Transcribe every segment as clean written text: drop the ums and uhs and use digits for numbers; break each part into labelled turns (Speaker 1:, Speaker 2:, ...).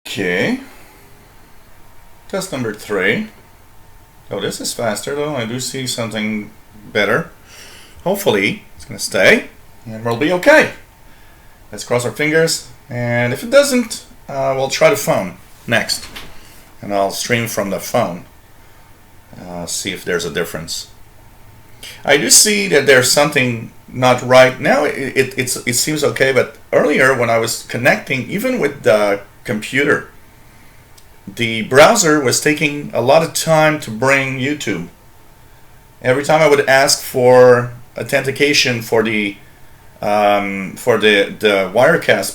Speaker 1: Okay. Test number 3. Oh, this is faster though. I do see something better. Hopefully, it's going to stay and we'll be okay. Let's cross our fingers. And if it doesn't, we'll try the phone next. And I'll stream from the phone. See if there's a difference. I do see that there's something not right. Now it seems okay, but earlier when I was connecting, even with the computer, the browser was taking a lot of time to bring YouTube. Every time I would ask for authentication for the Wirecast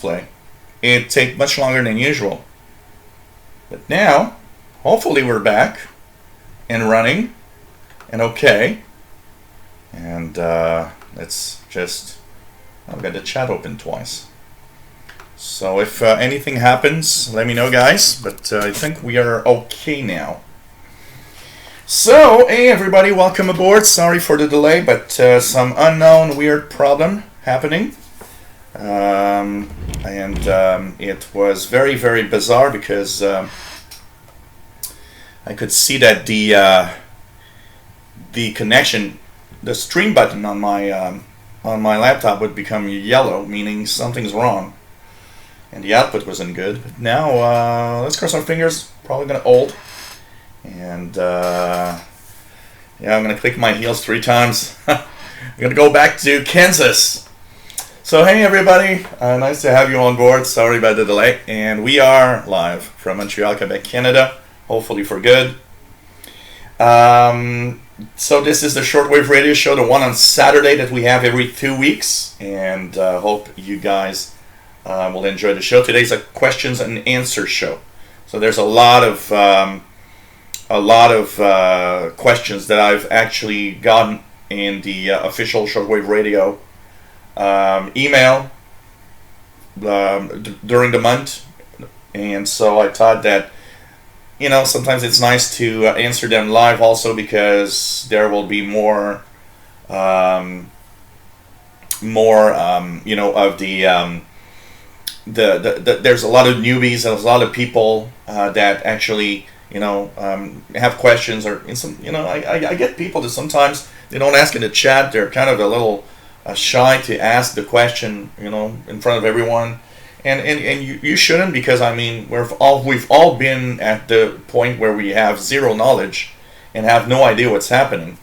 Speaker 1: play, it'd take much longer than usual. But now, hopefully we're back and running and okay. And let's just, I've got the chat open twice. So if anything happens, let me know, guys. But I think we are okay now. So, hey everybody, welcome aboard. Sorry for the delay, but some unknown weird problem happening. It was very, very bizarre because I could see that the connection, the stream button on my laptop would become yellow, meaning something's wrong. And the output wasn't good. But now, let's cross our fingers. Probably gonna hold. And yeah, I'm gonna click my heels 3 times. I'm gonna go back to Kansas. So hey everybody, nice to have you on board. Sorry about the delay. And we are live from Montreal, Quebec, Canada. Hopefully for good. So this is the Shortwave radio show, the one on Saturday that we have every 2 weeks. And hope you guys will enjoy the show. Today's a questions and answers show. So there's a lot of questions that I've actually gotten in the official Shortwave radio email during the month, and so I thought that sometimes it's nice to answer them live also, because there will be more of the there's a lot of newbies, there's a lot of people that actually have questions, or in some I get people that sometimes they don't ask in the chat. They're kind of a little shy to ask the question in front of everyone, and you shouldn't, because I mean we've all been at the point where we have zero knowledge and have no idea what's happening.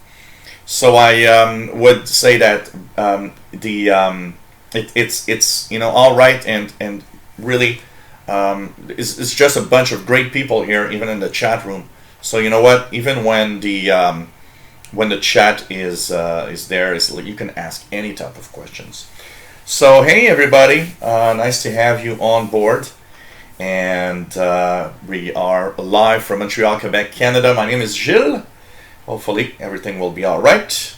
Speaker 1: So I would say that it's all right, and really it's just a bunch of great people here, even in the chat room. So you know what? Even when the chat is there, you can ask any type of questions. So hey everybody, nice to have you on board, and we are live from Montreal, Quebec, Canada. My name is Gilles. Hopefully everything will be all right.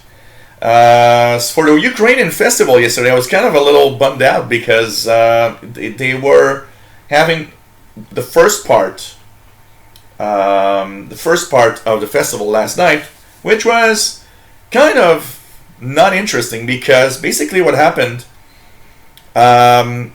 Speaker 1: For the Ukrainian festival yesterday, I was kind of a little bummed out because they were having the first part of the festival last night, which was kind of not interesting, because basically what happened, they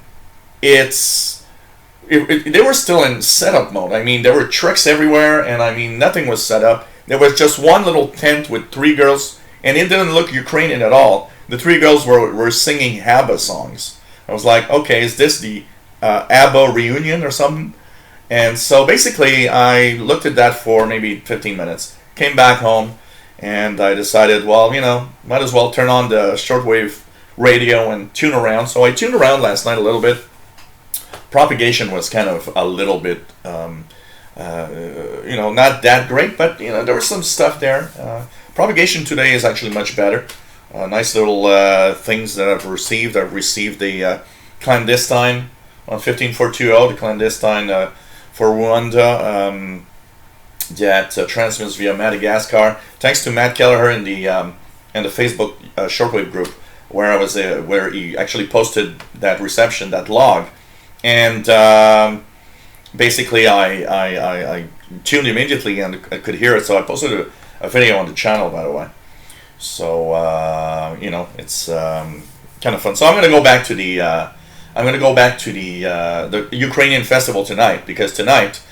Speaker 1: were still in setup mode. I mean, there were trucks everywhere, and I mean, nothing was set up. There was just one little tent with 3 girls, and it didn't look Ukrainian at all. The 3 girls were singing ABBA songs. I was like, okay, is this the ABBA reunion or something? And so basically, I looked at that for maybe 15 minutes, came back home, and I decided, well, might as well turn on the Shortwave radio and tune around. So I tuned around last night a little bit. Propagation was kind of a little bit, not that great, but there was some stuff there. Propagation today is actually much better. Nice little things that I've received. I've received the clandestine on 15420, the clandestine for Rwanda, that transmits via Madagascar. Thanks to Matt Kelleher in the Facebook Shortwave group, where he actually posted that reception, that log, and basically I tuned immediately and I could hear it. So I posted a video on the channel, by the way. So it's kind of fun. So I'm going to go back to the I'm going to go back to the Ukrainian festival tonight, because tonight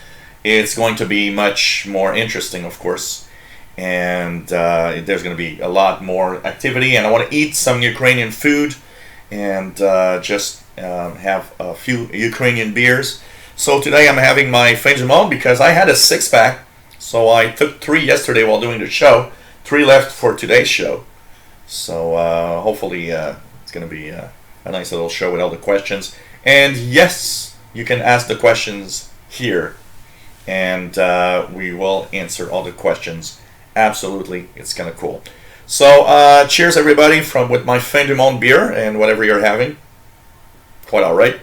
Speaker 1: it's going to be much more interesting, of course. And there's going to be a lot more activity, and I want to eat some Ukrainian food and just have a few Ukrainian beers. So today I'm having my fin du monde because I had a 6-pack. So I took 3 yesterday while doing the show. 3 left for today's show. So hopefully it's going to be a nice little show with all the questions. And yes, you can ask the questions here. And we will answer all the questions. Absolutely, it's kind of cool. So cheers everybody with my fin du monde beer and whatever you're having. Quite all right.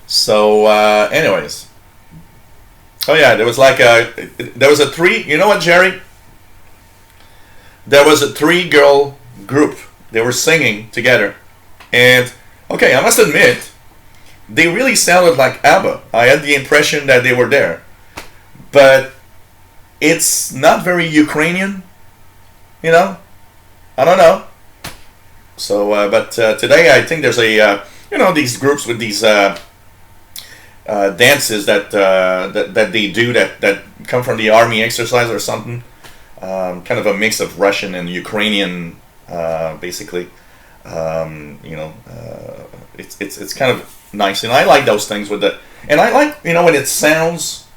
Speaker 1: So anyways. Oh yeah, there was a 3, you know what, Jerry? There was a 3-girl group. They were singing together. And, okay, I must admit, they really sounded like ABBA. I had the impression that they were there. But it's not very Ukrainian, you know? I don't know. So, but today I think there's a, these groups with these dances that they do that come from the army exercise or something. Kind of a mix of Russian and Ukrainian, basically. It's kind of nice, and I like those things and I like when it sounds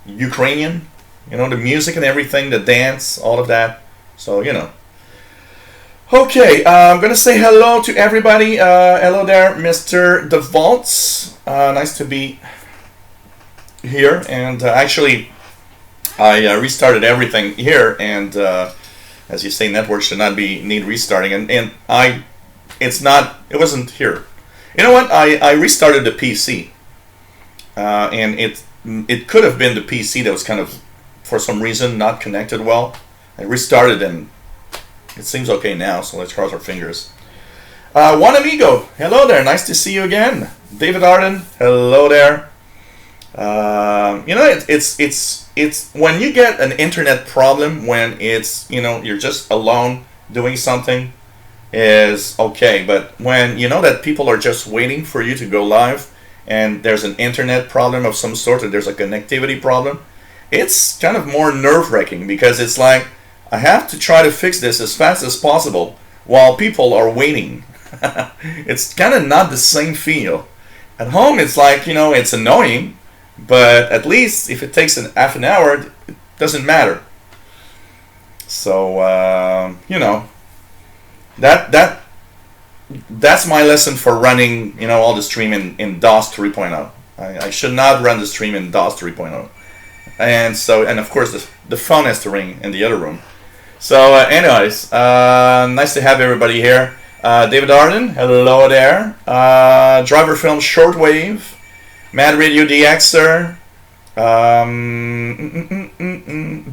Speaker 1: Ukrainian, the music and everything, the dance, all of that. So Okay, I'm gonna say hello to everybody. Hello there, Mr. DeValtz. Nice to be here. And actually, I restarted everything here, and as you say, networks should not need restarting. And it wasn't here. You know what? I restarted the PC, and it could have been the PC that was kind of, for some reason, not connected well. I restarted, and it seems okay now. So let's cross our fingers. Juan Amigo, hello there. Nice to see you again. David Arden, hello there. It's when you get an internet problem, when it's you're just alone doing something, is okay. But when you know that people are just waiting for you to go live, and there's an internet problem of some sort, or there's a connectivity problem, it's kind of more nerve-wracking, because it's like, I have to try to fix this as fast as possible while people are waiting. It's kind of not the same feel. At home, it's like, it's annoying, but at least if it takes half an hour, it doesn't matter. So, that's my lesson for running, all the stream in DOS 3.0. I should not run the stream in DOS 3.0. And of course, the phone has to ring in the other room. So, anyways, nice to have everybody here. David Arden, hello there. Driver Film Shortwave, Mad Radio DXer,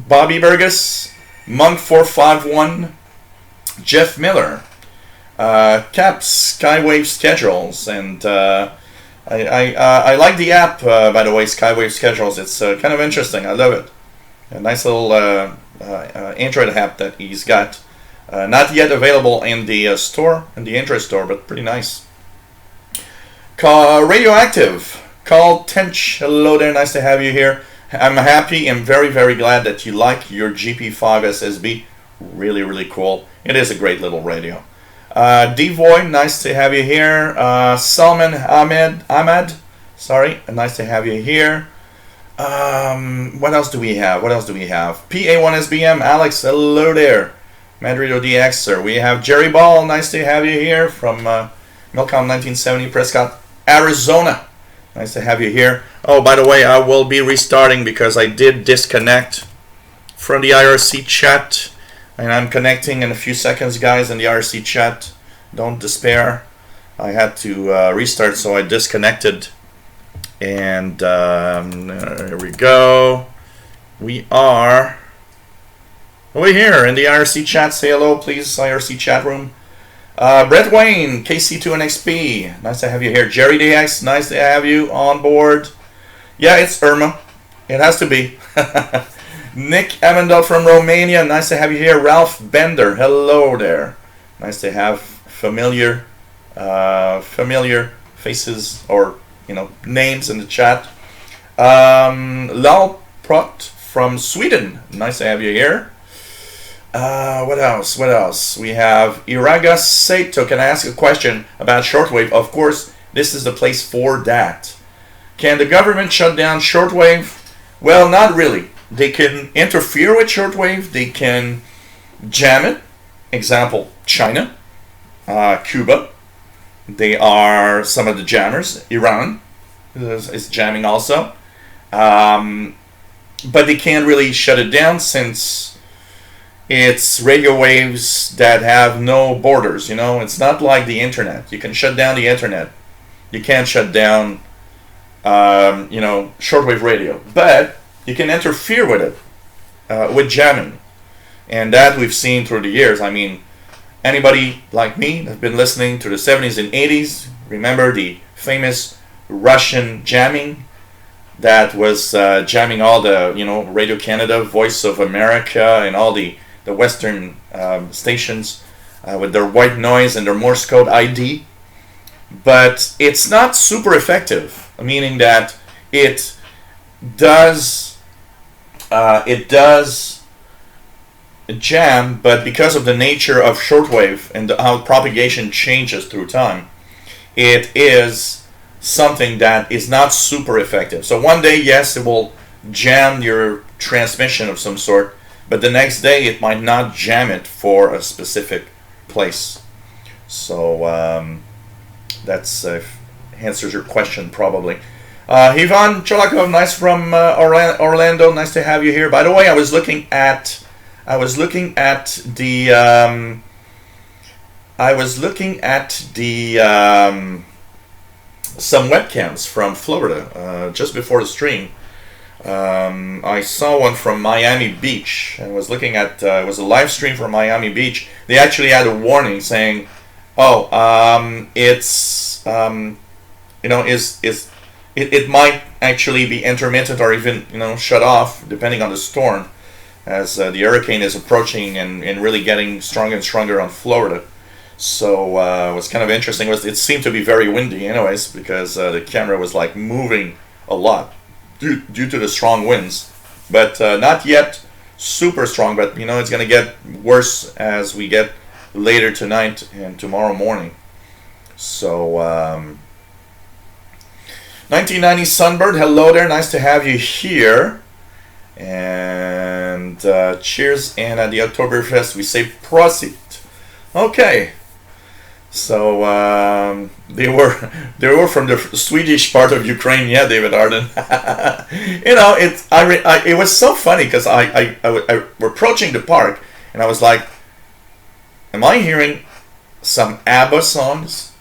Speaker 1: Bobby Burgess, Monk 451, Jeff Miller, Caps Skywave Schedules, and I like the app, by the way, Skywave Schedules. It's kind of interesting. I love it. A nice little Android app that he's got. Not yet available in the store, in the Android store, but pretty nice. Radioactive, Carl Tench, hello there, nice to have you here. I'm happy and very, very glad that you like your GP5 SSB. Really, really cool. It is a great little radio. Devoy, nice to have you here. Salman Ahmed, sorry, nice to have you here. What else do we have? PA1SBM, Alex, hello there. Madrido DXer. We have Jerry Ball, nice to have you here from Milcom 1970, Prescott, Arizona. Nice to have you here. Oh, by the way, I will be restarting because I did disconnect from the IRC chat. And I'm connecting in a few seconds, guys, in the IRC chat. Don't despair. I had to restart, so I disconnected. And here we go. We are over here in the IRC chat. Say hello, please, IRC chat room. Brett Wayne, KC2NXP. Nice to have you here. Jerry DX, nice to have you on board. Yeah, it's Irma. It has to be. Nick Amendel from Romania, nice to have you here. Ralph Bender, hello there. Nice to have familiar faces or names in the chat. Lal Prot from Sweden, nice to have you here. What else? What else? We have Iraga Sato. Can I ask a question about shortwave? Of course, this is the place for that. Can the government shut down shortwave? Well, not really. They can interfere with shortwave. They can jam it. Example, China, Cuba. They are some of the jammers. Iran is jamming also. But they can't really shut it down since it's radio waves that have no borders. It's not like the internet. You can shut down the internet. You can't shut down, shortwave radio. But you can interfere with it, with jamming. And that we've seen through the years. I mean, anybody like me that's been listening to the 70s and 80s, remember the famous Russian jamming that was jamming all the, Radio Canada, Voice of America, and all the Western stations with their white noise and their Morse code ID. But it's not super effective, meaning that it does jam, but because of the nature of shortwave and how propagation changes through time, it is something that is not super effective. So one day, yes, it will jam your transmission of some sort, but the next day it might not jam it for a specific place. So that's answers your question probably. Ivan Cholakov, nice from Orlando. Nice to have you here. By the way, I was looking at the some webcams from Florida just before the stream. I saw one from Miami Beach. I was looking at it was a live stream from Miami Beach. They actually had a warning saying, it might actually be intermittent or even shut off depending on the storm, as the hurricane is approaching and really getting stronger and stronger on Florida. So what's kind of interesting was it seemed to be very windy anyways, because the camera was like moving a lot due to the strong winds, but not yet super strong, but it's going to get worse as we get later tonight and tomorrow morning. So 1990 Sunbird, hello there, nice to have you here. And cheers, and at the Oktoberfest we say Prosit. Okay, so they were from the Swedish part of Ukraine, yeah, David Arden. It was so funny because I were approaching the park and I was like, am I hearing some ABBA songs?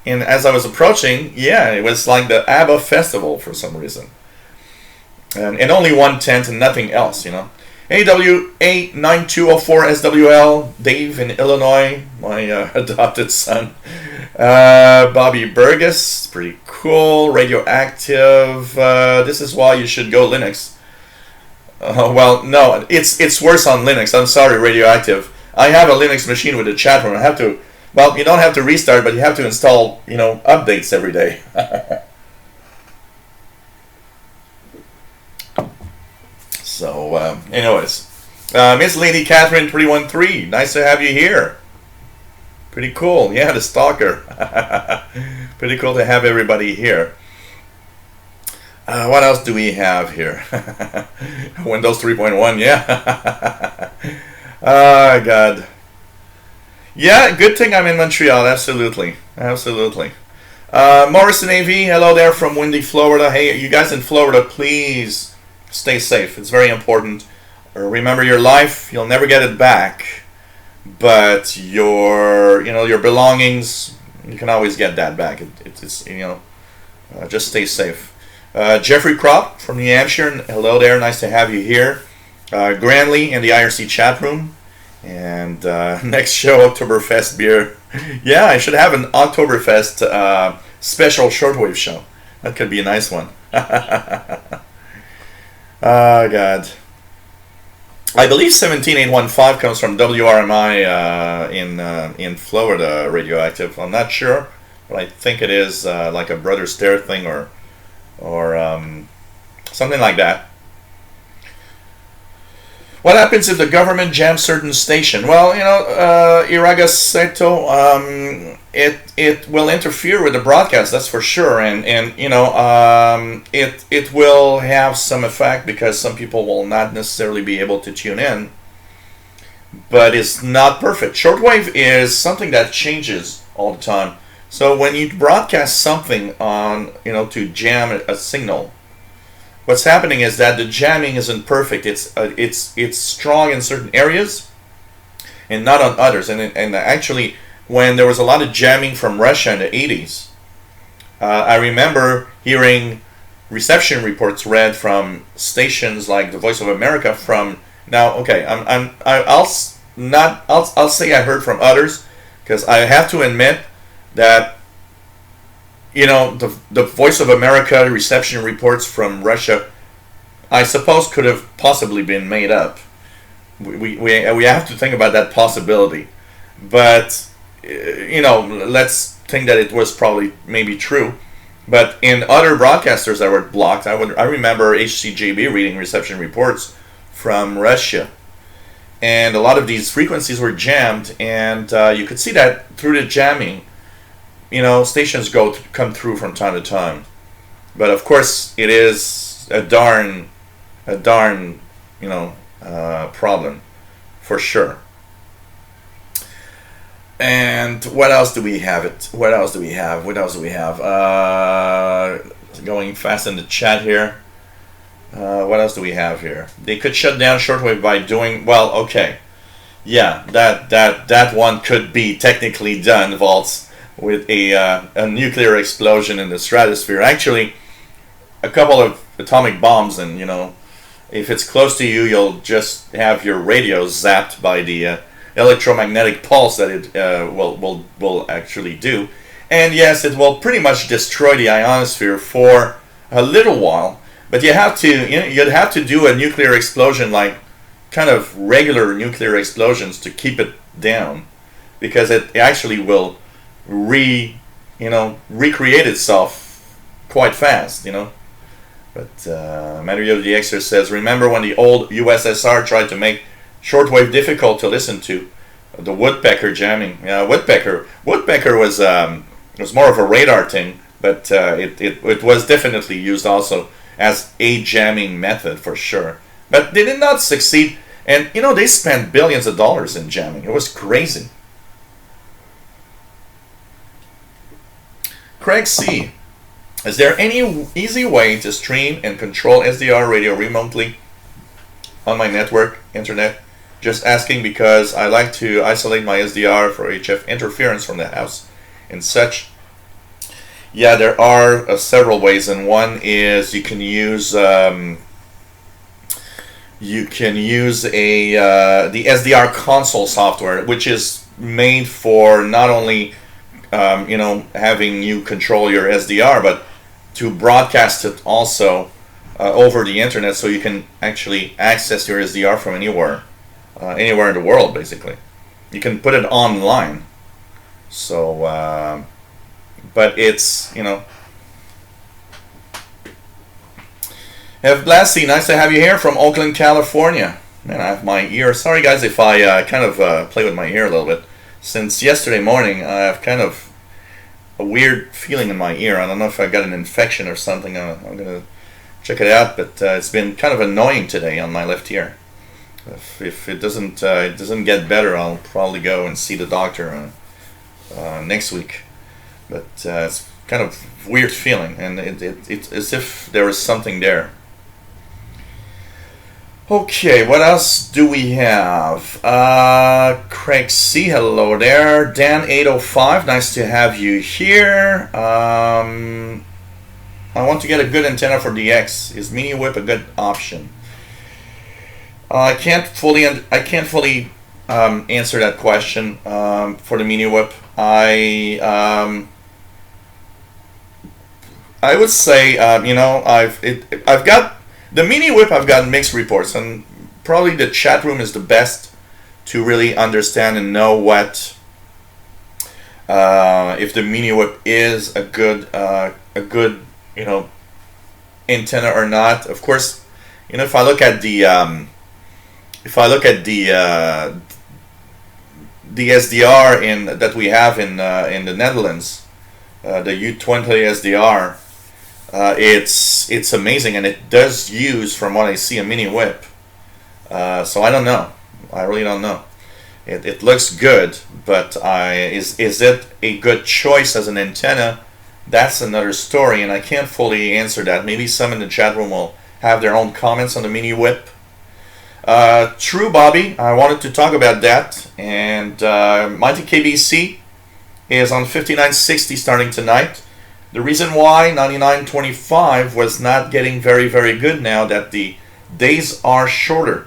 Speaker 1: And as I was approaching, yeah, it was like the ABBA festival for some reason. And only one tent and nothing else, AWA9204SWL, Dave in Illinois, my adopted son. Bobby Burgess, pretty cool. Radioactive, this is why you should go Linux. Well, no, it's worse on Linux. I'm sorry, Radioactive. I have a Linux machine with a chat room. I have to, well, you don't have to restart, but you have to install, updates every day. So, anyways, Miss Lady Catherine 313, nice to have you here. Pretty cool, yeah, the stalker. Pretty cool to have everybody here. What else do we have here? Windows 3.1, yeah. Oh, God. Yeah, good thing I'm in Montreal, absolutely. Absolutely. Morrison AV, hello there from windy Florida. Hey, you guys in Florida, please stay safe. It's very important. Remember your life, you'll never get it back. But your belongings, you can always get that back. It's just stay safe. Jeffrey Kropp from New Hampshire, hello there, nice to have you here. Granley in the IRC chat room. And next show, Oktoberfest beer. Yeah, I should have an Oktoberfest special shortwave show. That could be a nice one. Oh, God. I believe 17815 comes from WRMI in Florida, radioactive. I'm not sure, but I think it is like a Brother Stare thing or something like that. What happens if the government jams certain station? Well, Iraga Seto, it will interfere with the broadcast, that's for sure, and it will have some effect because some people will not necessarily be able to tune in, but it's not perfect. Shortwave is something that changes all the time. So when you broadcast something on, to jam a signal, what's happening is that the jamming isn't perfect. It's strong in certain areas and not on others. And actually, when there was a lot of jamming from Russia in the 80s, I remember hearing reception reports read from stations like the Voice of America. I'll say I heard from others, because I have to admit that the Voice of America reception reports from Russia, I suppose, could have possibly been made up. We have to think about that possibility, but let's think that it was probably maybe true. But in other broadcasters that were blocked, I remember HCJB reading reception reports from Russia, and a lot of these frequencies were jammed, and you could see that through the jamming. Stations come through from time to time, but of course it is a darn problem for sure. And what else do we have? Going fast in the chat here. What else do we have here? They could shut down shortwave by doing well. Okay, yeah, that one could be technically done, Vaults, with a nuclear explosion in the stratosphere. Actually, a couple of atomic bombs, and if it's close to you, you'll just have your radio zapped by the electromagnetic pulse that it will actually do. And yes, it will pretty much destroy the ionosphere for a little while. But you'd have to do a nuclear explosion, like kind of regular nuclear explosions, to keep it down, because it actually will recreate itself quite fast, But Mario the Xer says, remember when the old USSR tried to make shortwave difficult to listen to? The woodpecker jamming. Yeah, woodpecker was more of a radar thing, but it was definitely used also as a jamming method for sure. But they did not succeed, and they spent billions of dollars in jamming. It was crazy. Craig C. Is there any easy way to stream and control SDR radio remotely on my network, internet? Just asking because I like to isolate my SDR for HF interference from the house and such. Yeah, there are several ways, and one is you can use the SDR console software, which is made for not only having you control your SDR, but to broadcast it also over the internet, so you can actually access your SDR from anywhere in the world. Basically, you can put it online. So, but it's F. Blassie, nice to have you here from Oakland, California. Man, I have my ear. Sorry guys if I kind of play with my ear a little bit. Since yesterday morning, I have kind of a weird feeling in my ear. I don't know if I got an infection or something. I'm gonna check it out, but it's been kind of annoying today on my left ear. If it doesn't get better, I'll probably go and see the doctor next week. But it's kind of weird feeling, and it's as if there is something there. Okay, what else do we have? Craig C, hello there. Dan805, nice to have you here. I want to get a good antenna for DX. Is Mini Whip a good option? I can't fully answer that question for the Mini Whip. I would say I've got the Mini Whip. I've gotten mixed reports, and probably the chat room is the best to really understand and know what if the mini whip is a good antenna or not. Of course, if I look at the SDR that we have in the Netherlands, the U20 SDR, it's amazing, and it does use, from what I see, a mini whip. So I don't know. I really don't know. It looks good, but is it a good choice as an antenna? That's another story, and I can't fully answer that. Maybe some in the chat room will have their own comments on the mini whip. True, Bobby. I wanted to talk about that. And Mighty KBC is on 5960 starting tonight. The reason why 9925 was not getting very, very good now that the days are shorter.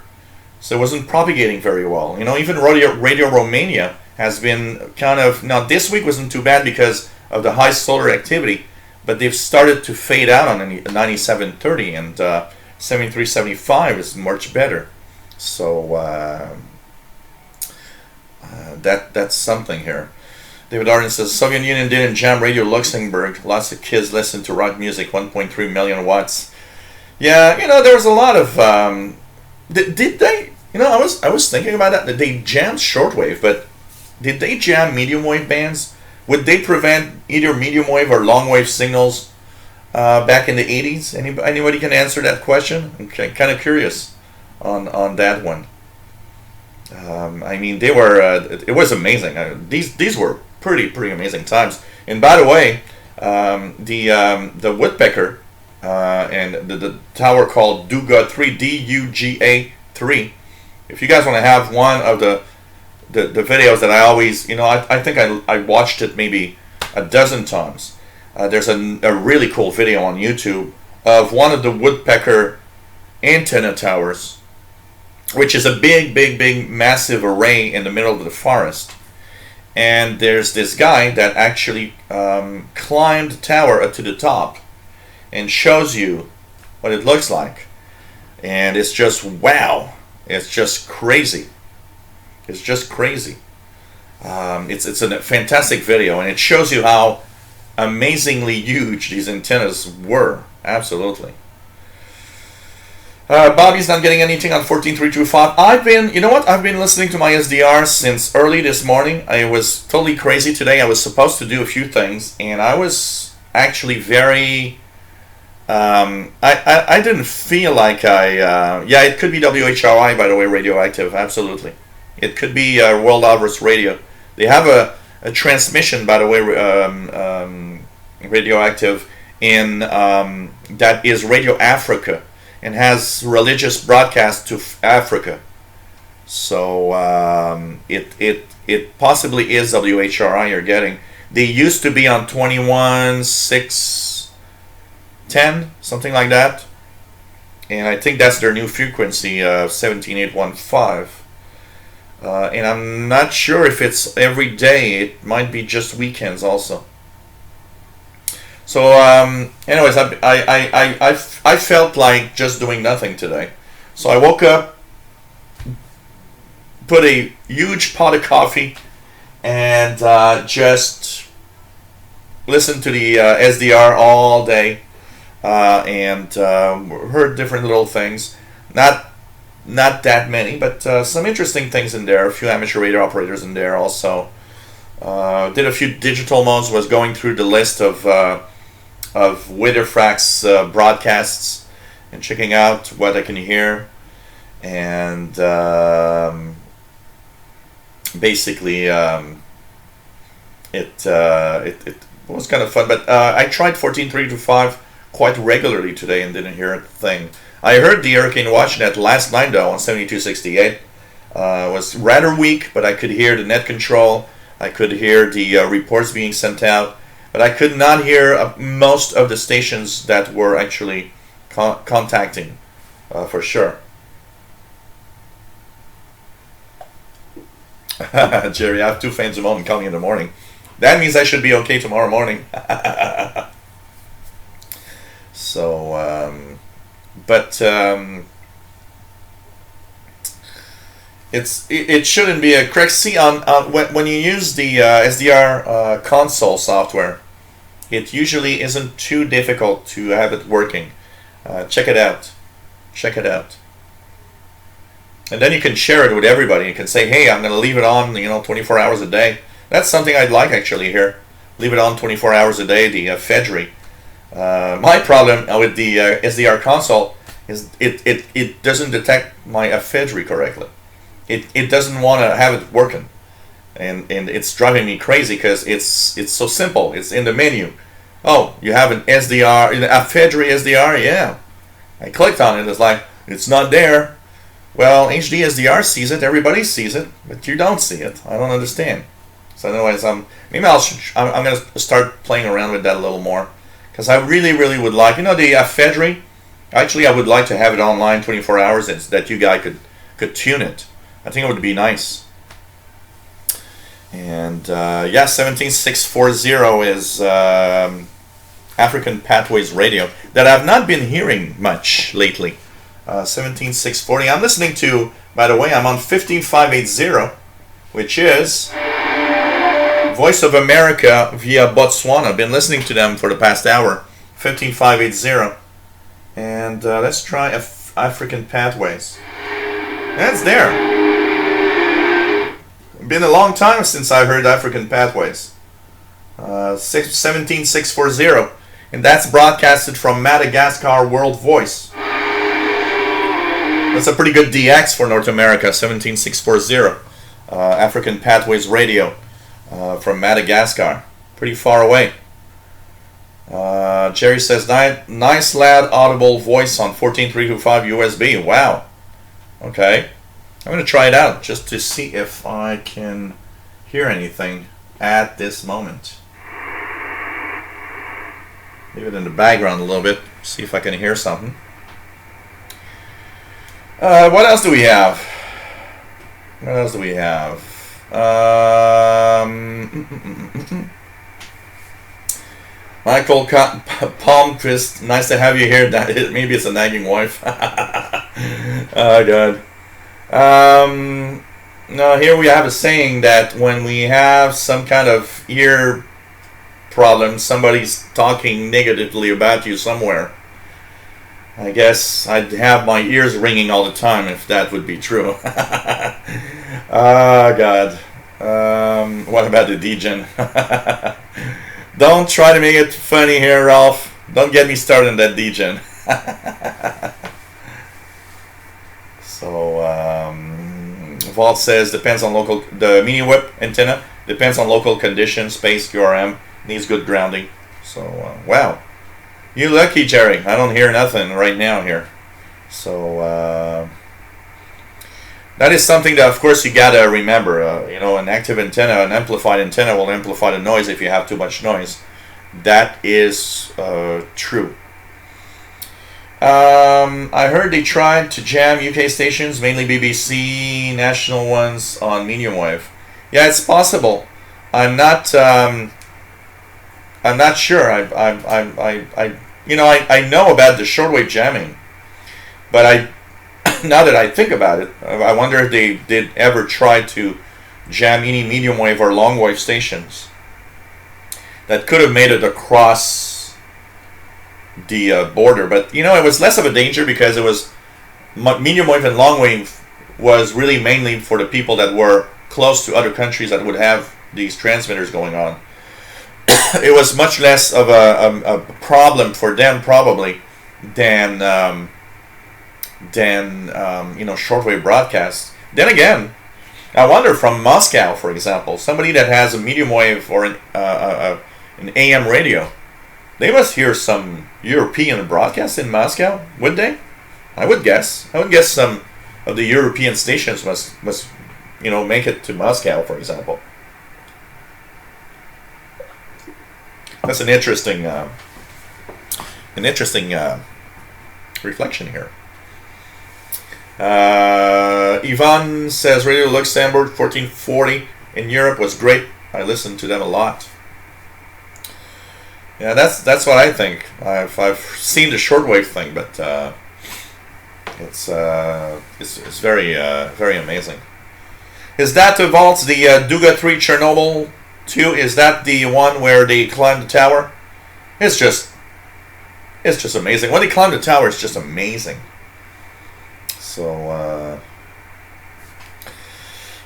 Speaker 1: So it wasn't propagating very well. Even Radio Romania has been kind of... Now, this week wasn't too bad because of the high solar activity, but they've started to fade out on 9730, and 7375 is much better. So that's something here. David Arden says, Soviet Union didn't jam Radio Luxembourg. Lots of kids listen to rock music, 1.3 million watts. Yeah, there was a lot of... did they... I was thinking about that. They jammed shortwave, but did they jam medium wave bands? Would they prevent either medium wave or long wave signals back in the 80s? Anybody can answer that question? I'm kind of curious on that one. They were. It was amazing. These were pretty amazing times. And by the way, the Woodpecker and the tower called Duga 3, DUGA 3. If you guys want to have one of the videos that I always, I think I watched it maybe a dozen times. There's a really cool video on YouTube of one of the Woodpecker antenna towers, which is a big, massive array in the middle of the forest. And there's this guy that actually climbed the tower up to the top and shows you what it looks like. And it's just wow. It's just crazy. It's just crazy. It's a fantastic video, and it shows you how amazingly huge these antennas were. Absolutely. Bobby's not getting anything on 14325. I've been listening to my SDR since early this morning. I was totally crazy today. I was supposed to do a few things, and I was actually very... I didn't feel like it could be WHRI, by the way, radioactive, absolutely. It could be World Outburst Radio. They have a transmission, by the way, radioactive, in that is Radio Africa, and has religious broadcast to Africa. So it possibly is WHRI you're getting. They used to be on 21.610, something like that. And I think that's their new frequency, 17815. And I'm not sure if it's every day. It might be just weekends also. So, anyways, I felt like just doing nothing today. So I woke up, put a huge pot of coffee, and just listened to the SDR all day, and heard different little things. Not that many, but some interesting things in there. A few amateur radio operators in there also. Did a few digital modes. Was going through the list of Witherfrax's broadcasts and checking out what I can hear, and basically it was kind of fun. But I tried 14325 quite regularly today and didn't hear a thing. I heard the Hurricane WatchNet last night though on 7268. Was rather weak, but I could hear the net control. I could hear the reports being sent out, but I could not hear most of the stations that were actually contacting, for sure. Jerry, I have 2 fans a moment calling in the morning. That means I should be okay tomorrow morning. So, but it shouldn't be a correct. See, on when you use the SDR console software, it usually isn't too difficult to have it working. Check it out. Check it out. And then you can share it with everybody. You can say, hey, I'm going to leave it on, 24 hours a day. That's something I'd like actually here. Leave it on 24 hours a day, the Fedry. My problem with the SDR console is it doesn't detect my Fedry correctly. It doesn't want to have it working. And it's driving me crazy because it's so simple. It's in the menu. Oh, you have an SDR, a Fedry SDR? Yeah. I clicked on it. It's like, it's not there. Well, HD SDR sees it. Everybody sees it. But you don't see it. I don't understand. So anyways, maybe I'm going to start playing around with that a little more. Because I really, really would like, the Fedry. Actually, I would like to have it online 24 hours that you guys could tune it. I think it would be nice. And 17640 is African Pathways Radio that I've not been hearing much lately. 17640. I'm listening to, by the way, I'm on 15580, which is Voice of America via Botswana. I've been listening to them for the past hour. 15580. And let's try African Pathways. That's there. Been a long time since I heard African Pathways. 17640. And that's broadcasted from Madagascar World Voice. That's a pretty good DX for North America, 17640. African Pathways Radio from Madagascar. Pretty far away. Jerry says, nice loud audible voice on 14325 USB. Wow. Okay. I'm going to try it out just to see if I can hear anything at this moment. Leave it in the background a little bit. See if I can hear something. What else do we have? What else do we have? Michael Palmquist, nice to have you here. Maybe it's a nagging wife. Oh, God. No, here we have a saying that when we have some kind of ear problem, somebody's talking negatively about you somewhere. I guess I'd have my ears ringing all the time if that would be true. Oh, God. What about the degen? Don't try to make it funny here, Ralph. Don't get me started on that degen. So, Vault says depends on local. The mini whip antenna depends on local conditions, space, QRM, needs good grounding. So, wow. You lucky, Jerry. I don't hear nothing right now here. So, that is something that, of course, you gotta remember. An active antenna, an amplified antenna will amplify the noise if you have too much noise. That is true. I heard they tried to jam UK stations, mainly BBC, national ones, on medium wave. Yeah, it's possible. I'm not sure. I know about the shortwave jamming, but now that I think about it, I wonder if they did ever try to jam any medium wave or long wave stations that could have made it across the border. But it was less of a danger because it was medium wave and long wave was really mainly for the people that were close to other countries that would have these transmitters going on. It was much less of a problem for them probably than shortwave broadcasts. Then again, I wonder from Moscow, for example, somebody that has a medium wave or an AM radio, they must hear some European broadcasts in Moscow, would they? I would guess. Some of the European stations must make it to Moscow, for example. That's an interesting reflection here. Ivan says Radio Luxembourg 1440 in Europe was great. I listened to them a lot. Yeah, that's what I think. I've seen the shortwave thing, but it's very very amazing. Is that the vaults, the Duga 3 Chernobyl 2? Is that the one where they climb the tower? It's just amazing. When they climb the tower, it's just amazing. So,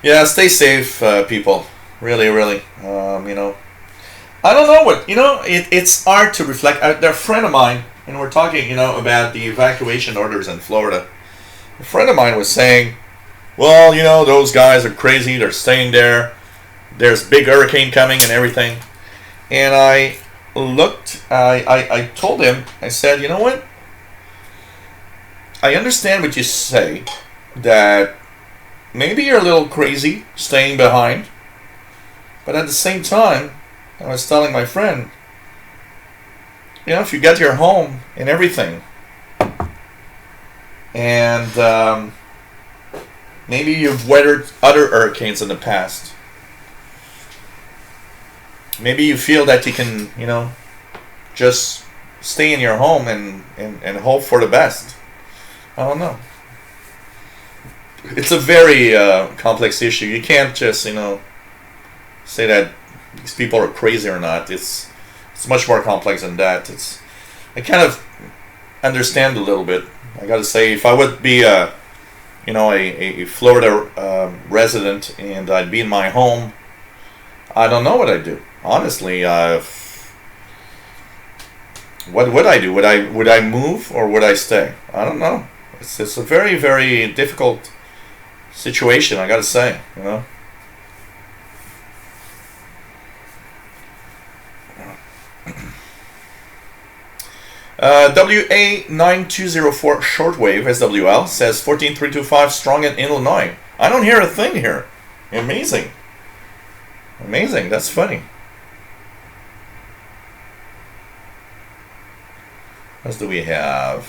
Speaker 1: yeah, stay safe, people. Really, really. You know, I don't know what, you know, it's hard to reflect. They're a friend of mine, and we're talking, you know, about the evacuation orders in Florida. A friend of mine was saying, well, you know, those guys are crazy. They're staying there. There's big hurricane coming and everything. And I told him, I said, you know what? I understand what you say, that maybe you're a little crazy staying behind. But at the same time, I was telling my friend, you know, if you get your home and everything, and maybe you've weathered other hurricanes in the past, maybe you feel that you can, you know, just stay in your home and hope for the best. I don't know. It's a very complex issue. You can't just, you know, say that these people are crazy or not. It's much more complex than that. I kind of understand a little bit. I gotta say, if I would be you know, a Florida resident and I'd be in my home, I don't know what I'd do. Honestly, what would I do? Would I move or would I stay? I don't know. It's a very, very difficult situation, I gotta say, you know. WA9204 Shortwave SWL says 14325 strong in Illinois. I don't hear a thing here. Amazing. Amazing. That's funny. What else do we have?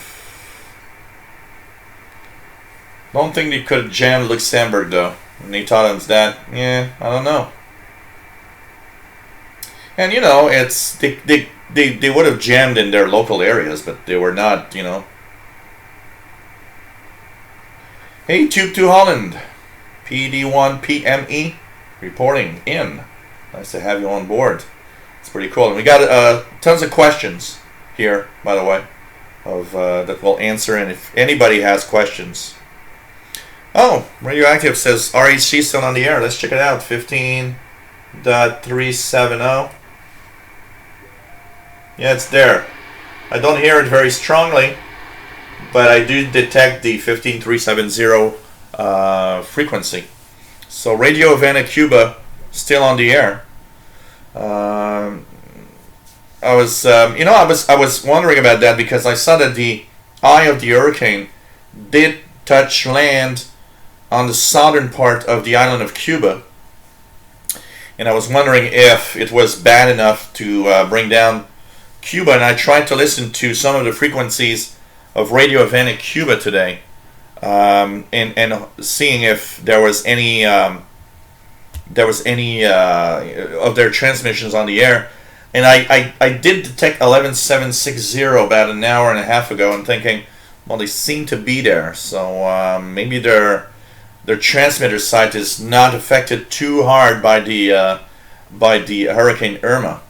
Speaker 1: Don't think they could jam Luxembourg though. And they taught us that. Yeah, I don't know. And you know, it's they would have jammed in their local areas, but they were not, you know. Hey, Tube 2 Holland, PD1PME, reporting in. Nice to have you on board. It's pretty cool. And we got tons of questions here, by the way, of that we'll answer. And if anybody has questions. Oh, Radioactive says RHC still on the air. Let's check it out. 15.370. Yeah, it's there. I don't hear it very strongly, but I do detect the 15370 frequency. So Radio Havana, Cuba, still on the air. I was, you know, I was wondering about that because I saw that the eye of the hurricane did touch land on the southern part of the island of Cuba, and I was wondering if it was bad enough to bring down Cuba, and I tried to listen to some of the frequencies of Radio Havana, Cuba today, and seeing if there was any of their transmissions on the air, and I did detect 11760 about an hour and a half ago, and thinking, well, they seem to be there, so maybe their transmitter site is not affected too hard by the Hurricane Irma.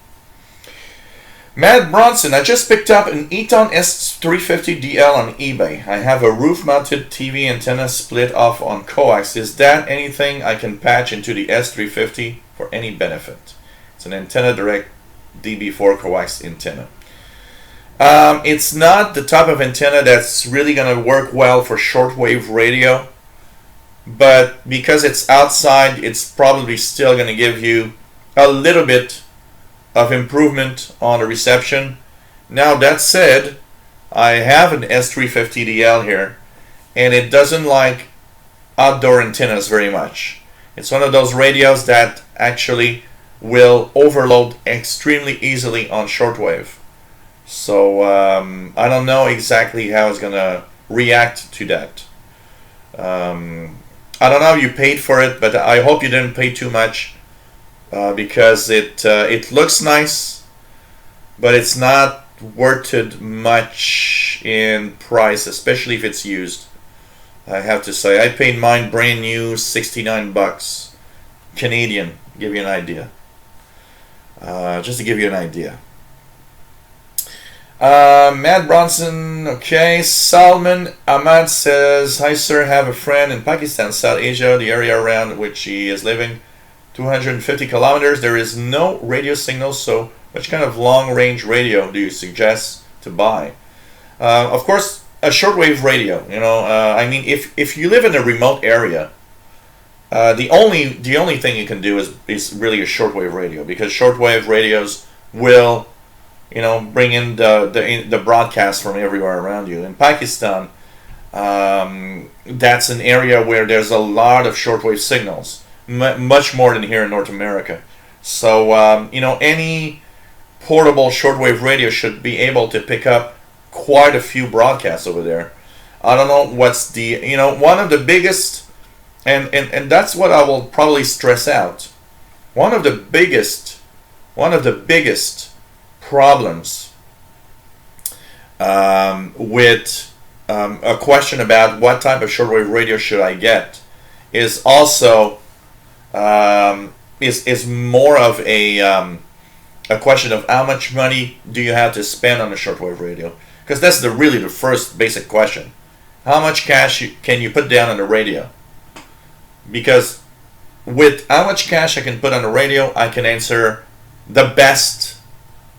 Speaker 1: Matt Bronson, I just picked up an Eton S350DL on eBay. I have a roof-mounted TV antenna split off on coax. Is that anything I can patch into the S350 for any benefit? It's an antenna direct DB4 coax antenna. It's not the type of antenna that's really going to work well for shortwave radio, but because it's outside, it's probably still going to give you a little bit of improvement on the reception. Now that said, I have an S350DL here, and it doesn't like outdoor antennas very much. It's one of those radios that actually will overload extremely easily on shortwave. So I don't know exactly how it's gonna react to that. I don't know if you paid for it, but I hope you didn't pay too much. Because it looks nice, but it's not worth it much in price, especially if it's used. I have to say, I paid mine brand new, $69 Canadian. Give you an idea. Just to give you an idea. Matt Bronson, okay. Salman Ahmad says, hi sir, have a friend in Pakistan, South Asia, the area around which he is living, 250 kilometers. There is no radio signal, so which kind of long-range radio do you suggest to buy? Of course, a shortwave radio. I mean, if you live in a remote area, the only thing you can do is really a shortwave radio, because shortwave radios will bring in the broadcast from everywhere around you. In Pakistan, that's an area where there's a lot of shortwave signals, much more than here in North America. So any portable shortwave radio should be able to pick up quite a few broadcasts over there. I don't know what's one of the biggest, and that's what I will probably stress out. One of the biggest problems with a question about what type of shortwave radio should I get is also is more of a question of how much money do you have to spend on a shortwave radio, because that's really the first basic question. How much cash can you put down on the radio? Because with how much cash I can put on the radio, I can answer the best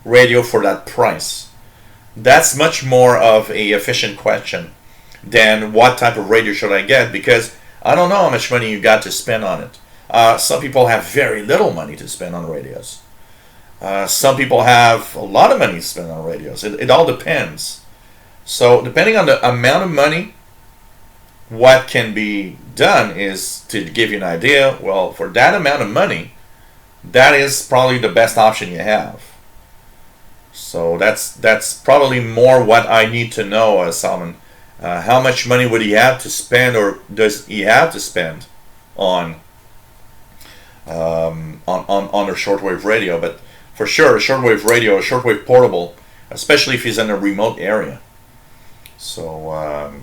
Speaker 1: radio for that price. That's much more of a efficient question than what type of radio should I get, because I don't know how much money you got to spend on it. Some people have very little money to spend on radios. Some people have a lot of money to spend on radios. It all depends. So depending on the amount of money, what can be done is to give you an idea. Well, for that amount of money, that is probably the best option you have. So that's probably more what I need to know, Salman. How much money would he have to spend, or does he have to spend on a shortwave radio? But for sure, a shortwave radio, a shortwave portable, especially if he's in a remote area. So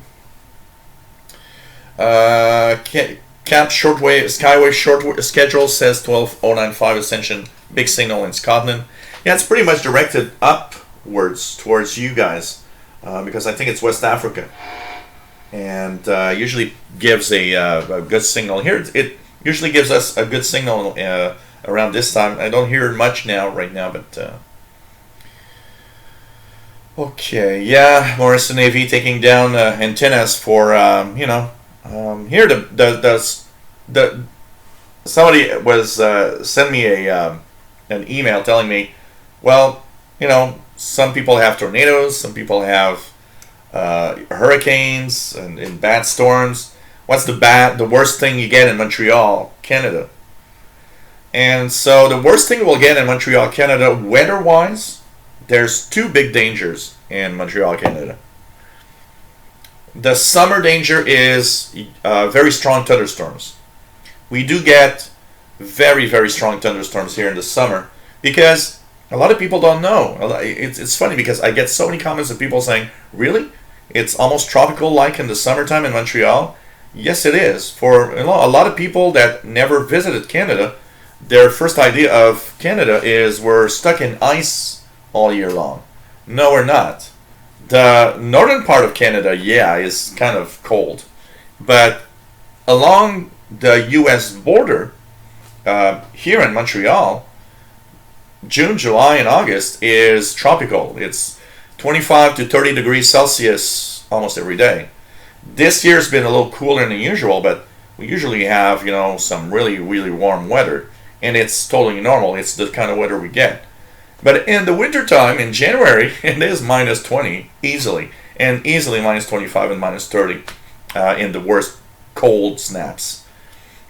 Speaker 1: Cap Shortwave Skyway short schedule says 12095 Ascension, big signal in Scotland. Yeah, it's pretty much directed upwards towards you guys, because I think it's West Africa, and usually gives a good signal here. It usually gives us a good signal around this time. I don't hear much right now, but okay, yeah, Morrison AV taking down antennas for here the somebody was sent me an email telling me, well, some people have tornadoes, some people have hurricanes and bad storms. What's the worst thing you get in Montreal, Canada? And so the worst thing we'll get in Montreal, Canada, weather-wise, there's two big dangers in Montreal, Canada. The summer danger is very strong thunderstorms. We do get very, very strong thunderstorms here in the summer, because a lot of people don't know. It's funny because I get so many comments of people saying, really? It's almost tropical-like in the summertime in Montreal? Yes, it is. For a lot of people that never visited Canada, their first idea of Canada is we're stuck in ice all year long. No, we're not. The northern part of Canada, yeah, is kind of cold. But along the U.S. border, here in Montreal, June, July, and August is tropical. It's 25 to 30 degrees Celsius almost every day. This year's been a little cooler than usual, but we usually have, some really, really warm weather. And it's totally normal. It's the kind of weather we get. But in the wintertime, in January, it is minus 20 easily. And easily minus 25 and minus 30 in the worst cold snaps.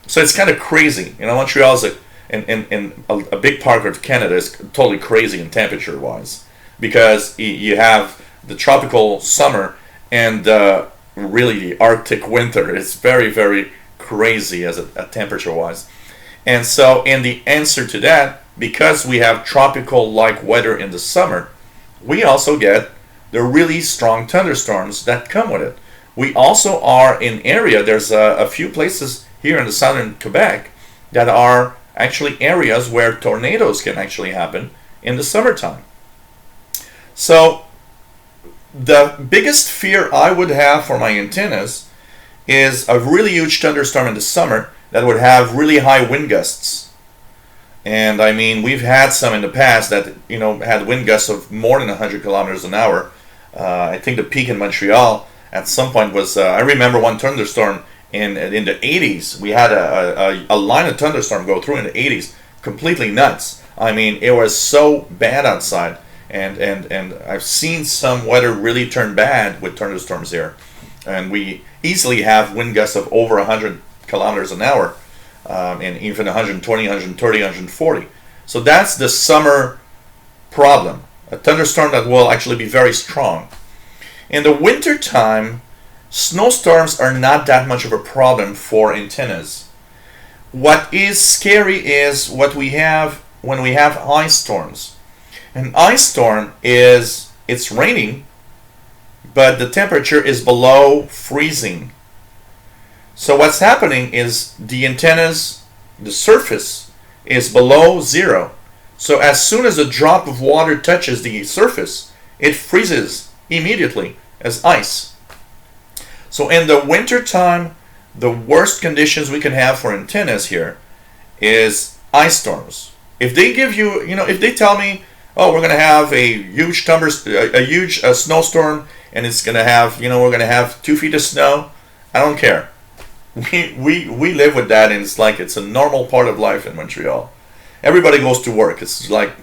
Speaker 1: So it's kind of crazy. Montreal is a big part of Canada is totally crazy in temperature-wise. Because you have the tropical summer and really the Arctic winter. It's very, very crazy as a temperature-wise. And so, in the answer to that, because we have tropical-like weather in the summer, we also get the really strong thunderstorms that come with it. we also are in area. There's a few places here in the southern Quebec that are actually areas where tornadoes can actually happen in the summertime. So the biggest fear I would have for my antennas is a really huge thunderstorm in the summer that would have really high wind gusts. And I mean, we've had some in the past that, you know, had wind gusts of more than 100 kilometers an hour. I think the peak in Montreal at some point was, I remember one thunderstorm in the 80s. We had a line of thunderstorm go through in the 80s, completely nuts. I mean, it was so bad outside. And I've seen some weather really turn bad with thunderstorms here. And we easily have wind gusts of over 100 kilometers an hour, and even 120, 130, 140. So that's the summer problem. A thunderstorm that will actually be very strong. In the winter time, snowstorms are not that much of a problem for antennas. What is scary is what we have when we have ice storms. An ice storm is, it's raining, but the temperature is below freezing. So what's happening is the antennas, the surface is below zero. So as soon as a drop of water touches the surface, it freezes immediately as ice. So in the winter time, the worst conditions we can have for antennas here is ice storms. If they give you, if they tell me, oh, we're going to have a huge snowstorm, and it's going to have, we're going to have 2 feet of snow, I don't care. We live with that, and it's like it's a normal part of life in Montreal. Everybody goes to work. It's like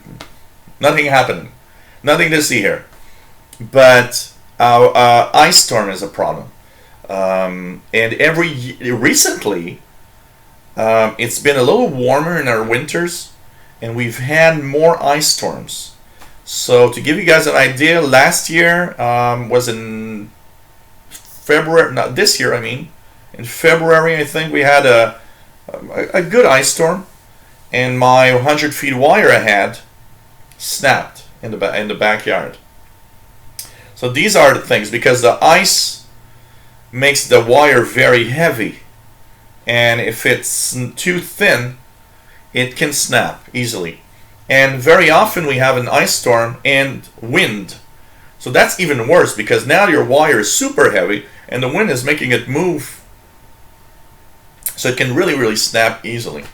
Speaker 1: nothing happening, nothing to see here. But ice storm is a problem, and recently it's been a little warmer in our winters, and we've had more ice storms. So to give you guys an idea, last year was in February, not this year, I mean. In February, I think we had a good ice storm, and my 100 feet wire I had snapped in the backyard. So these are the things, because the ice makes the wire very heavy, and if it's too thin, it can snap easily. And very often we have an ice storm and wind. So that's even worse, because now your wire is super heavy and the wind is making it move. So it can really, really snap easily.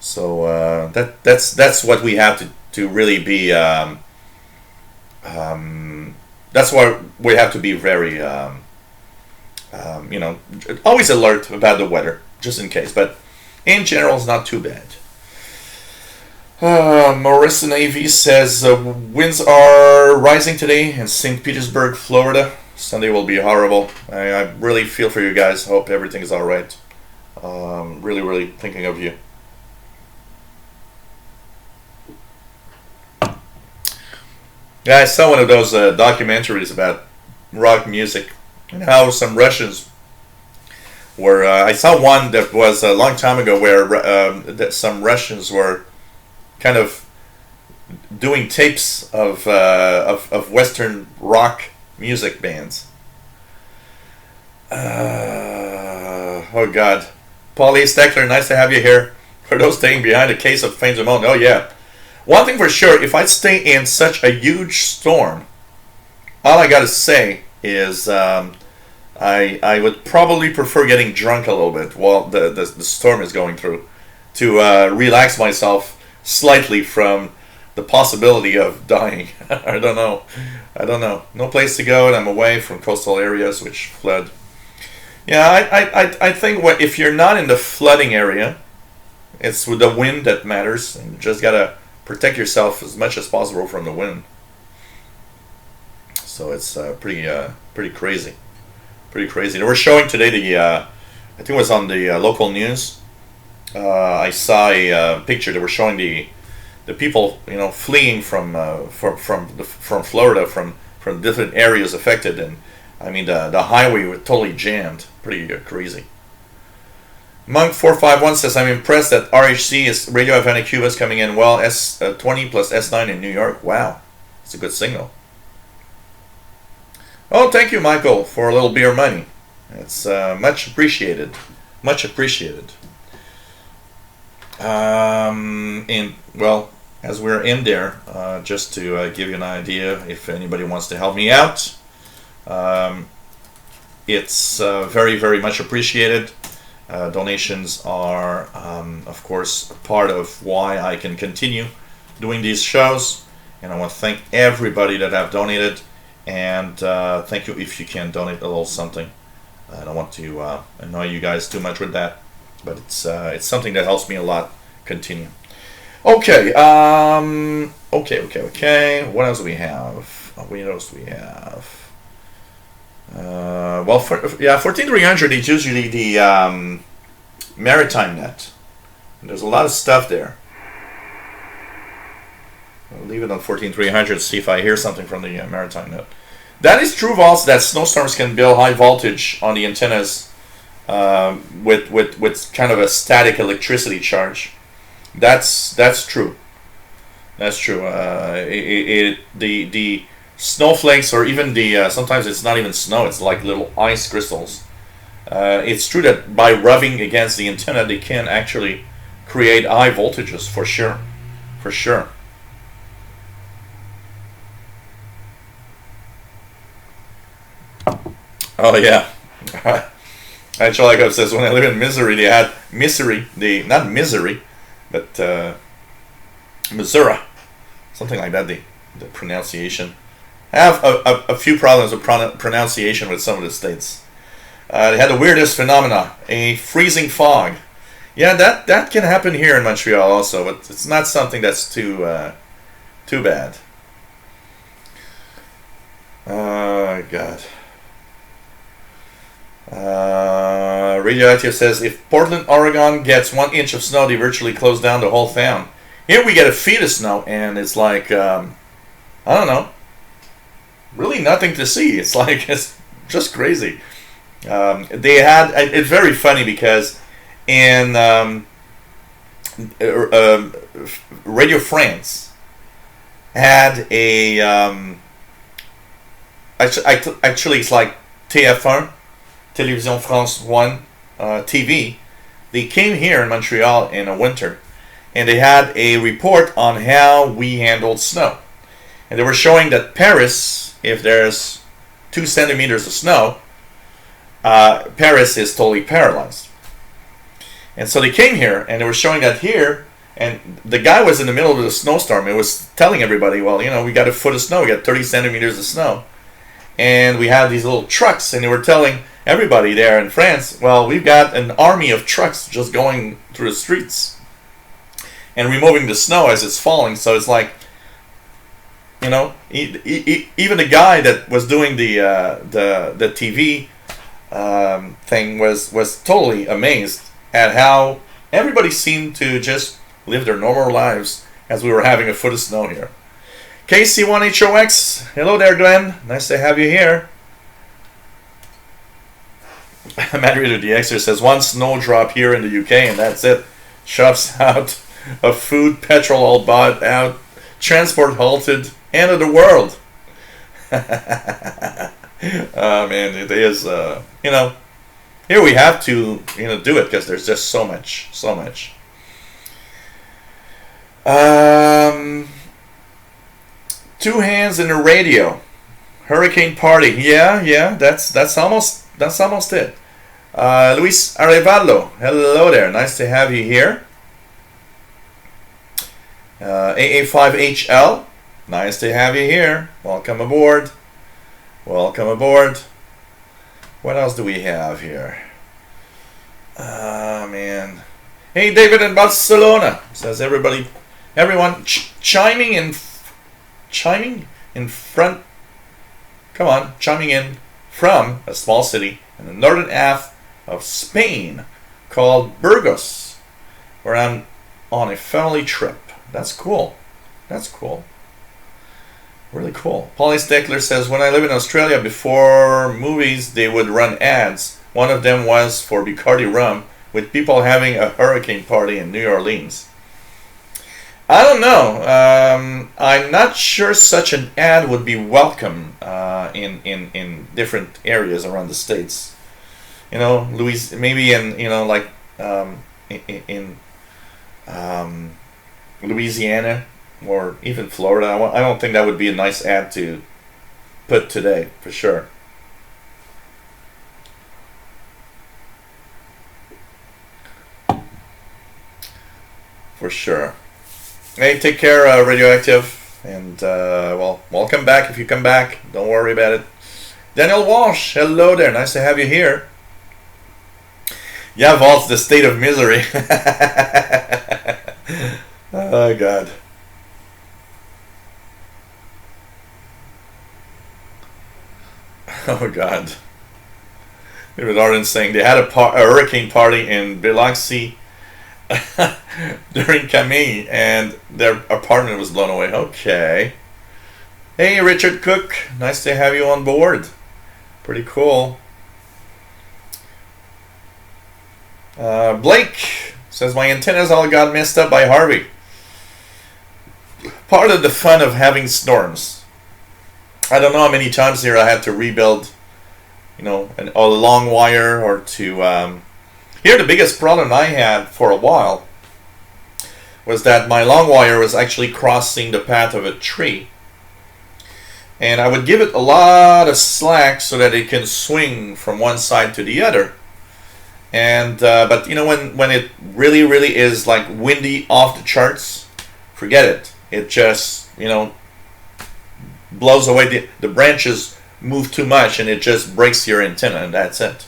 Speaker 1: So that's what we have to really be. That's why we have to be very, always alert about the weather, just in case. But in general, it's not too bad. Marissa Navy says winds are rising today in St. Petersburg, Florida. Sunday will be horrible. I really feel for you guys. Hope everything is all right. Really, really thinking of you. Yeah, I saw one of those documentaries about rock music and how some Russians were. I saw one that was a long time ago where that some Russians were kind of doing tapes of Western rock music bands. Oh God, Paulie Steckler, nice to have you here. For those staying behind, a case of Fains of Mountain. Oh yeah. One thing for sure, if I stay in such a huge storm, all I gotta say is I would probably prefer getting drunk a little bit while the storm is going through, to relax myself slightly from the possibility of dying. I don't know. No place to go, and I'm away from coastal areas which flood. Yeah, I think if you're not in the flooding area, it's with the wind that matters, and you just gotta protect yourself as much as possible from the wind. So it's pretty crazy, pretty crazy. They were showing today I think it was on the local news. I saw a picture. They were showing the people, fleeing from Florida, from different areas affected, and I mean the highway was totally jammed. Pretty crazy. Monk 451 says, I'm impressed that RHC is Radio Havana Cuba is coming in well. S20 plus S9 in New York. Wow, it's a good signal. Oh, thank you, Michael, for a little beer money. It's much appreciated. Much appreciated. And well, as we're in there, just to give you an idea, if anybody wants to help me out, it's very, very much appreciated. Donations are, of course, part of why I can continue doing these shows. And I want to thank everybody that have donated. And thank you if you can donate a little something. I don't want to annoy you guys too much with that, but it's something that helps me a lot continue. Okay, okay. What else do we have? What else do we have? Well, 14300 is usually the maritime net. And there's a lot of stuff there. I'll leave it on 14300 to see if I hear something from the maritime net. That is true also that snowstorms can build high voltage on the antennas with kind of a static electricity charge. That's true. That's true. The snowflakes, or even the sometimes it's not even snow, it's like little ice crystals. It's true that by rubbing against the antenna, they can actually create high voltages, for sure. For sure. Oh yeah. Actually, like I says, when I live in Missouri, they had not misery, but Missouri, something like that. The pronunciation. I have a few problems with pronunciation with some of the states. They had the weirdest phenomena, a freezing fog. Yeah, that can happen here in Montreal also, but it's not something that's too bad. Oh God. Radioactive says, if Portland, Oregon gets 1 inch of snow, they virtually close down the whole town. Here we get a feet of snow, and it's like, I don't know, really nothing to see. It's like, it's just crazy. They had, it's very funny because in Radio France had a, actually it's like TF1, Télévision France 1 TV. They came here in Montreal in the winter, and they had a report on how we handled snow. And they were showing that Paris, if there's 2 centimeters of snow, Paris is totally paralyzed. And so they came here, and they were showing that here, and the guy was in the middle of the snowstorm. It was telling everybody, well, you know, we got a foot of snow, we got 30 centimeters of snow. And we had these little trucks, and they were telling everybody there in France, well, we've got an army of trucks just going through the streets and removing the snow as it's falling. So it's like, you know, even the guy that was doing the TV thing was totally amazed at how everybody seemed to just live their normal lives as we were having a foot of snow here. KC1HOX, hello there, Glenn. Nice to have you here. Madrid the Exer says, 1 snowdrop here in the UK and that's it. Shops out of food, petrol all bought out, transport halted, end of the world. Oh man, it is, you know, here we have to, you know, do it because there's just so much. 2 hands in the radio. Hurricane party. Yeah, that's almost it. Luis Arevalo, hello there. Nice to have you here. AA5HL, nice to have you here. Welcome aboard. Welcome aboard. What else do we have here? Man. Hey, David in Barcelona, says everyone chiming in front. Come on, chiming in from a small city in the northern half of Spain called Burgos, where I'm on a family trip. That's cool. That's cool. Really cool. Polly Steckler says, when I lived in Australia, before movies, they would run ads. One of them was for Bacardi rum, with people having a hurricane party in New Orleans. I don't know. I'm not sure such an ad would be welcome in different areas around the states. You know, maybe in like in Louisiana or even Florida. I don't think that would be a nice ad to put today for sure. For sure. Hey, take care, Radioactive, and well, welcome back if you come back. Don't worry about it. Daniel Walsh, hello there. Nice to have you here. Yeah, Vault's the state of misery. Oh God. Oh God. David Arden saying they had a hurricane party in Biloxi during Camille, and their apartment was blown away. Okay. Hey, Richard Cook. Nice to have you on board. Pretty cool. Blake says, my antennas all got messed up by Harvey. Part of the fun of having storms. I don't know how many times here I had to rebuild, a long wire or to... Here, the biggest problem I had for a while was that my long wire was actually crossing the path of a tree. And I would give it a lot of slack so that it can swing from one side to the other. And but when it really, really is like windy off the charts, forget it. It just, blows away. The branches move too much and it just breaks your antenna, and that's it.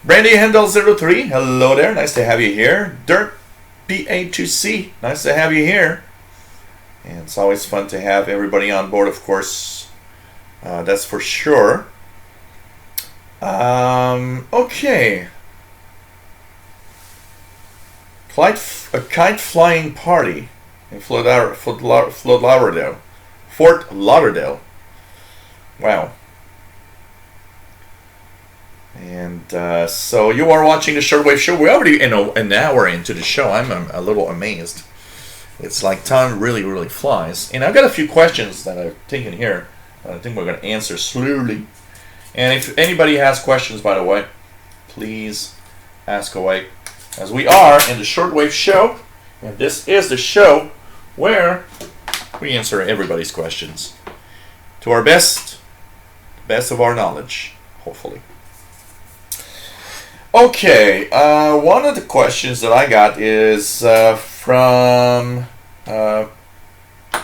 Speaker 1: Brandy Handel 03, hello there, nice to have you here. Dirt PA2C, nice to have you here. And it's always fun to have everybody on board, of course. That's for sure. Okay. A kite flying party in Fort Lauderdale. Wow. And so you are watching the Shortwave Show. We're already an hour into the show. I'm a little amazed. It's like time really, really flies. And I've got a few questions that I've taken here. I think we're going to answer slowly. And if anybody has questions, by the way, please ask away. As we are in the Shortwave Show, and this is the show where we answer everybody's questions to our best of our knowledge, hopefully. Okay, one of the questions that I got is from a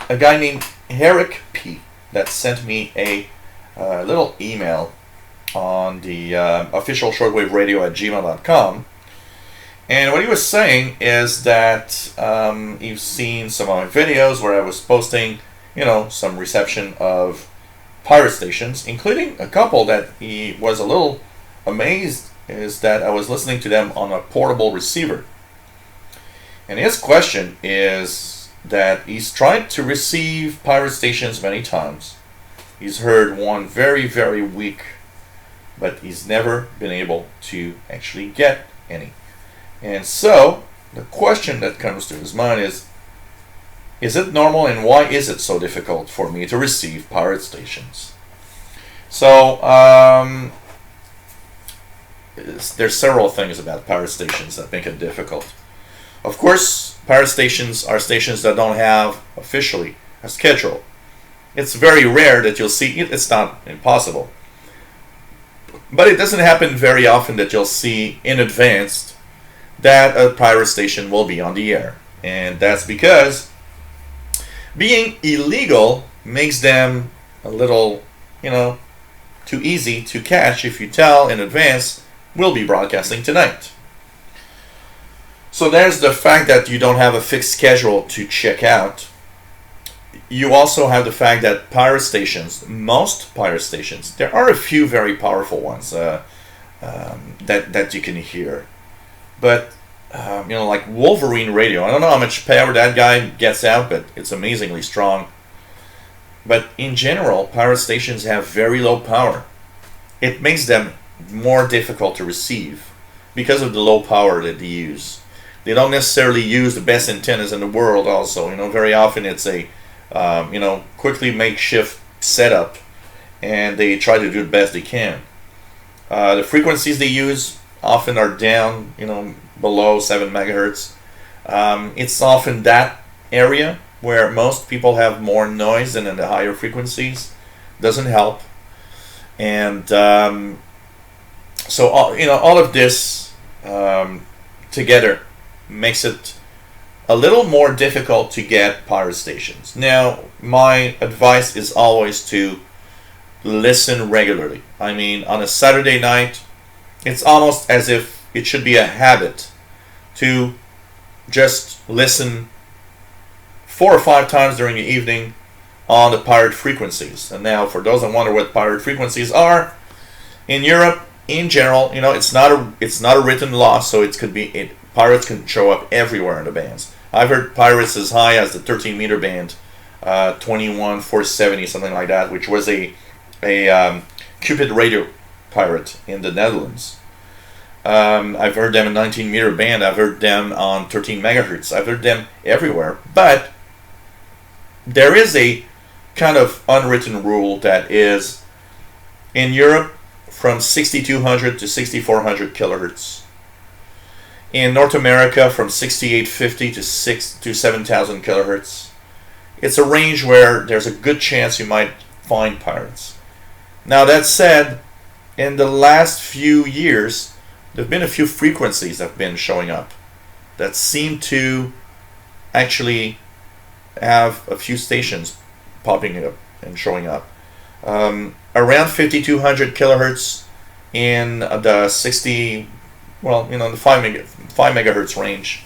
Speaker 1: guy named Eric P. that sent me a little email on the official shortwave radio at gmail.com. And what he was saying is that you've seen some of my videos where I was posting, some reception of pirate stations, including a couple that he was a little amazed is that I was listening to them on a portable receiver. And his question is that he's tried to receive pirate stations many times. He's heard one very, very weak, but he's never been able to actually get any. And so, the question that comes to his mind is it normal, and why is it so difficult for me to receive pirate stations? So, there's several things about pirate stations that make it difficult. Of course, pirate stations are stations that don't have officially a schedule. It's very rare that you'll see it. It's not impossible. But it doesn't happen very often that you'll see in advance that a pirate station will be on the air. And that's because being illegal makes them a little, too easy to catch if you tell in advance, we'll be broadcasting tonight. So there's the fact that you don't have a fixed schedule to check out. You also have the fact that pirate stations, most pirate stations, there are a few very powerful ones that you can hear. But, like Wolverine Radio, I don't know how much power that guy gets out, but it's amazingly strong. But in general, pirate stations have very low power. It makes them more difficult to receive because of the low power that they use. they don't necessarily use the best antennas in the world. Also, very often it's a quickly makeshift setup, and they try to do the best they can. The frequencies they use often are down, below 7 megahertz. It's often that area where most people have more noise than in the higher frequencies. Doesn't help. And so all of this together makes it a little more difficult to get pirate stations. Now, my advice is always to listen regularly. I mean, on a Saturday night, it's almost as if it should be a habit to just listen 4 or 5 times during the evening on the pirate frequencies. And now, for those that wonder what pirate frequencies are, in Europe, in general, it's not a written law, so pirates can show up everywhere in the bands. I've heard pirates as high as the 13-meter band, 21470, something like that, which was a Cupid radio pirate in the Netherlands. I've heard them in 19-meter band. I've heard them on 13 megahertz. I've heard them everywhere. But there is a kind of unwritten rule that is, in Europe, from 6200 to 6400 kilohertz. In North America, from 6850 to 7000 kilohertz. It's a range where there's a good chance you might find pirates. Now, that said, in the last few years, there have been a few frequencies that have been showing up that seem to actually have a few stations popping up and showing up. Around 5200 kilohertz in the the 5 megahertz range.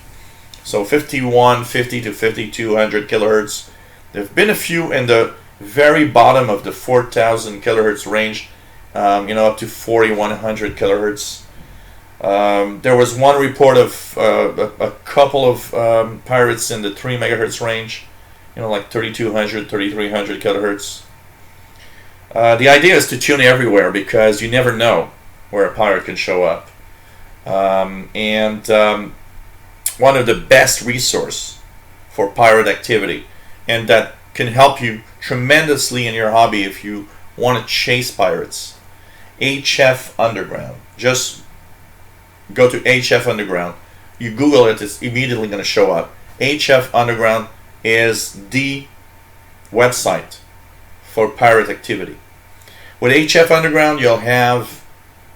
Speaker 1: So 5150 to 5200 kilohertz. There have been a few in the very bottom of the 4000 kilohertz range, up to 4100 kilohertz. There was one report of a couple of pirates in the 3 megahertz range, like 3200, 3300 kilohertz. The idea is to tune everywhere because you never know where a pirate can show up. And one of the best resource for pirate activity, and that can help you tremendously in your hobby if you want to chase pirates, HF Underground. Just go to HF Underground. You Google it, it's immediately going to show up. HF Underground is the website for pirate activity. With HF Underground, you'll have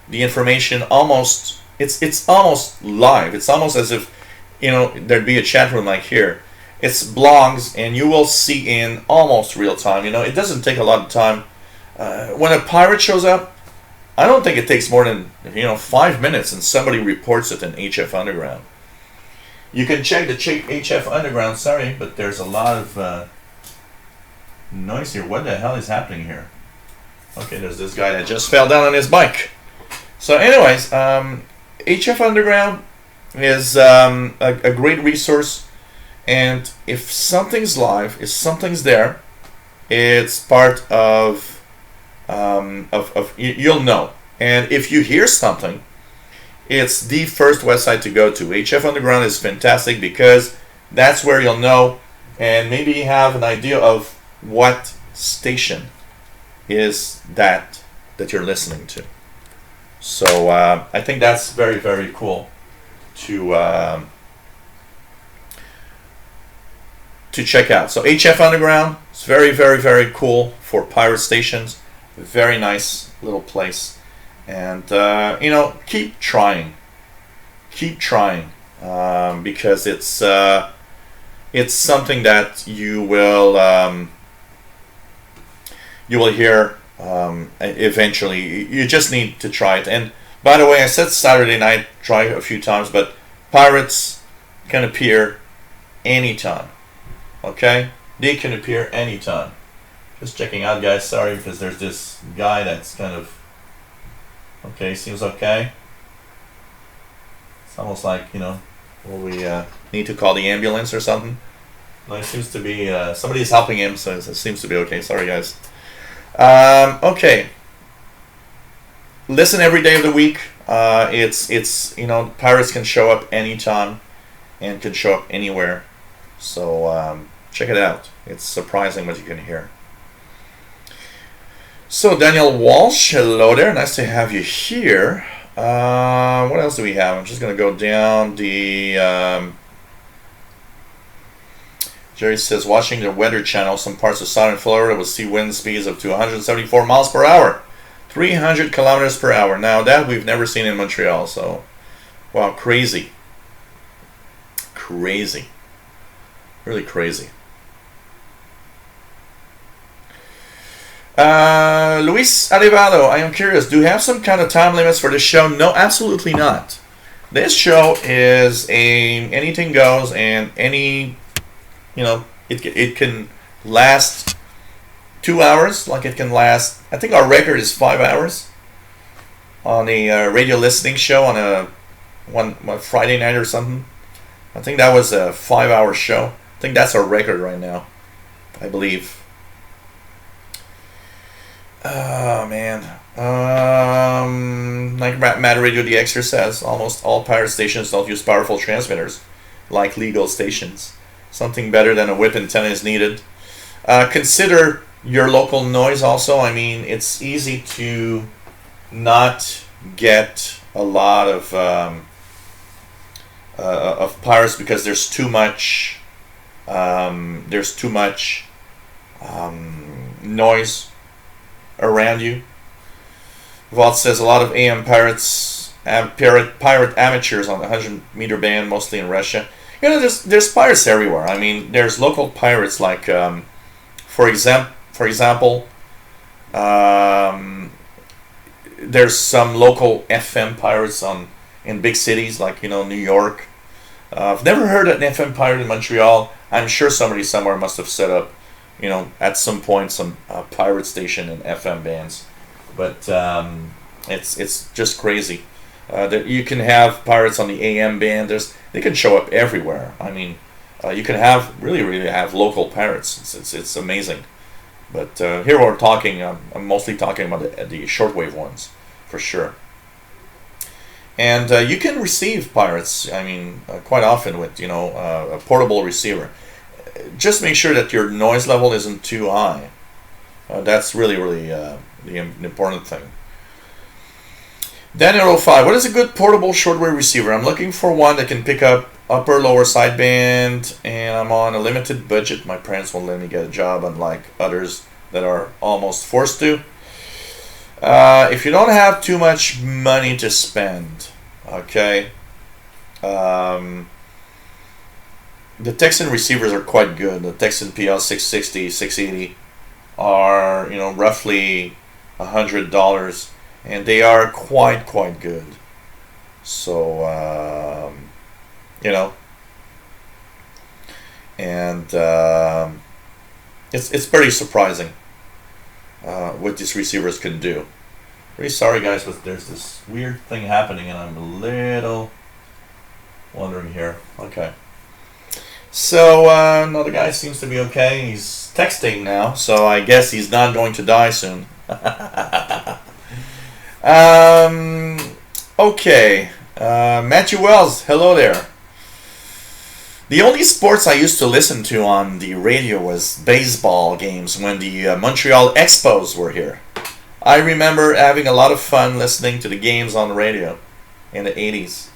Speaker 1: the information almost, it's almost live. It's almost as if, there'd be a chat room like here. It's blogs, and you will see in almost real time. It doesn't take a lot of time. When a pirate shows up, I don't think it takes more than 5 minutes, and somebody reports it in HF Underground. You can check the HF Underground. Sorry, but there's a lot of noise here. What the hell is happening here? Okay, there's this guy that just fell down on his bike. So, anyways, HF Underground is a great resource. And if something's live, if something's there, it's part of you'll know. And if you hear something, it's the first website to go to. HF Underground is fantastic because that's where you'll know and maybe have an idea of what station is that you're listening to. So I think that's very, very cool to check out. So HF Underground is very, very, very cool for pirate stations. Very nice little place. And, keep trying. Keep trying. Because it's something that you will hear eventually. You just need to try it. And, by the way, I said Saturday night, try a few times, but pirates can appear anytime. Okay? They can appear anytime. Just checking out, guys. Sorry, because there's this guy that's kind of... Okay, seems okay. It's almost like, will we need to call the ambulance or something? No, it seems to be... somebody's helping him, so it seems to be okay. Sorry, guys. Okay. Listen every day of the week. It's pirates can show up anytime. and can show up anywhere. So check it out. It's surprising what you can hear. So Daniel Walsh, hello there. Nice to have you here. What else do we have? I'm just going to go down the... Jerry says, watching the Weather Channel, some parts of southern Florida will see wind speeds up to 174 miles per hour. 300 kilometers per hour. Now, that we've never seen in Montreal. So, wow, crazy. Crazy. Really crazy. Luis Arevalo, I am curious, do you have some kind of time limits for this show? No, absolutely not. This show is anything goes, and any, it can last 2 hours, like it can last, I think our record is 5 hours on a radio listening show on a Friday night or something. I think that was a 5-hour show. I think that's our record right now, I believe. Oh man. Like Mad Radio the Exer says, almost all pirate stations don't use powerful transmitters like legal stations. Something better than a whip antenna is needed. Consider your local noise also. I mean, it's easy to not get a lot of pirates because there's too much noise around you. Vault says a lot of AM pirates, pirate amateurs on the 100-meter band, mostly in Russia. There's pirates everywhere. I mean, there's local pirates like, for example, there's some local FM pirates in big cities like New York. I've never heard an FM pirate in Montreal. I'm sure somebody somewhere must have set up, at some point some pirate station and FM bands, but it's just crazy. You can have pirates on the AM band. They can show up everywhere. I mean, you can really have local pirates. It's amazing. But here we're talking. I'm mostly talking about the shortwave ones, for sure. And you can receive pirates. I mean, quite often with a portable receiver. Just make sure that your noise level isn't too high. That's really the important thing. Daniel 05, what is a good portable shortwave receiver? I'm looking for one that can pick up upper lower sideband, and I'm on a limited budget. My parents won't let me get a job, unlike others that are almost forced to. If you don't have too much money to spend, okay, the Texan receivers are quite good. The Texan PL 660, 680 are, roughly $100, and they are quite good. So, and it's pretty surprising what these receivers can do. Really sorry, guys, but there's this weird thing happening, and I'm a little wondering here. Okay. So, no, the guy seems to be okay. He's texting now, so I guess he's not going to die soon. Okay. Matthew Wells, hello there. The only sports I used to listen to on the radio was baseball games when the Montreal Expos were here. I remember having a lot of fun listening to the games on the radio in the 80s.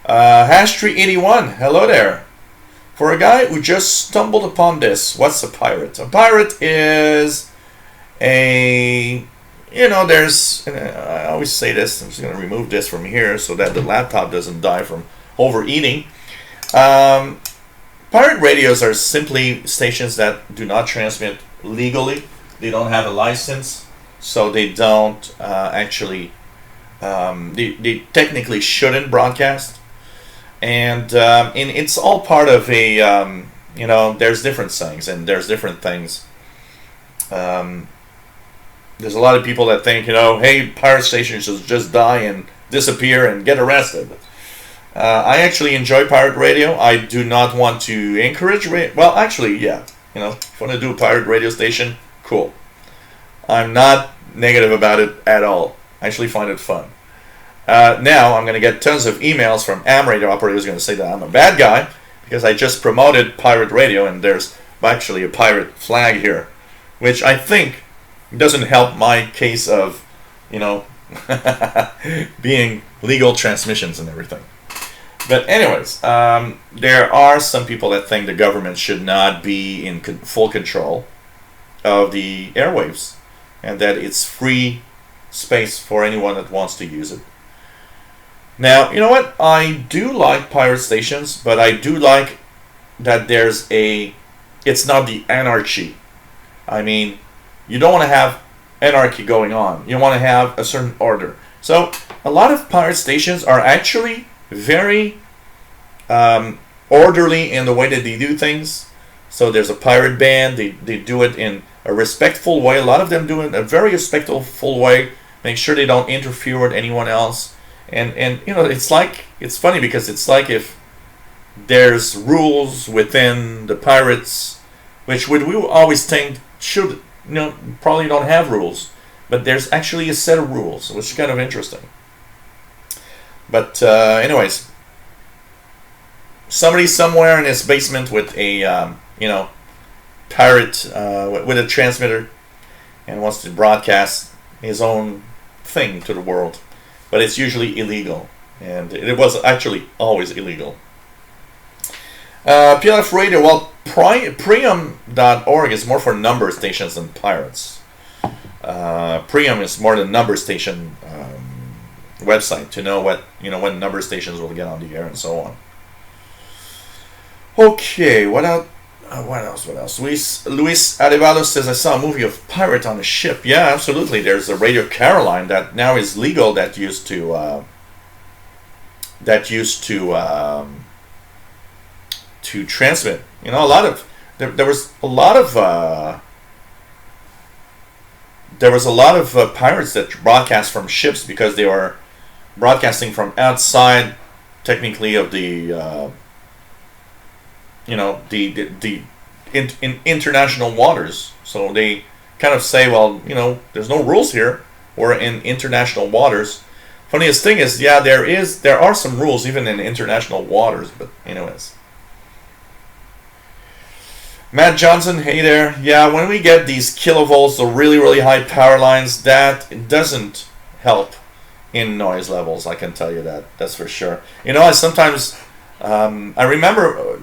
Speaker 1: Hash381, hello there. For a guy who just stumbled upon this, what's a pirate? A pirate is there's, I always say this, I'm just going to remove this from here so that the laptop doesn't die from overeating. Pirate radios are simply stations that do not transmit legally. They don't have a license, so they don't they technically shouldn't broadcast. And it's all part of a, there's different things, and there's different things. There's a lot of people that think, hey, pirate stations should just die and disappear and get arrested. I actually enjoy pirate radio. I do not want to encourage well, actually, yeah. If you want to do a pirate radio station, cool. I'm not negative about it at all. I actually find it fun. Now I'm going to get tons of emails from AM radio operators going to say that I'm a bad guy because I just promoted pirate radio and there's actually a pirate flag here, which I think doesn't help my case of, being legal transmissions and everything. But anyways, there are some people that think the government should not be in full control of the airwaves and that it's free space for anyone that wants to use it. Now, you know what? I do like pirate stations, but I do like that it's not the anarchy. I mean, you don't want to have anarchy going on. You want to have a certain order. So, a lot of pirate stations are actually very orderly in the way that they do things. So, there's a pirate band. They do it in a respectful way. A lot of them do it in a very respectful way. Make sure they don't interfere with anyone else. And it's funny because it's like if there's rules within the pirates, which we always think should, probably don't have rules, but there's actually a set of rules, which is kind of interesting. But anyways, somebody somewhere in his basement with a pirate with a transmitter and wants to broadcast his own thing to the world. But it's usually illegal, and it was actually always illegal. PLF Radio, well, Priam.org is more for number stations than pirates. Priam is more the number station website to know when number stations will get on the air and so on. Okay, what else? Luis Arevalo says, I saw a movie of pirate on a ship. Yeah, absolutely. There's a Radio Caroline that now is legal that used to transmit. There was a lot of pirates that broadcast from ships because they were broadcasting from outside, technically, of the in international waters. So they kind of say, well, there's no rules here. We're in international waters. Funniest thing is, yeah, there are some rules even in international waters. But anyways, Matt Johnson, hey there. Yeah, when we get these kilovolts, the really, really high power lines, that doesn't help in noise levels. I can tell you that. That's for sure. I sometimes. I remember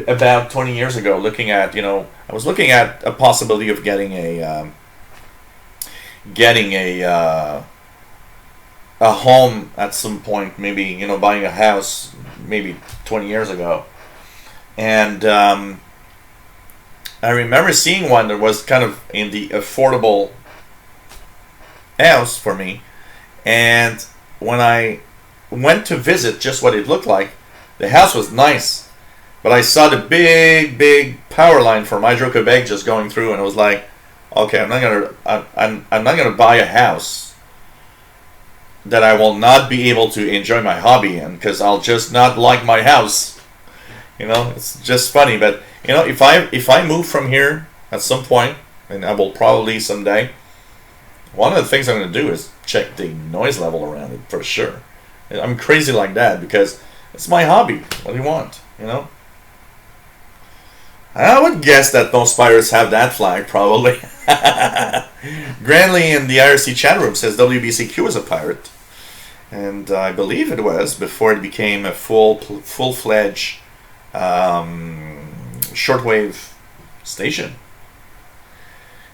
Speaker 1: about 20 years ago I was looking at a possibility of getting a home at some point, maybe, buying a house maybe 20 years ago. And I remember seeing one that was kind of in the affordable house for me. And when I went to visit just what it looked like, the house was nice, but I saw the big power line from Hydro-Quebec just going through, and I was like, okay, I'm not gonna buy a house that I will not be able to enjoy my hobby in, because I'll just not like my house. It's just funny, but if I move from here at some point, and I will probably someday, one of the things I'm gonna do is check the noise level around it for sure. I'm crazy like that because it's my hobby. What do you want? I would guess that most pirates have that flag, probably. Granley in the IRC chat room says WBCQ is a pirate. And I believe it was before it became a full-fledged shortwave station.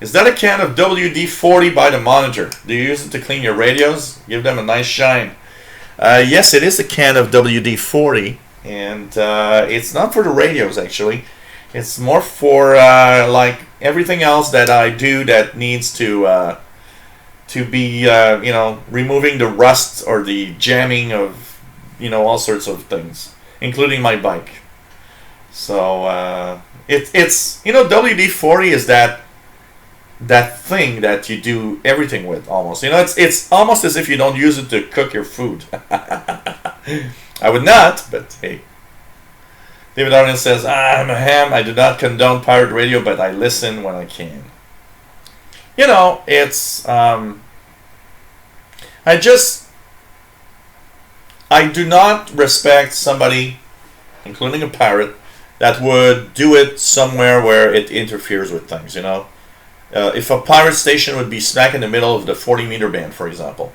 Speaker 1: Is that a can of WD-40 by the monitor? Do you use it to clean your radios? Give them a nice shine. Yes, it is a can of WD-40, and it's not for the radios, actually. It's more for like everything else that I do that needs to be removing the rust or the jamming of all sorts of things, including my bike. So it's WD-40 is that thing that you do everything with almost. It's almost as if you don't use it to cook your food. I would not, but hey. David Arden says, I'm a ham. I do not condone pirate radio, but I listen when I can. It's I do not respect somebody, including a pirate, that would do it somewhere where it interferes with things, if a pirate station would be smack in the middle of the 40-meter band, for example,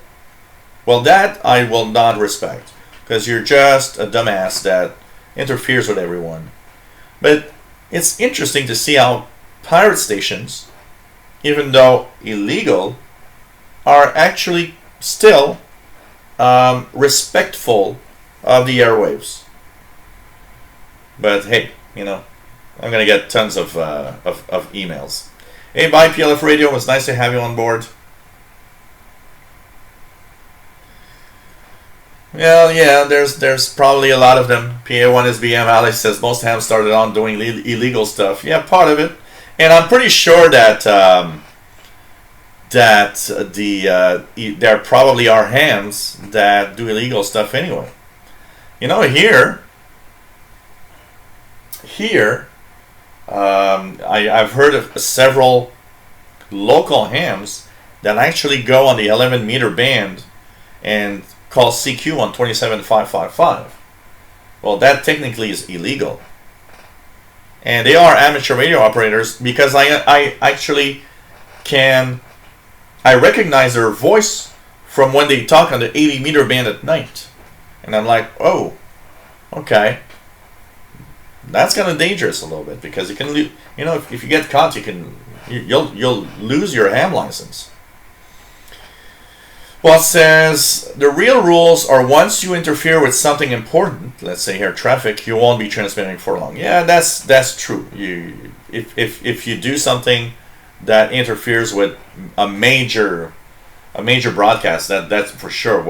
Speaker 1: well, that I will not respect, because you're just a dumbass that interferes with everyone. But it's interesting to see how pirate stations, even though illegal, are actually still respectful of the airwaves. But hey, I'm gonna get tons of emails. Hey, bye PLF Radio. It was nice to have you on board. Well, yeah, there's probably a lot of them. PA1SBM Alex says most hams started on doing illegal stuff. Yeah, part of it, and I'm pretty sure that there probably are hams that do illegal stuff anyway. Here, I've heard of several local hams that actually go on the 11-meter band and call CQ on 27,555. Well, that technically is illegal. And they are amateur radio operators, because I actually I recognize their voice from when they talk on the 80-meter band at night. And I'm like, oh, okay. That's kind of dangerous a little bit, because you can, if you get caught, you'll lose your ham license. Well, it says the real rules are once you interfere with something important, let's say here traffic, you won't be transmitting for long. Yeah, that's true. If you do something that interferes with a major broadcast, that's for sure.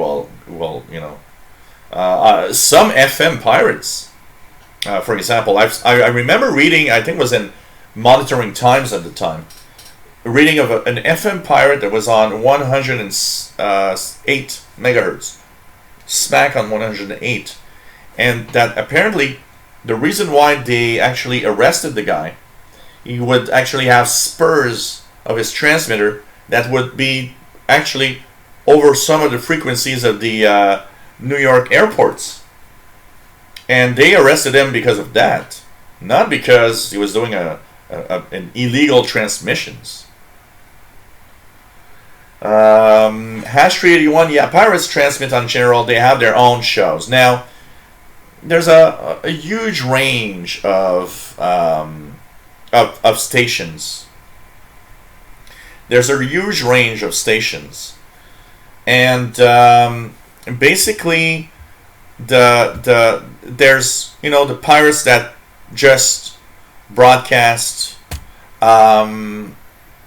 Speaker 1: Some FM pirates, for example, I remember reading, I think it was in Monitoring Times at the time, reading of an FM pirate that was on 108 megahertz, smack on 108, and that apparently the reason why they actually arrested the guy, he would actually have spurs of his transmitter that would be actually over some of the frequencies of the New York airports, and they arrested him because of that, not because he was doing an illegal transmissions. Hash 381, yeah, pirates transmit on general. They have their own shows. Now, there's a huge range of stations. There's a huge range of stations, and basically, there's the pirates that just broadcast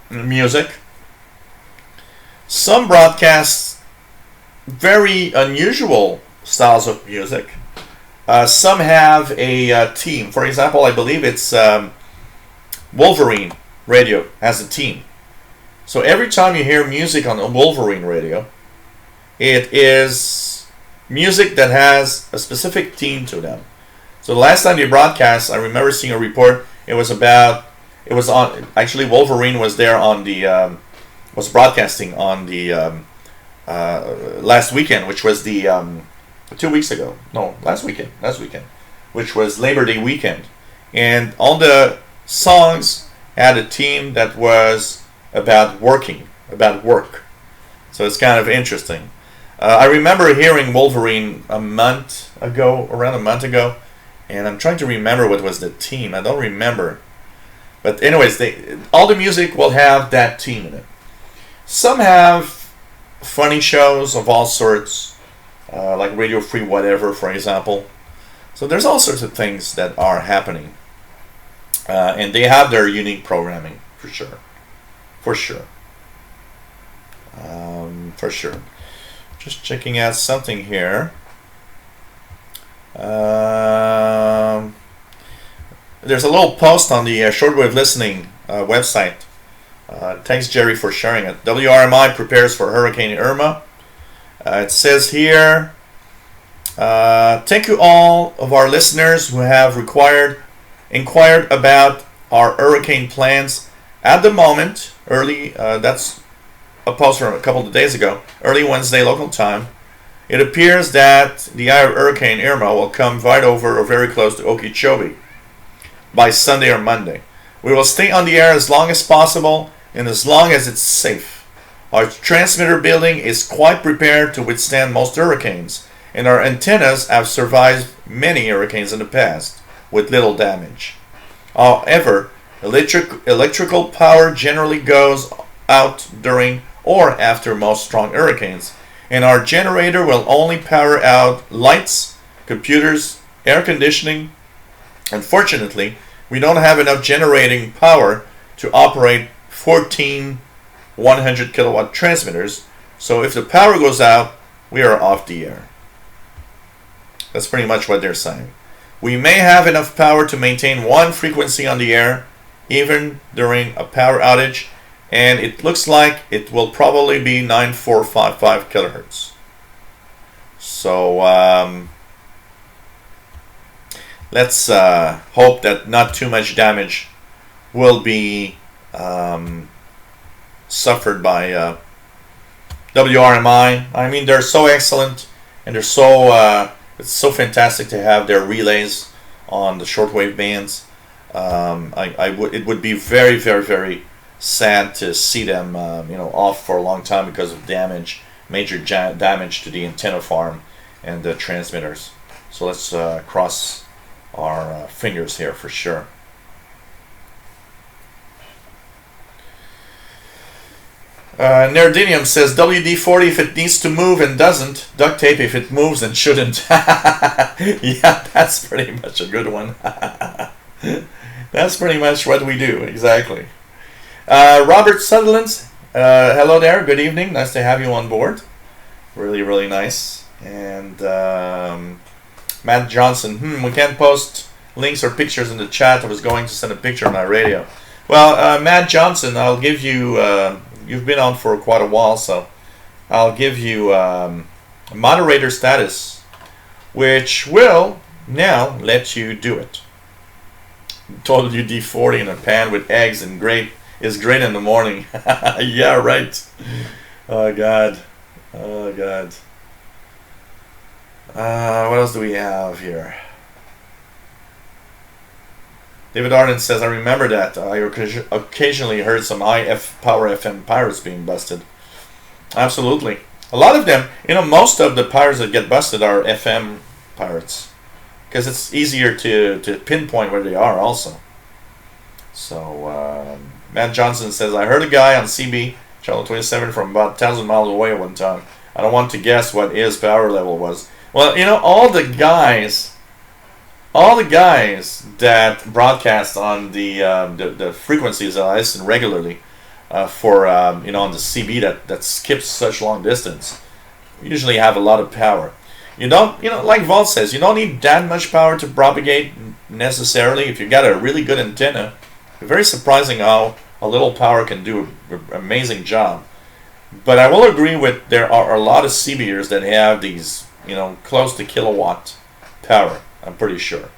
Speaker 1: music. Some broadcast very unusual styles of music. Some have a team. For example, I believe it's Wolverine Radio has a team. So every time you hear music on a Wolverine Radio, it is music that has a specific theme to them. So the last time they broadcast, I remember seeing a report. Actually Wolverine was there on the was broadcasting on the last weekend, which was the 2 weeks ago. No, last weekend, which was Labor Day weekend, and all the songs had a theme that was about work. So it's kind of interesting. I remember hearing Wolverine around a month ago, and I'm trying to remember what was the theme. I don't remember. But anyways, all the music will have that theme in it. Some have funny shows of all sorts, like Radio Free Whatever, for example. So there's all sorts of things that are happening. And they have their unique programming, for sure. For sure. Just checking out something here. There's a little post on the Shortwave Listening website. Thanks, Jerry, for sharing it. WRMI prepares for Hurricane Irma. It says here, thank you all of our listeners who have inquired about our hurricane plans. At the moment, that's a post from a couple of days ago, early Wednesday local time, It appears that the eye of Hurricane Irma will come right over or very close to Okeechobee by Sunday or Monday. We will stay on the air as long as possible and as long as it's safe. Our transmitter building is quite prepared to withstand most hurricanes, and our antennas have survived many hurricanes in the past with little damage. However, electrical power generally goes out during or after most strong hurricanes, and our generator will only power out lights, computers, air conditioning. Unfortunately, we don't have enough generating power to operate 14 100 kilowatt transmitters, so if the power goes out, we are off the air. That's pretty much what they're saying. We may have enough power to maintain one frequency on the air, even during a power outage, and it looks like it will probably be 9455 kilohertz. So let's hope that not too much damage will be suffered by WRMI. I mean, they're so excellent, and they're so it's so fantastic to have their relays on the shortwave bands. It would be very, very, very sad to see them off for a long time because of major damage to the antenna farm and the transmitters. So let's cross our fingers here for sure. Nerdinium says WD-40 if it needs to move and doesn't, duct tape if it moves and shouldn't. Yeah, that's pretty much a good one. That's pretty much what we do, exactly. Robert Sutherland, hello there, good evening, nice to have you on board. Really, really nice. And Matt Johnson, we can't post links or pictures in the chat. I was going to send a picture on my radio. Well, Matt Johnson, I'll give you... you've been on for quite a while, so I'll give you moderator status, which will now let you do it. Total WD-40 in a pan with eggs and grape is great in the morning. Yeah, right. Oh, God. Oh, God. What else do we have here? David Arden says, I remember that. I occasionally heard some high-power FM pirates being busted. Absolutely. A lot of them, most of the pirates that get busted are FM pirates. Because it's easier to pinpoint where they are also. So, Matt Johnson says, I heard a guy on CB, Channel 27, from about 1,000 miles away at one time. I don't want to guess what his power level was. Well, all the guys that broadcast on the frequencies that I listen regularly for on the CB that skips such long distance usually have a lot of power. You don't, like Vault says, you don't need that much power to propagate necessarily. If you got a really good antenna, it's very surprising how a little power can do an amazing job. But I will agree with there are a lot of CBers that have these, close to kilowatt power. I'm pretty sure.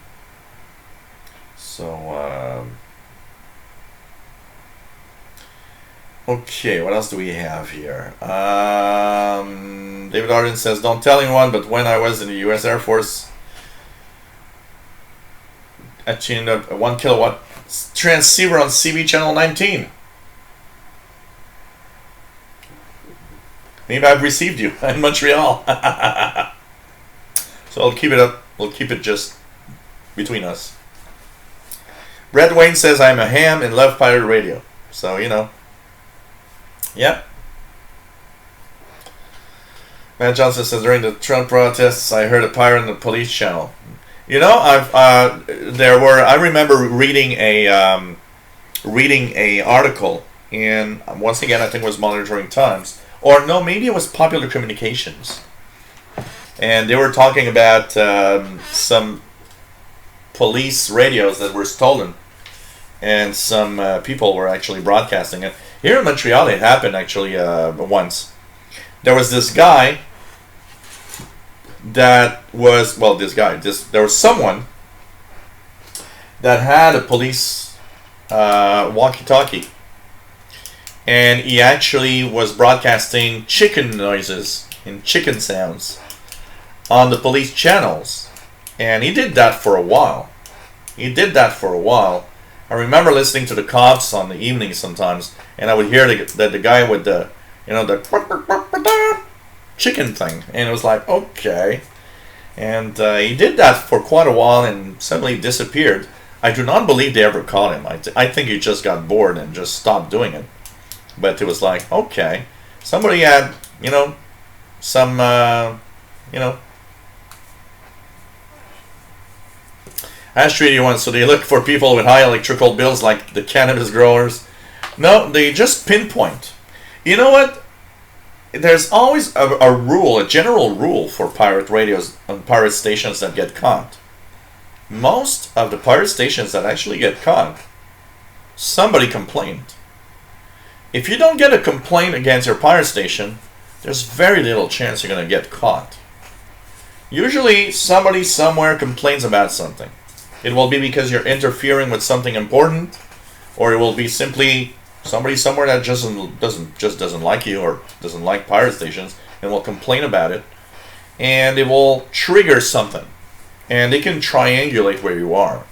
Speaker 1: So, okay, what else do we have here? David Arden says, don't tell anyone, but when I was in the U.S. Air Force, I tuned up a 1 kilowatt transceiver on CB channel 19. Maybe I've received you in Montreal. So I'll keep it up. We'll keep it just between us. Brett Wayne says, I'm a ham and love pirate radio. So, Yep. Matt Johnson says, during the Trump protests, I heard a pirate on the police channel. I remember reading a article in, once again, I think it was Monitoring Times, or no, maybe it was Popular Communications. And they were talking about some police radios that were stolen, and some people were actually broadcasting it. Here in Montreal, it happened actually once. There was this guy that was, there was someone that had a police walkie-talkie, and he actually was broadcasting chicken noises and chicken sounds. on the police channels. And he did that for a while. I remember listening to the cops on the evenings sometimes, and I would hear the guy with the chicken thing, and it was like, okay. And he did that for quite a while and suddenly disappeared. I do not believe they ever caught him. I think he just got bored and just stopped doing it. But it was like, okay, somebody had, some, Ash 81, so they look for people with high electrical bills like the cannabis growers. No, they just pinpoint. You know what? There's always a rule, a general rule for pirate radios and pirate stations that get caught. Most of the pirate stations that actually get caught, somebody complained. If you don't get a complaint against your pirate station, there's very little chance you're going to get caught. Usually somebody somewhere complains about something. It will be because you're interfering with something important, or it will be simply somebody somewhere that just doesn't like you or doesn't like pirate stations and will complain about it, and it will trigger something, and they can triangulate where you are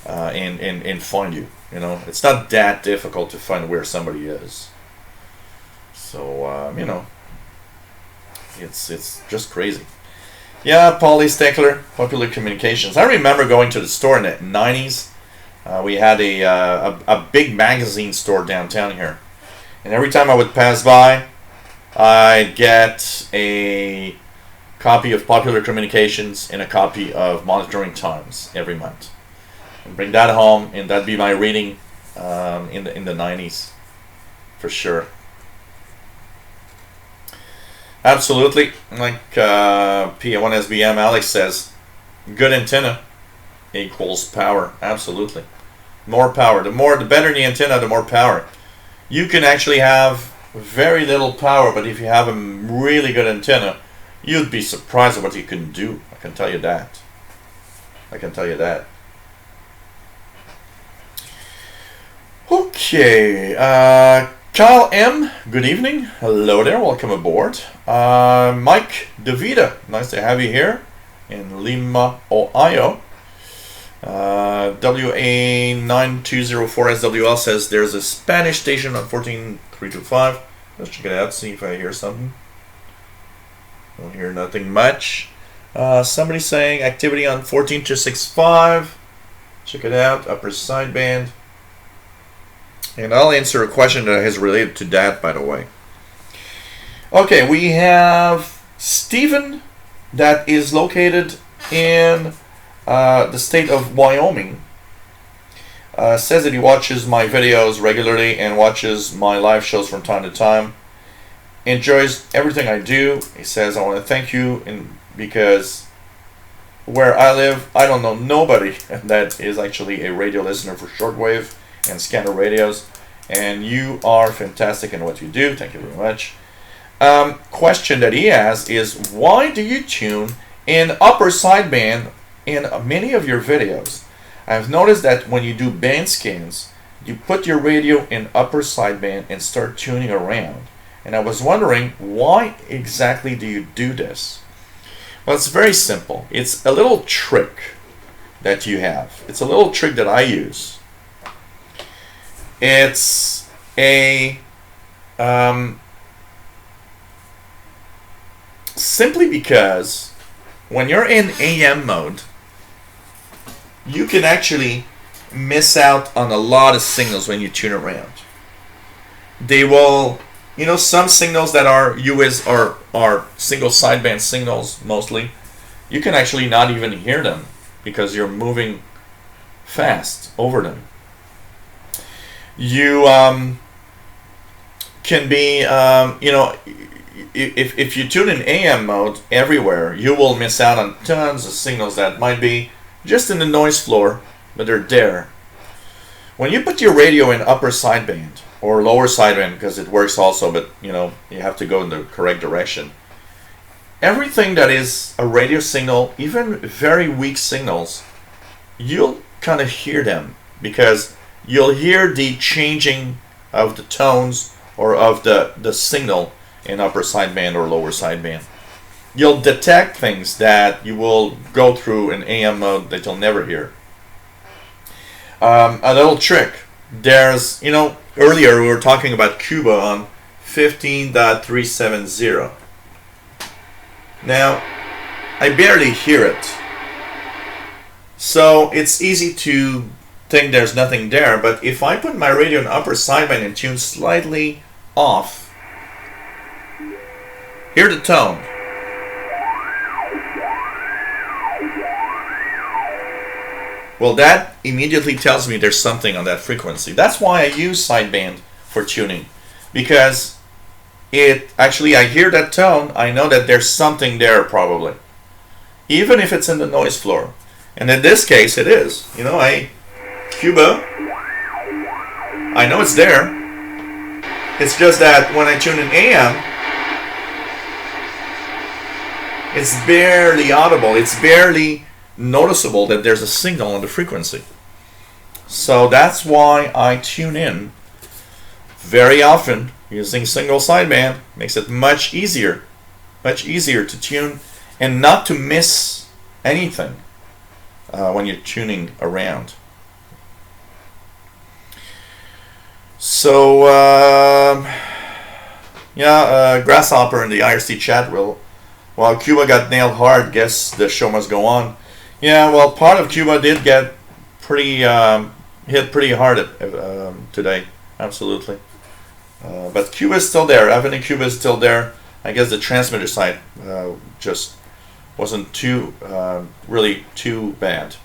Speaker 1: and find you. It's not that difficult to find where somebody is. So it's just crazy. Yeah, Paulie Steckler, Popular Communications. I remember going to the store in the 90s. We had a big magazine store downtown here. And every time I would pass by, I'd get a copy of Popular Communications and a copy of Monitoring Times every month. And bring that home, and that'd be my reading in the 90s, for sure. Absolutely. Like PA1SBM Alex says, good antenna equals power. Absolutely. More power. The better the antenna, the more power. You can actually have very little power, but if you have a really good antenna, you'd be surprised at what you can do. I can tell you that. Okay. Kyle M, good evening. Hello there, welcome aboard. Mike DeVita, nice to have you here in Lima, Ohio. WA9204SWL says there's a Spanish station on 14325. Let's check it out, see if I hear something. Don't hear nothing much. Somebody saying activity on 14265. Check it out, upper sideband. And I'll answer a question that is related to that, by the way. Okay, we have Stephen that is located in the state of Wyoming. Says that he watches my videos regularly and watches my live shows from time to time. Enjoys everything I do. He says, I want to thank you because where I live, I don't know nobody that is actually a radio listener for Shortwave and scanner radios, and you are fantastic in what you do. Thank you very much. Question that he has is, why do you tune in upper sideband in many of your videos? I've noticed that when you do band scans, you put your radio in upper sideband and start tuning around, and I was wondering, why exactly do you do this? Well, it's very simple. It's a little trick that you have. It's a little trick that I use. It's a simply because when you're in AM mode, you can actually miss out on a lot of signals when you tune around. They will, some signals that are US are single sideband signals mostly. You can actually not even hear them because you're moving fast over them. You can be, if you tune in AM mode everywhere, you will miss out on tons of signals that might be just in the noise floor, but they're there. When you put your radio in upper sideband or lower sideband, because it works also, but you have to go in the correct direction. Everything that is a radio signal, even very weak signals, you'll kind of hear them because you'll hear the changing of the tones or of the signal in upper sideband or lower sideband. you'll detect things that you will go through in AM mode that you'll never hear. A little trick. There's, earlier we were talking about Cuba on 15.370. Now, I barely hear it. So it's easy to think there's nothing there, but if I put my radio in upper sideband and tune slightly off, hear the tone. Well, that immediately tells me there's something on that frequency. That's why I use sideband for tuning, because I hear that tone, I know that there's something there probably, even if it's in the noise floor. And in this case, it is. Cuba, I know it's there. It's just that when I tune in AM, it's barely audible. It's barely noticeable that there's a signal on the frequency. So that's why I tune in very often using single sideband. Makes it much easier to tune and not to miss anything when you're tuning around. So Grasshopper in the IRC chat will, while Cuba got nailed hard, guess the show must go on. Yeah, well, part of Cuba did get hit pretty hard today, absolutely. But Cuba is still there. Avenue Cuba is still there. I guess the transmitter side just wasn't really too bad.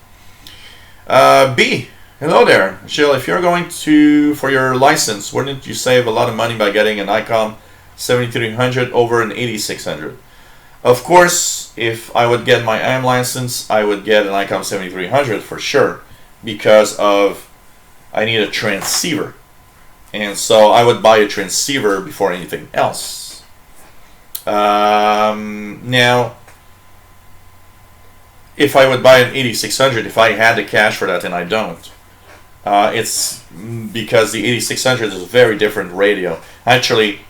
Speaker 1: B, hello there, Jill. If you're going for your license, wouldn't you save a lot of money by getting an ICOM 7300 over an 8600? Of course, if I would get my AM license, I would get an ICOM 7300 for sure, because I need a transceiver. And so I would buy a transceiver before anything else. Now, if I would buy an 8600, if I had the cash for that, and I don't, it's because the 8600 is a very different radio. Actually,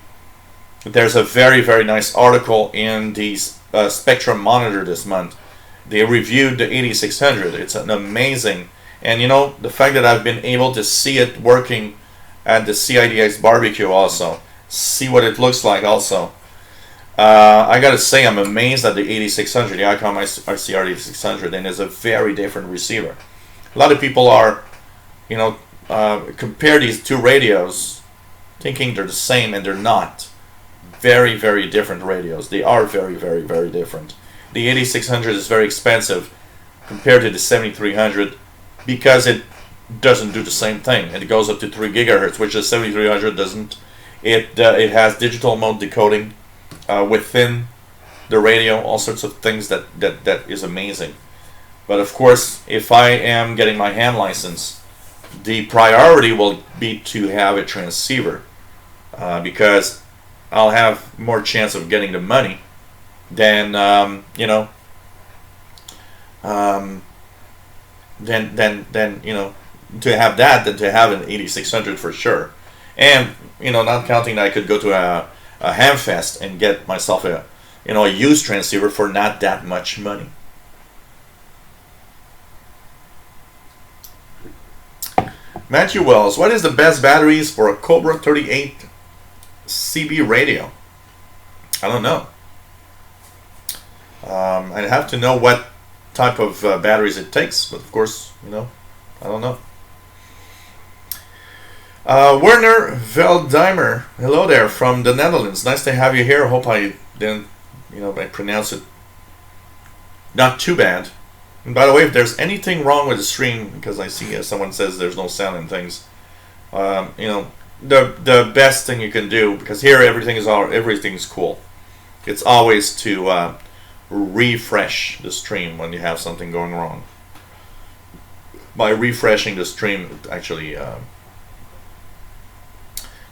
Speaker 1: there's a very, very nice article in the Spectrum Monitor this month. They reviewed the 8600. It's an amazing, and the fact that I've been able to see it working at the CIDX barbecue also, see what it looks like also. I gotta say, I'm amazed at the 8600, the ICOM RCR 8600, and it's a very different receiver. A lot of people are, compare these two radios thinking they're the same, and they're not. Very, very different radios. They are very, very, very different. The 8600 is very expensive compared to the 7300 because it doesn't do the same thing. It goes up to 3 gigahertz, which the 7300 doesn't. It has digital mode decoding within the radio, all sorts of things that is amazing. But of course, if I am getting my ham license, the priority will be to have a transceiver because I'll have more chance of getting the money than to have that than to have an 8600 for sure. And not counting that I could go to a ham fest and get myself a used transceiver for not that much money. Matthew Wells, what is the best batteries for a Cobra 38 CB radio? I don't know. I'd have to know what type of batteries it takes, but of course, I don't know. Werner Veldimer, hello there from the Netherlands. Nice to have you here. Hope I didn't, I pronounced it not too bad. And by the way, if there's anything wrong with the stream, because I see someone says there's no sound and things, the best thing you can do, because here everything's cool. It's always to refresh the stream when you have something going wrong. By refreshing the stream, it actually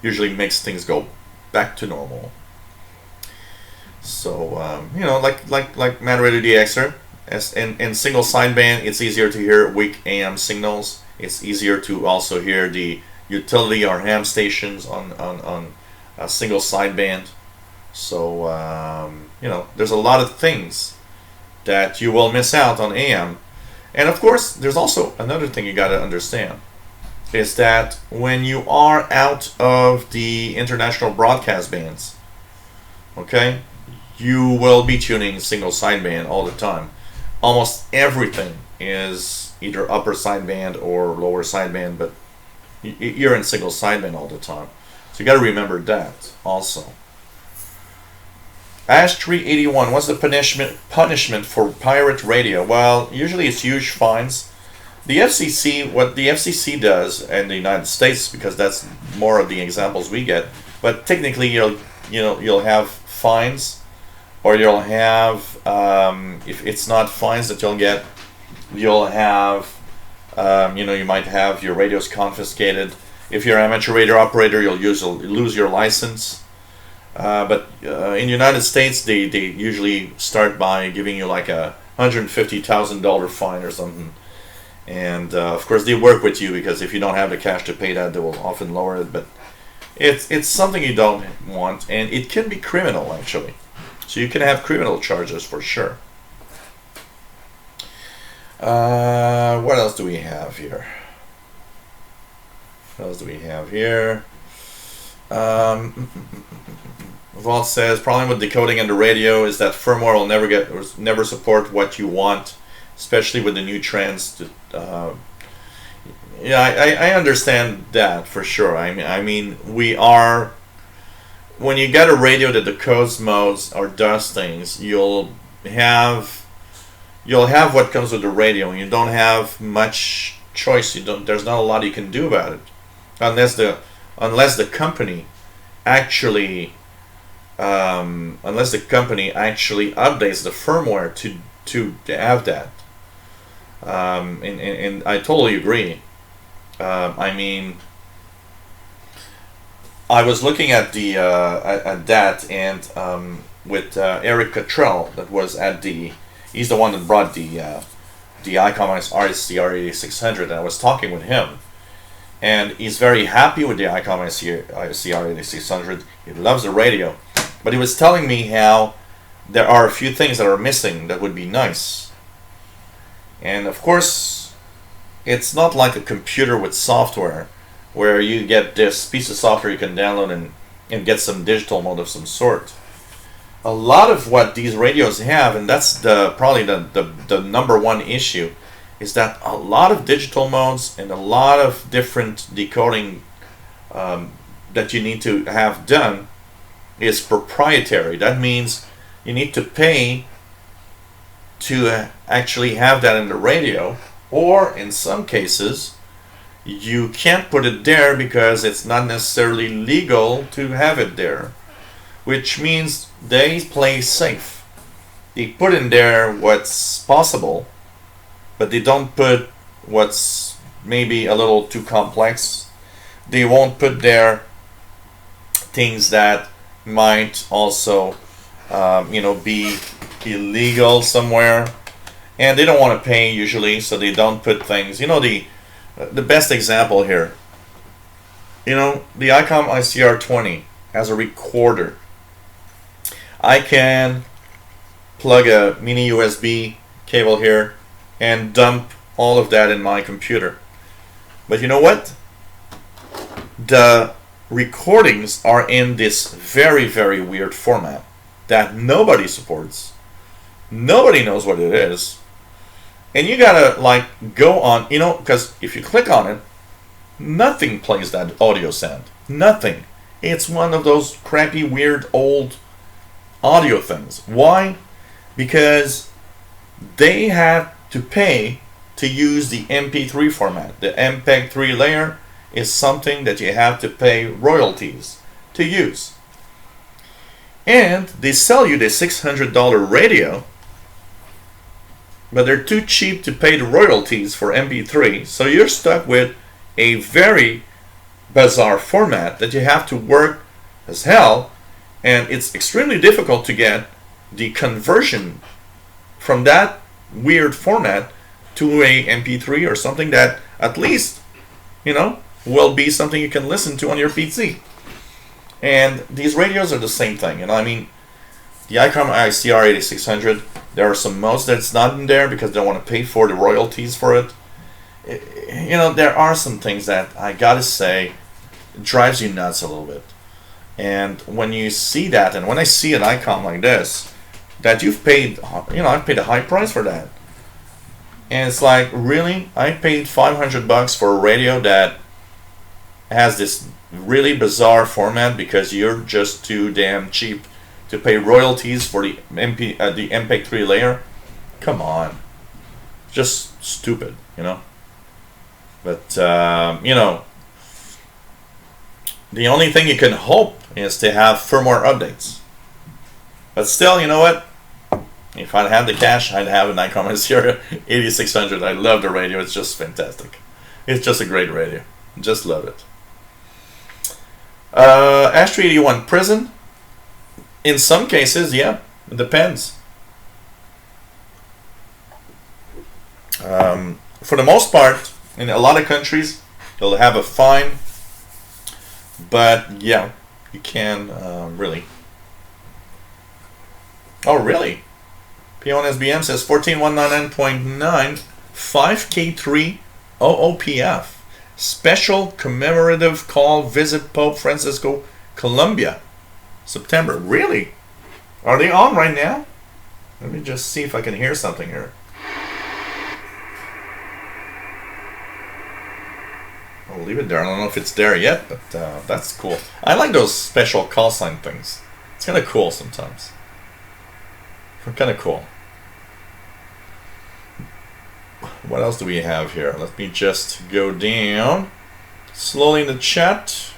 Speaker 1: usually makes things go back to normal. So like Man Radio DXer, in single sideband, it's easier to hear weak AM signals. It's easier to also hear the utility or ham stations on a single sideband. So, there's a lot of things that you will miss out on AM. And of course, there's also another thing you got to understand is that when you are out of the international broadcast bands, okay, you will be tuning single sideband all the time. Almost everything is either upper sideband or lower sideband, but you're in single sideband all the time. So you got to remember that also. Ash 381, what's the punishment for pirate radio? Well, usually it's huge fines. The FCC, what the FCC does in the United States, because that's more of the examples we get, but technically you'll have fines, or you'll have, if it's not fines that you'll get, you'll have, you might have your radios confiscated. If you're an amateur radio operator, you'll lose your license. But in the United States, they usually start by giving you like a $150,000 fine or something. And of course, they work with you, because if you don't have the cash to pay that, they will often lower it. But it's something you don't want, and it can be criminal, actually. So you can have criminal charges for sure. What else do we have here? Vault says, problem with decoding and the radio is that firmware will never support what you want, especially with the new trends. I understand that for sure. I mean, when you get a radio that decodes modes or does things, you'll have what comes with the radio, and you don't have much choice. There's not a lot you can do about it, unless the company actually updates the firmware to have that. And I totally agree. I mean, I was looking at the at that, and with Eric Cottrell, that was he's the one that brought the ICOM ICR8600, and I was talking with him, and he's very happy with the ICOM ICR8600. He loves the radio, but he was telling me how there are a few things that are missing that would be nice. And of course, it's not like a computer with software, where you get this piece of software you can download and get some digital mode of some sort. A lot of what these radios have, and that's probably the number one issue, is that a lot of digital modes and a lot of different decoding that you need to have done is proprietary. That means you need to pay to actually have that in the radio, or in some cases you can't put it there because it's not necessarily legal to have it there, which means they play safe. They put in there what's possible, but they don't put what's maybe a little too complex. They won't put there things that might also be illegal somewhere, and they don't want to pay usually, so they don't put things. The best example here, the ICOM ICR20 has a recorder. I can plug a mini USB cable here and dump all of that in my computer. But you know what? The recordings are in this very, very weird format that nobody supports. Nobody knows what it is. And you gotta go on, because if you click on it, nothing plays that audio sound. Nothing. It's one of those crappy, weird, old audio things. Why? Because they have to pay to use the MP3 format. The MPEG-3 layer is something that you have to pay royalties to use. And they sell you the $600 radio, but they're too cheap to pay the royalties for MP3, so you're stuck with a very bizarre format that you have to work as hell, and it's extremely difficult to get the conversion from that weird format to a MP3 or something that at least, will be something you can listen to on your PC. And these radios are the same thing. You know, I mean, the ICOM ICR 8600, there are some modes that's not in there because they don't want to pay for the royalties for it. You know, there are some things that I gotta say drives you nuts a little bit. And when you see that, and when I see an ICOM like this, that you've paid, you know, I've paid a high price for that. And it's like, really? I paid $500 for a radio that has this really bizarre format because you're just too damn cheap to pay royalties for the the MPEG-3 layer? Come on. Just stupid, you know? But, you know, the only thing you can hope is to have firmware updates. But still, you know what? If I had the cash, I'd have an ICOM ICR 8600. I love the radio. It's just fantastic. It's just a great radio. Just love it. Ash 381 prison. In some cases, yeah, it depends. For the most part, in a lot of countries, you'll have a fine. But yeah, you can really. Oh, really? P1SBM says 14199.9 5K3 OOPF. Special commemorative call visit Pope Francisco, Colombia. September. Really? Are they on right now? Let me just see if I can hear something here. I'll leave it there. I don't know if it's there yet, but that's cool. I like those special call sign things. It's kind of cool sometimes. Kind of cool. What else do we have here? Let me just go down slowly in the chat.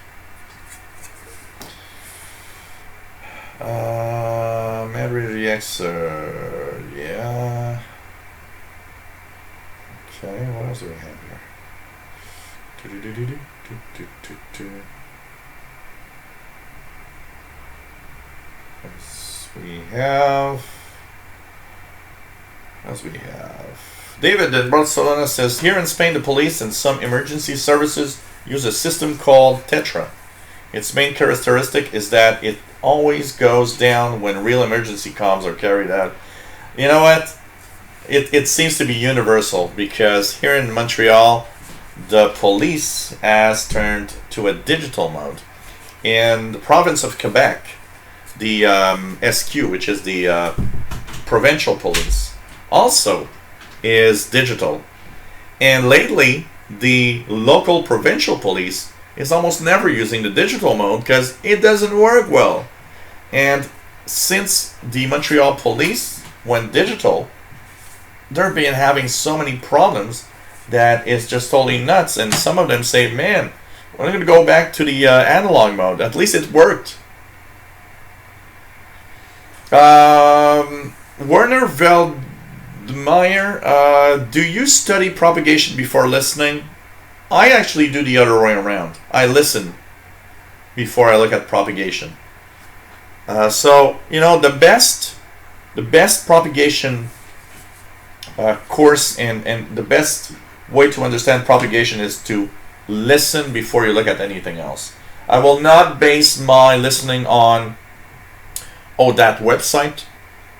Speaker 1: Madrid VX, yeah. Okay, what else do we have here? As we have David in Barcelona says, here in Spain, the police and some emergency services use a system called Tetra. Its main characteristic is that it always goes down when real emergency comms are carried out. You know what? It seems to be universal, because here in Montreal, the police has turned to a digital mode. In the province of Quebec, the SQ, which is the provincial police, also is digital. And lately, the local provincial police is almost never using the digital mode because it doesn't work well. And since the Montreal police went digital, they've been having so many problems that it's just totally nuts. And some of them say, man, we're going to go back to the analog mode. At least it worked. Werner Veldmeyer, do you study propagation before listening? I actually do the other way around. I listen before I look at propagation. So, you know, the best propagation course and the best way to understand propagation is to listen before you look at anything else. I will not base my listening on, oh, that website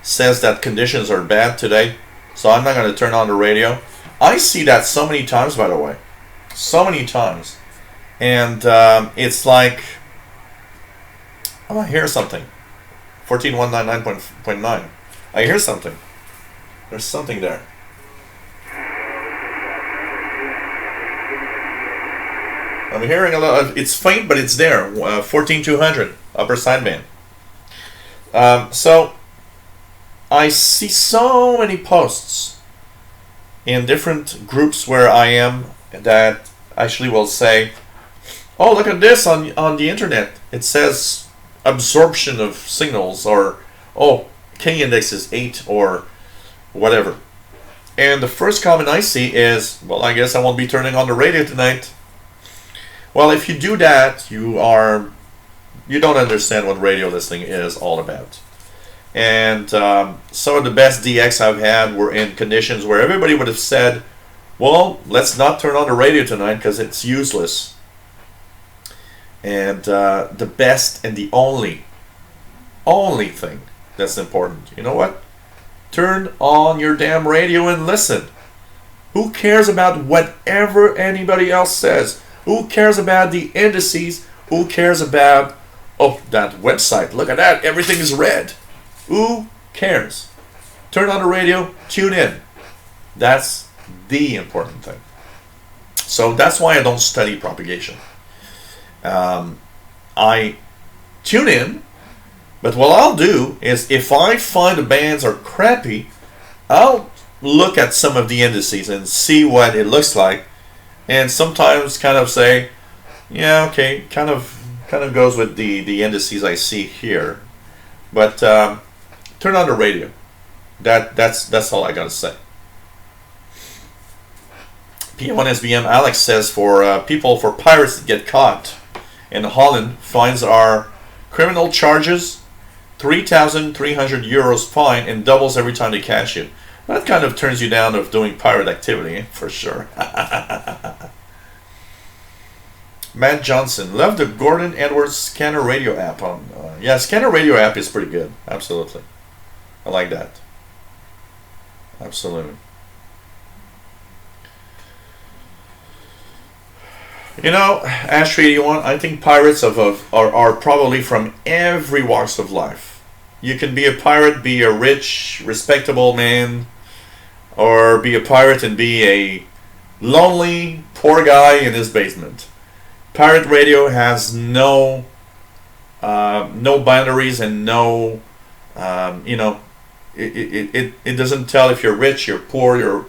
Speaker 1: says that conditions are bad today, so I'm not going to turn on the radio. I see that so many times, by the way. So many times. And it's like, oh, I hear something. 14199.9. I hear something. There's something there. I'm hearing a lot of, it's faint, but it's there. 14200, upper sideband. So I see so many posts in different groups where I am that actually will say, oh, look at this on the internet. It says absorption of signals, or, oh, K index is 8, or whatever. And the first comment I see is, well, I guess I won't be turning on the radio tonight. Well, if you do that, you don't understand what radio listening is all about. And some of the best DX I've had were in conditions where everybody would have said, well, let's not turn on the radio tonight because it's useless. And the best and the only thing that's important, you know what? Turn on your damn radio and listen. Who cares about whatever anybody else says? Who cares about the indices? Who cares about, oh, that website, look at that, everything is red. Who cares? Turn on the radio, tune in. That's the important thing. So that's why I don't study propagation. I tune in, but what I'll do is if I find the bands are crappy, I'll look at some of the indices and see what it looks like, and sometimes kind of say, yeah, okay, kind of goes with the indices I see here, but turn on the radio. That's all I gotta say. P1SBM Alex says for pirates that get caught in Holland, fines are criminal charges, 3,300 euros fine, and doubles every time they catch you. That kind of turns you down of doing pirate activity, for sure. Matt Johnson, love the Gordon Edwards Scanner Radio app. Yeah, Scanner Radio app is pretty good. Absolutely. I like that. Absolutely. You know, Ash81, I think pirates are probably from every walks of life. You can be a pirate, be a rich, respectable man, or be a pirate and be a lonely, poor guy in his basement. Pirate radio has no boundaries and no, it doesn't tell if you're rich, you're poor,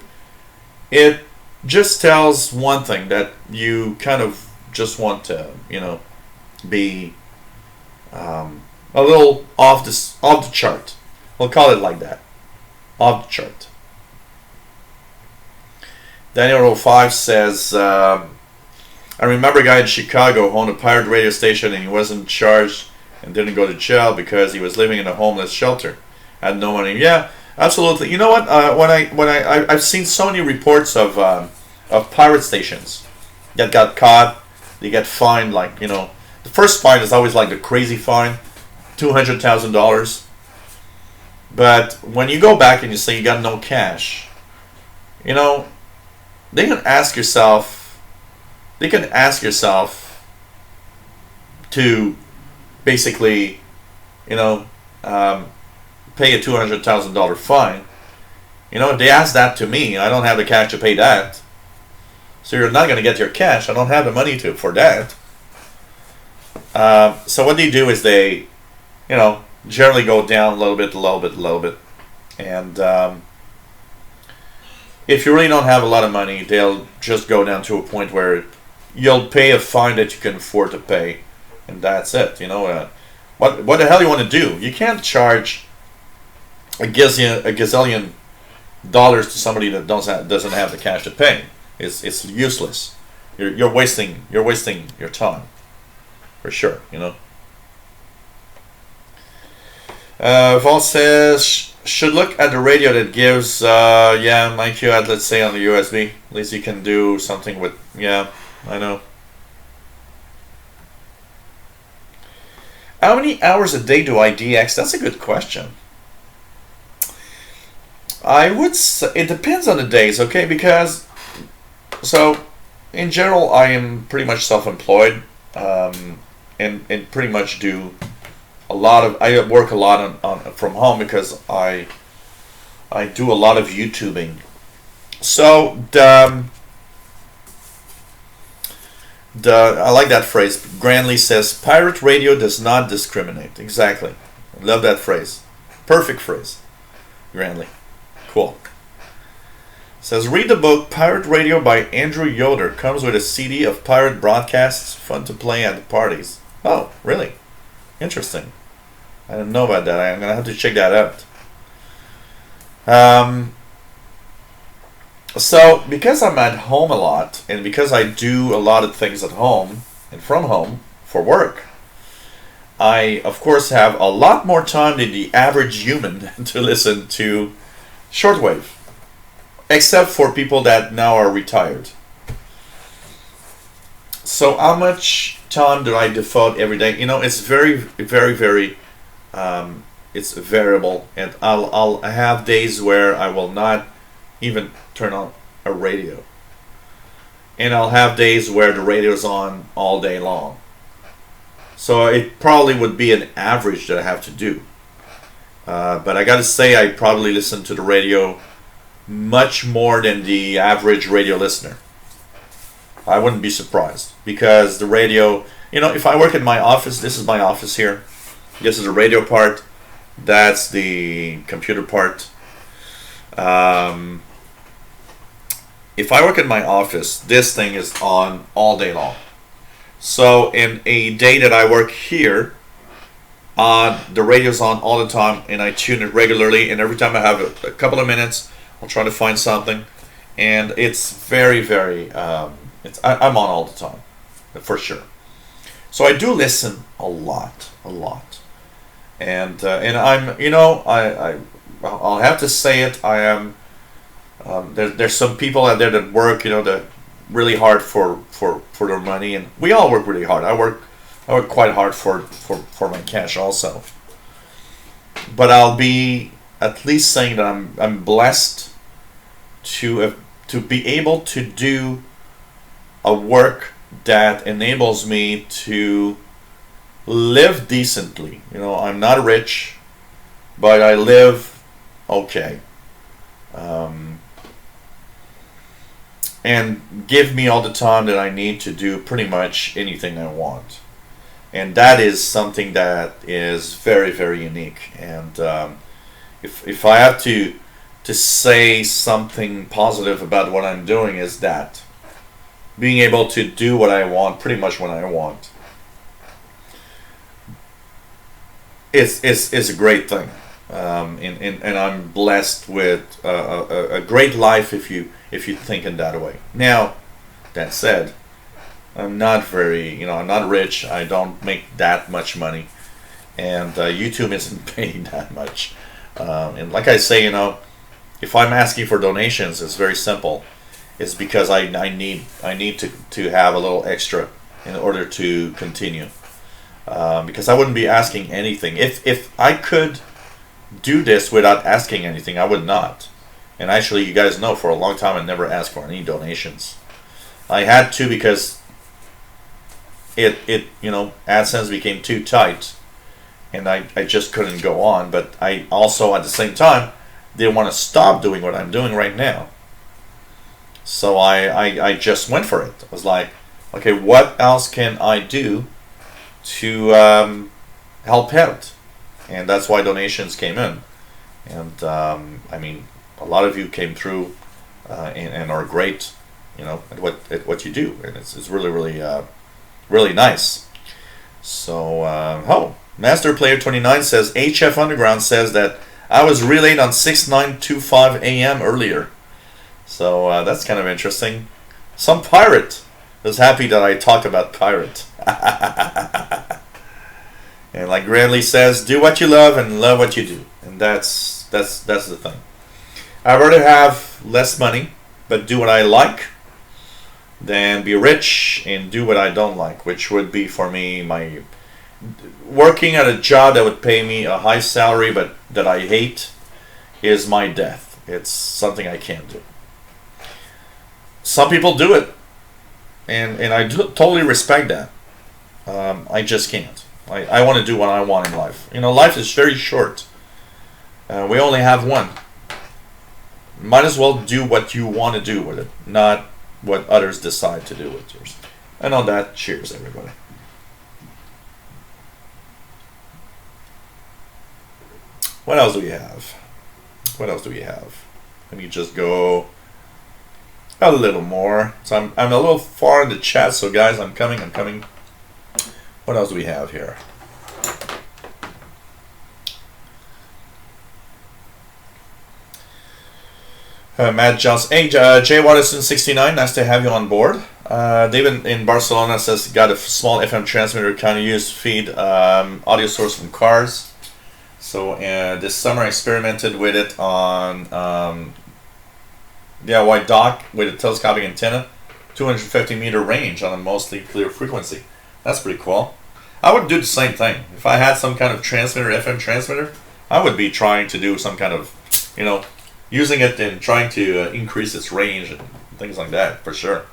Speaker 1: it just tells one thing, that you kind of just want to, be a little off the chart. We'll call it like that, off the chart. Daniel05 says, I remember a guy in Chicago who owned a pirate radio station, and he wasn't charged and didn't go to jail because he was living in a homeless shelter, had no money. Yeah, absolutely. You know what? I've seen so many reports of pirate stations that got caught. They get fined, like, the first fine is always like the crazy fine, $200,000. But when you go back and you say you got no cash, they can ask yourself to basically, pay a $200,000 fine. If they ask that to me, I don't have the cash to pay that. So you're not going to get your cash. I don't have the money for that. So what they do is they, generally go down a little bit. And if you really don't have a lot of money, they'll just go down to a point where you'll pay a fine that you can afford to pay. And that's it. What the hell you want to do? You can't charge a gazillion dollars to somebody that doesn't have the cash to pay. It's useless. You're wasting your time, for sure. Vol says should look at the radio that gives MyQ ad, let's say on the USB. At least you can do something with. Yeah, I know. How many hours a day do I DX? That's a good question. I would say it depends on the days, okay? Because, so, in general, I am pretty much self-employed, and pretty much do I work a lot on from home because I do a lot of YouTubing. So I like that phrase. Granley says, pirate radio does not discriminate. Exactly. I love that phrase. Perfect phrase. Granley. Cool. Says, read the book Pirate Radio by Andrew Yoder. Comes with a CD of pirate broadcasts. Fun to play at the parties. Oh, really? Interesting. I didn't know about that. I'm going to have to check that out. So, because I'm at home a lot, and because I do a lot of things at home and from home for work, I, of course, have a lot more time than the average human to listen to shortwave. Except for people that now are retired. So how much time do I devote every day? You know, it's very, very, very. It's variable, and I'll have days where I will not even turn on a radio, and I'll have days where the radio's on all day long. So it probably would be an average that I have to do. But I got to say, I probably listen to the radio much more than the average radio listener. I wouldn't be surprised because the radio, you know, if I work in my office, this is my office here. This is the radio part. That's the computer part. If I work in my office, this thing is on all day long. So in a day that I work here, the radio's on all the time, and I tune it regularly. And every time I have a couple of minutes, I'll try to find something, and it's very, very. I'm on all the time, for sure. So I do listen a lot, and I'm, you know, I'll have to say it. I am. There's some people out there that work, you know, that really hard for their money, and we all work really hard. I work quite hard for my cash also. But I'll be at least saying that I'm blessed to be able to do a work that enables me to live decently. You know, I'm not rich, but I live okay. And give me all the time that I need to do pretty much anything I want. And that is something that is very, very unique. And if I have to say something positive about what I'm doing, is that being able to do what I want pretty much when I want is a great thing. And I'm blessed with a great life if you think in that way. Now, that said, I'm not very, you know, I'm not rich. I don't make that much money, and YouTube isn't paying that much. And like I say, you know, if I'm asking for donations, it's very simple. It's because I need to have a little extra in order to continue. Because I wouldn't be asking anything. If I could do this without asking anything, I would not. And actually, you guys know, for a long time I never asked for any donations. I had to because it you know, AdSense became too tight, and I just couldn't go on. But I also at the same time didn't want to stop doing what I'm doing right now. So I just went for it. I was like, okay, what else can I do to help out? And that's why donations came in. And I mean, a lot of you came through and are great, you know, at what you do, and it's really, really, really nice. So Master Player 29 says HF Underground says that I was relayed on 6925 AM earlier. So that's kind of interesting. Some pirate was happy that I talked about pirate. And like Granley says, do what you love and love what you do, and that's the thing. I'd rather have less money but do what I like than be rich and do what I don't like, which would be for me my working at a job that would pay me a high salary but that I hate is my death. It's something I can't do. Some people do it, and I totally respect that. I just can't. I want to do what I want in life. You know, life is very short. We only have one. Might as well do what you want to do with it, not what others decide to do with yours. And on that, cheers, everybody. What else do we have? Let me just go a little more. So I'm a little far in the chat, so guys, I'm coming. What else do we have here? Matt Johnson. Hey, Jay Watterson 69, nice to have you on board. David in Barcelona says got a small FM transmitter, kind of used feed audio source from cars. So this summer I experimented with it on DIY dock with a telescopic antenna. 250 meter range on a mostly clear frequency. That's pretty cool. I would do the same thing. If I had some kind of transmitter, FM transmitter, I would be trying to do some kind of, using it and trying to increase its range and things like that, for sure.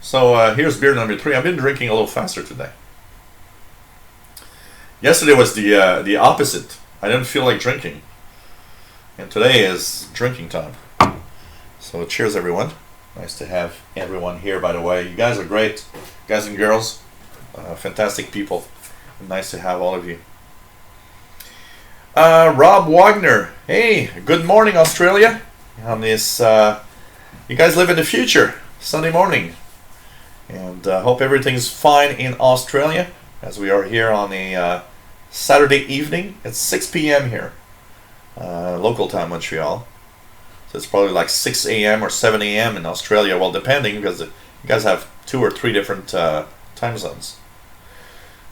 Speaker 1: So here's beer number 3. I've been drinking a little faster today. Yesterday was the opposite. I didn't feel like drinking. And today is drinking time. So cheers, everyone. Nice to have everyone here, by the way. You guys are great. Guys and girls. Fantastic people. And nice to have all of you. Rob Wagner. Hey, good morning, Australia. On this, you guys live in the future. Sunday morning. And hope everything's fine in Australia. As we are here on a Saturday evening at 6 p.m. here. Local time, Montreal. So it's probably like 6 a.m. or 7 a.m. in Australia. Well, depending, because you guys have 2 or 3 different time zones.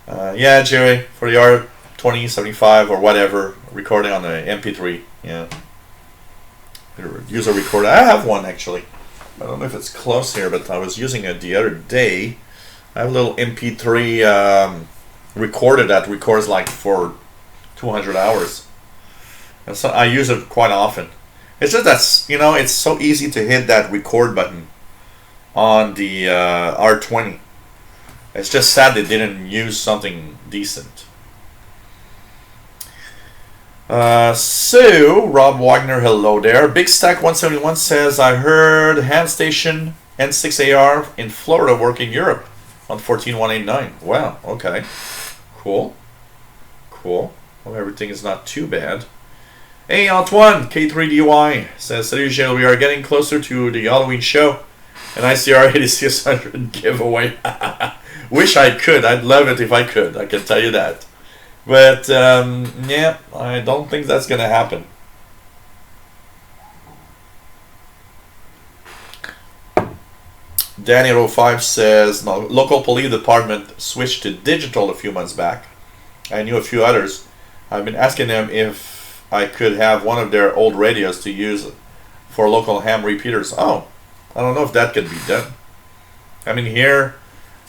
Speaker 1: Yeah, Jerry, for the R2075 or whatever, recording on the MP3. Yeah. Use a recorder. I have one, actually. I don't know if it's close here, but I was using it the other day. I have a little MP3 recorder that records like for 200 hours. And so I use it quite often. It's just that, it's so easy to hit that record button on the R20. It's just sad they didn't use something decent. So, Rob Wagner, hello there. Big Stack 171 says, I heard ham station N6AR in Florida work in Europe on 14189. Wow, okay. Cool. Well, everything is not too bad. Hey, Antoine, K3DY says, Salut Gilles, we are getting closer to the Halloween show. An ICR 8600 giveaway. Wish I could. I'd love it if I could. I can tell you that. But, yeah, I don't think that's going to happen. Danny05 says, no, local police department switched to digital a few months back. I knew a few others. I've been asking them if I could have one of their old radios to use for local ham repeaters. Oh, I don't know if that could be done. I mean, here,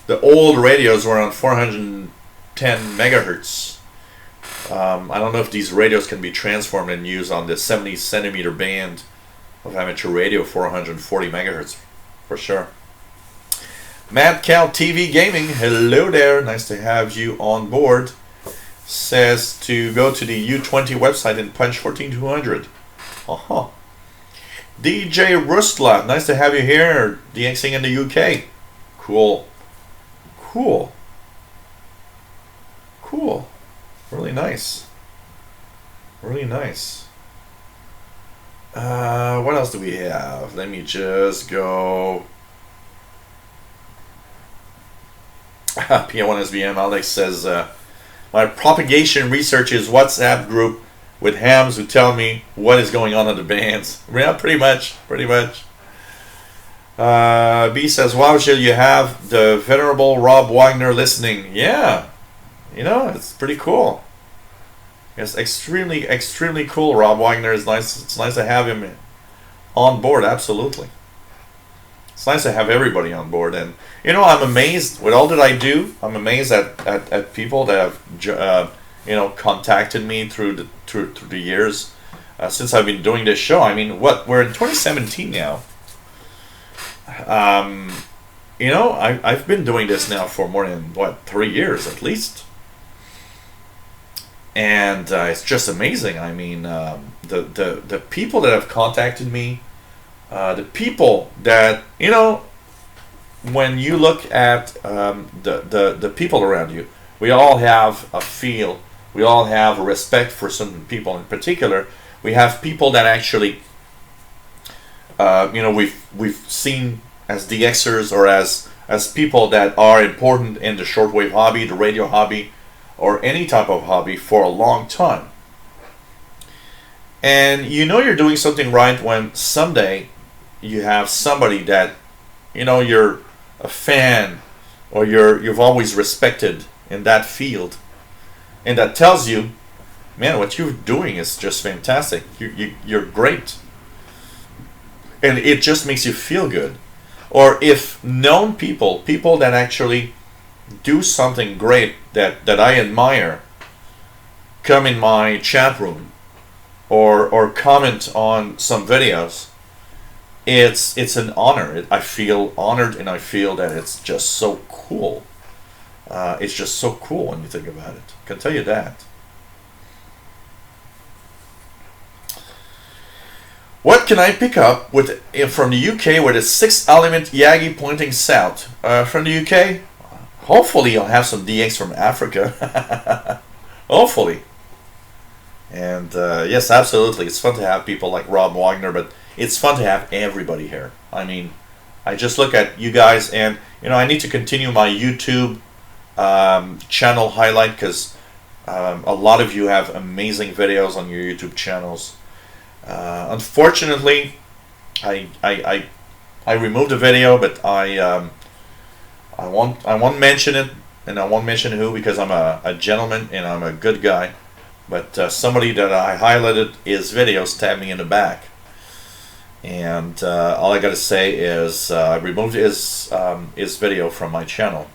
Speaker 1: the old radios were on 410 megahertz. I don't know if these radios can be transformed and used on the 70 centimeter band of amateur radio, 440 megahertz, for sure. Mad Cow TV Gaming, hello there, nice to have you on board. Says to go to the U20 website and punch 14200. Uh-huh. DJ Rustla, nice to have you here, DXing in the UK. Cool. Really nice. What else do we have? Let me just go. P1SBM, Alex says, my propagation research is WhatsApp group with hams who tell me what is going on in the bands. Yeah, pretty much. B says, wow, Gilles, you have the venerable Rob Wagner listening. Yeah, it's pretty cool. It's extremely cool. Rob Wagner is nice. It's nice to have him on board, absolutely. It's nice to have everybody on board. And, I'm amazed with all that I do. I'm amazed at people that have, contacted me through the years since I've been doing this show. I mean, we're in 2017 now. I've been doing this now for more than 3 years at least, and it's just amazing. I mean, the people that have contacted me, the people that when you look at the people around you, we all have a feel, we all have a respect for some people in particular. We have people that actually. We've seen as DXers or as people that are important in the shortwave hobby, the radio hobby, or any type of hobby for a long time. And you're doing something right when someday you have somebody that you're a fan or you've always respected in that field, and that tells you, man, what you're doing is just fantastic. You're great. and it just makes you feel good. Or if known people, people that actually do something great that I admire, come in my chat room or comment on some videos, it's an honor. I feel honored, and I feel that it's just so cool. It's just so cool when you think about it. I can tell you that. What can I pick up with from the UK with a 6-element Yagi pointing south? From the UK, hopefully I'll have some DX from Africa. Hopefully. And yes, absolutely. It's fun to have people like Rob Wagner, but it's fun to have everybody here. I mean, I just look at you guys, and I need to continue my YouTube channel highlight, because a lot of you have amazing videos on your YouTube channels. Unfortunately, I removed the video, but I won't mention it, and I won't mention who, because I'm a gentleman and I'm a good guy. But somebody that I highlighted his video stabbed me in the back, and all I gotta say is I removed his video from my channel,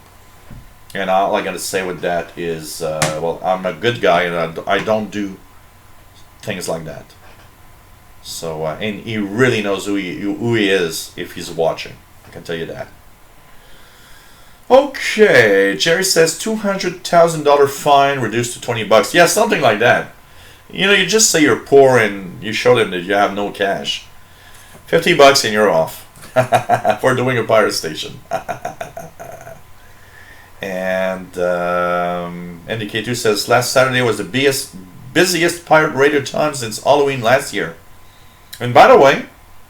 Speaker 1: and all I gotta say with that is well, I'm a good guy, and I don't do things like that. So and he really knows who he is if he's watching. I can tell you that. Okay, Jerry says $200,000 fine reduced to $20. Yeah, something like that. You just say you're poor and you show them that you have no cash. $50 and you're off for doing a pirate station. And NDK2 says last Saturday was the busiest pirate radio time since Halloween last year. And by the way,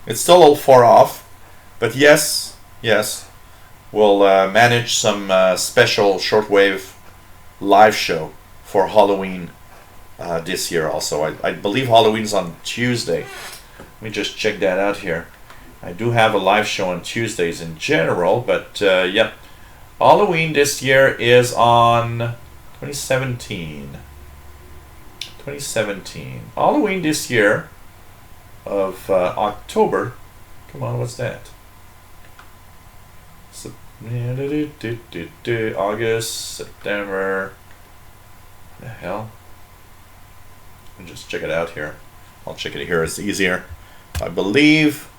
Speaker 1: it's still a little far off, but yes. We'll manage some special shortwave live show for Halloween this year also. I believe Halloween's on Tuesday. Let me just check that out here. I do have a live show on Tuesdays in general, but yep. Halloween this year is on 2017. Halloween this year of October. Come on, what's that? August, September. What the hell? Let me just check it out here. I'll check it here. It's easier. I believe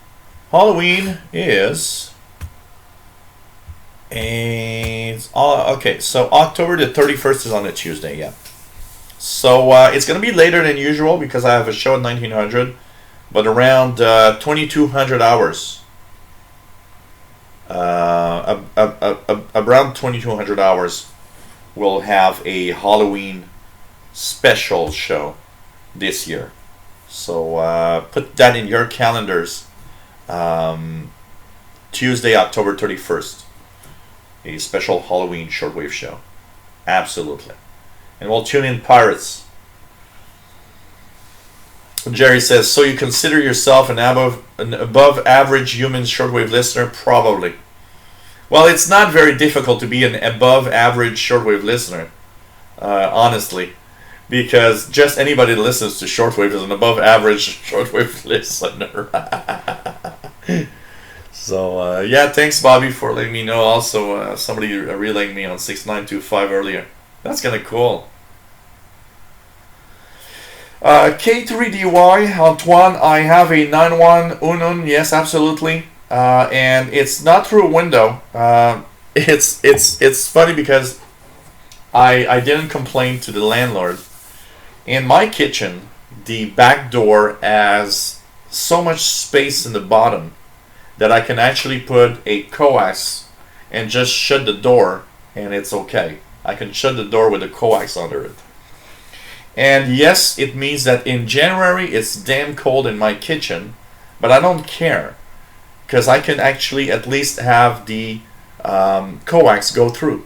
Speaker 1: Halloween is. Okay, so October the 31st is on a Tuesday. Yeah. So it's gonna be later than usual because I have a show at 1900, but around 2200 hours. Around 2200 hours, we'll have a Halloween special show this year. So put that in your calendars. Tuesday, October 31st, a special Halloween shortwave show. Absolutely. And we'll tune in pirates. Jerry says, so you consider yourself an above average human shortwave listener? Probably. Well, it's not very difficult to be an above average shortwave listener, honestly, because just anybody that listens to shortwave is an above average shortwave listener. So yeah, thanks Bobby for letting me know. Also, somebody relaying me on 6925 earlier. That's kind of cool. K3DY, Antoine, I have a 9-1 Unun, yes, absolutely, and it's not through a window. It's funny because I didn't complain to the landlord. In my kitchen, the back door has so much space in the bottom that I can actually put a coax and just shut the door, and it's okay. I can shut the door with a coax under it. And yes, it means that in January it's damn cold in my kitchen, but I don't care because I can actually at least have the coax go through,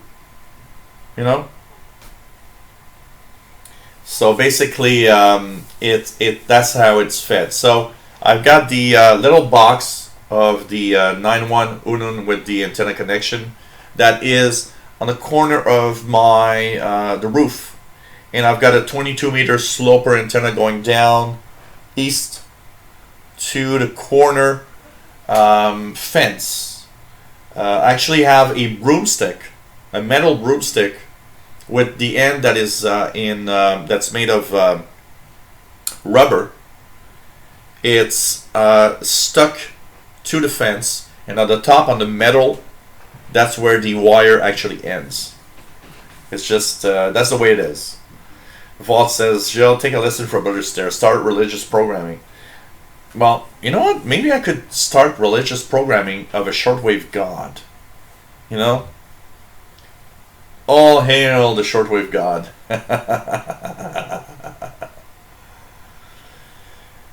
Speaker 1: So basically, that's how it's fed. So I've got the little box of the 9-1 Unun with the antenna connection that is on the corner of my the roof. And I've got a 22-meter sloper antenna going down east to the corner fence. Actually have a broomstick, a metal broomstick, with the end that is that's made of rubber. It's stuck to the fence, and at the top on the metal, that's where the wire actually ends. It's just that's the way it is. Vault says, Jill, take a lesson from Brother Stair. Start religious programming. Well, you know what? Maybe I could start religious programming of a shortwave god. You know? All hail the shortwave god.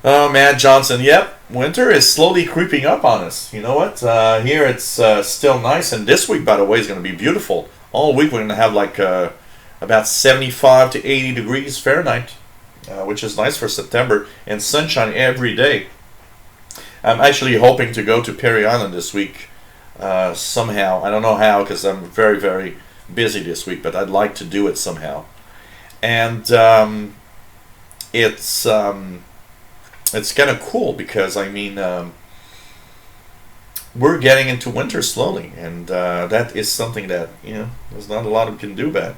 Speaker 1: Oh, Matt Johnson. Yep, winter is slowly creeping up on us. You know what? Here it's still nice. And this week, by the way, is going to be beautiful. All week we're going to have like about 75 to 80 degrees Fahrenheit, which is nice for September, and sunshine every day. I'm actually hoping to go to Perry Island this week somehow. I don't know how because I'm very, very busy this week, but I'd like to do it somehow. And it's kind of cool because, I mean, we're getting into winter slowly, and that is something that, you know, there's not a lot we can do about.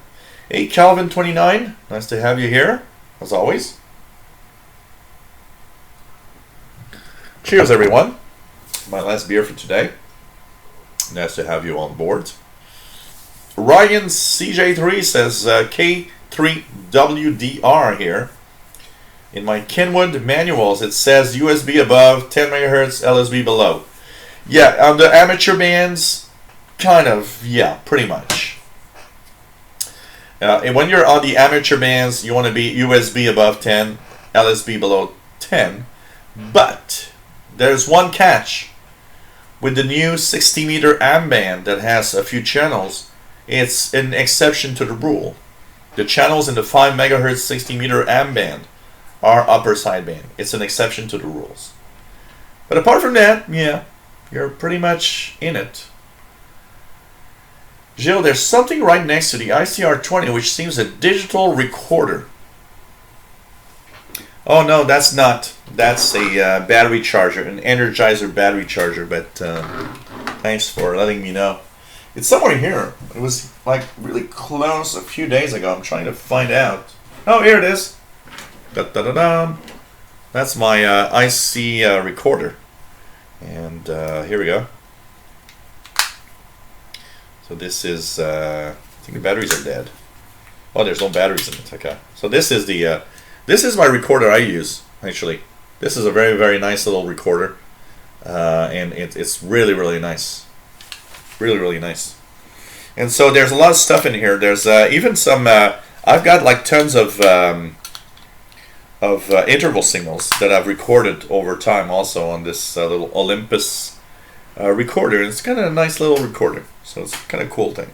Speaker 1: Hey, Calvin29, nice to have you here, as always. Cheers, everyone. My last beer for today. Nice to have you on board. Ryan CJ3 says K3WDR here. In my Kenwood manuals, it says USB above, 10 megahertz, LSB below. Yeah, on the amateur bands, kind of, yeah, pretty much. And when you're on the amateur bands, you want to be USB above 10, LSB below 10. But there's one catch. With the new 60-meter AM band that has a few channels, it's an exception to the rule. The channels in the 5 megahertz 60-meter AM band are upper sideband. It's an exception to the rules. But apart from that, yeah, you're pretty much in it. Gilles, there's something right next to the ICR20 which seems a digital recorder. Oh no, that's not. That's a battery charger, an Energizer battery charger, but thanks for letting me know. It's somewhere here. It was like really close a few days ago. I'm trying to find out. Oh, here it is. Da-da-da-da. That's my IC recorder. And here we go. So this is, I think the batteries are dead. Oh, there's no batteries in it. Okay. So this is the, this is my recorder I use, actually. This is a very, very nice little recorder. And it's really, really nice. Really, really nice. And so there's a lot of stuff in here. There's even some, I've got like tons of interval signals that I've recorded over time also on this little Olympus recorder. And it's kind of a nice little recorder. So it's kind of a cool thing.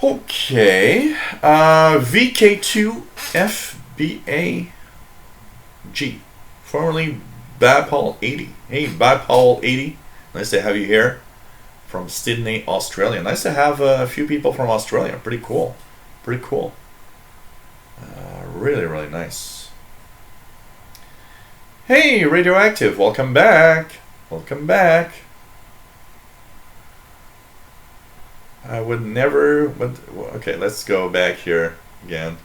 Speaker 1: Okay. VK2FBAG. Formerly Bapal 80. Hey, Bapal 80. Nice to have you here from Sydney, Australia. Nice to have a few people from Australia. Pretty cool. Pretty cool. Really, really nice. Hey, Radioactive. Welcome back. Welcome back. I would never... Okay, let's go back here again.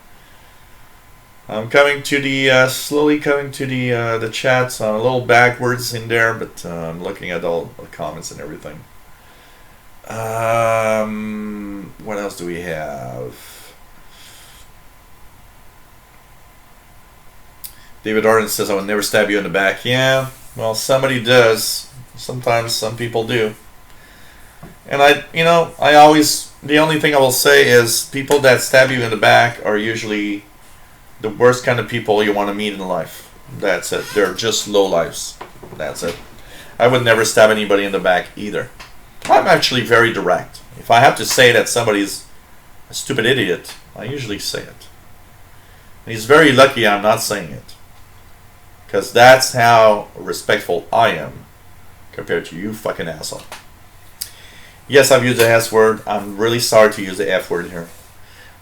Speaker 1: I'm coming to the... slowly coming to the chats. I'm a little backwards in there, but I'm looking at all the comments and everything. What else do we have? David Arden says, I would never stab you in the back. Yeah, well, somebody does. Sometimes some people do. And I always, the only thing I will say is people that stab you in the back are usually the worst kind of people you want to meet in life. That's it. They're just low lives. That's it. I would never stab anybody in the back either. I'm actually very direct. If I have to say that somebody's a stupid idiot, I usually say it. And he's very lucky I'm not saying it. Because that's how respectful I am compared to you fucking asshole. Yes, I've used the S word. I'm really sorry to use the F word here.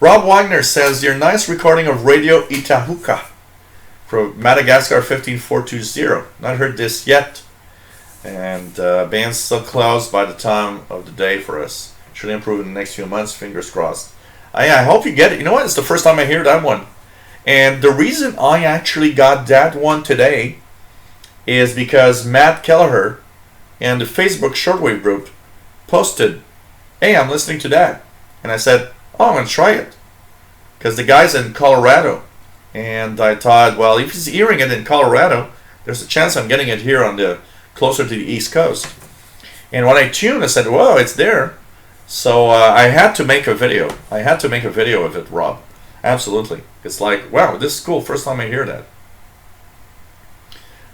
Speaker 1: Rob Wagner says, your nice recording of Radio Itahuka from Madagascar 15420. Not heard this yet. And band's still closed by the time of the day for us. Should improve in the next few months. Fingers crossed. I hope you get it. You know what? It's the first time I hear that one. And the reason I actually got that one today is because Matt Kelleher and the Facebook Shortwave group posted, "Hey, I'm listening to that." And I said, "Oh, I'm going to try it." Because the guy's in Colorado. And I thought, well, if he's hearing it in Colorado, there's a chance I'm getting it here on the closer to the East Coast. And when I tuned, I said, "Whoa, it's there." So I had to make a video. I had to make a video of it, Rob. Absolutely. It's like, wow, this is cool. First time I hear that.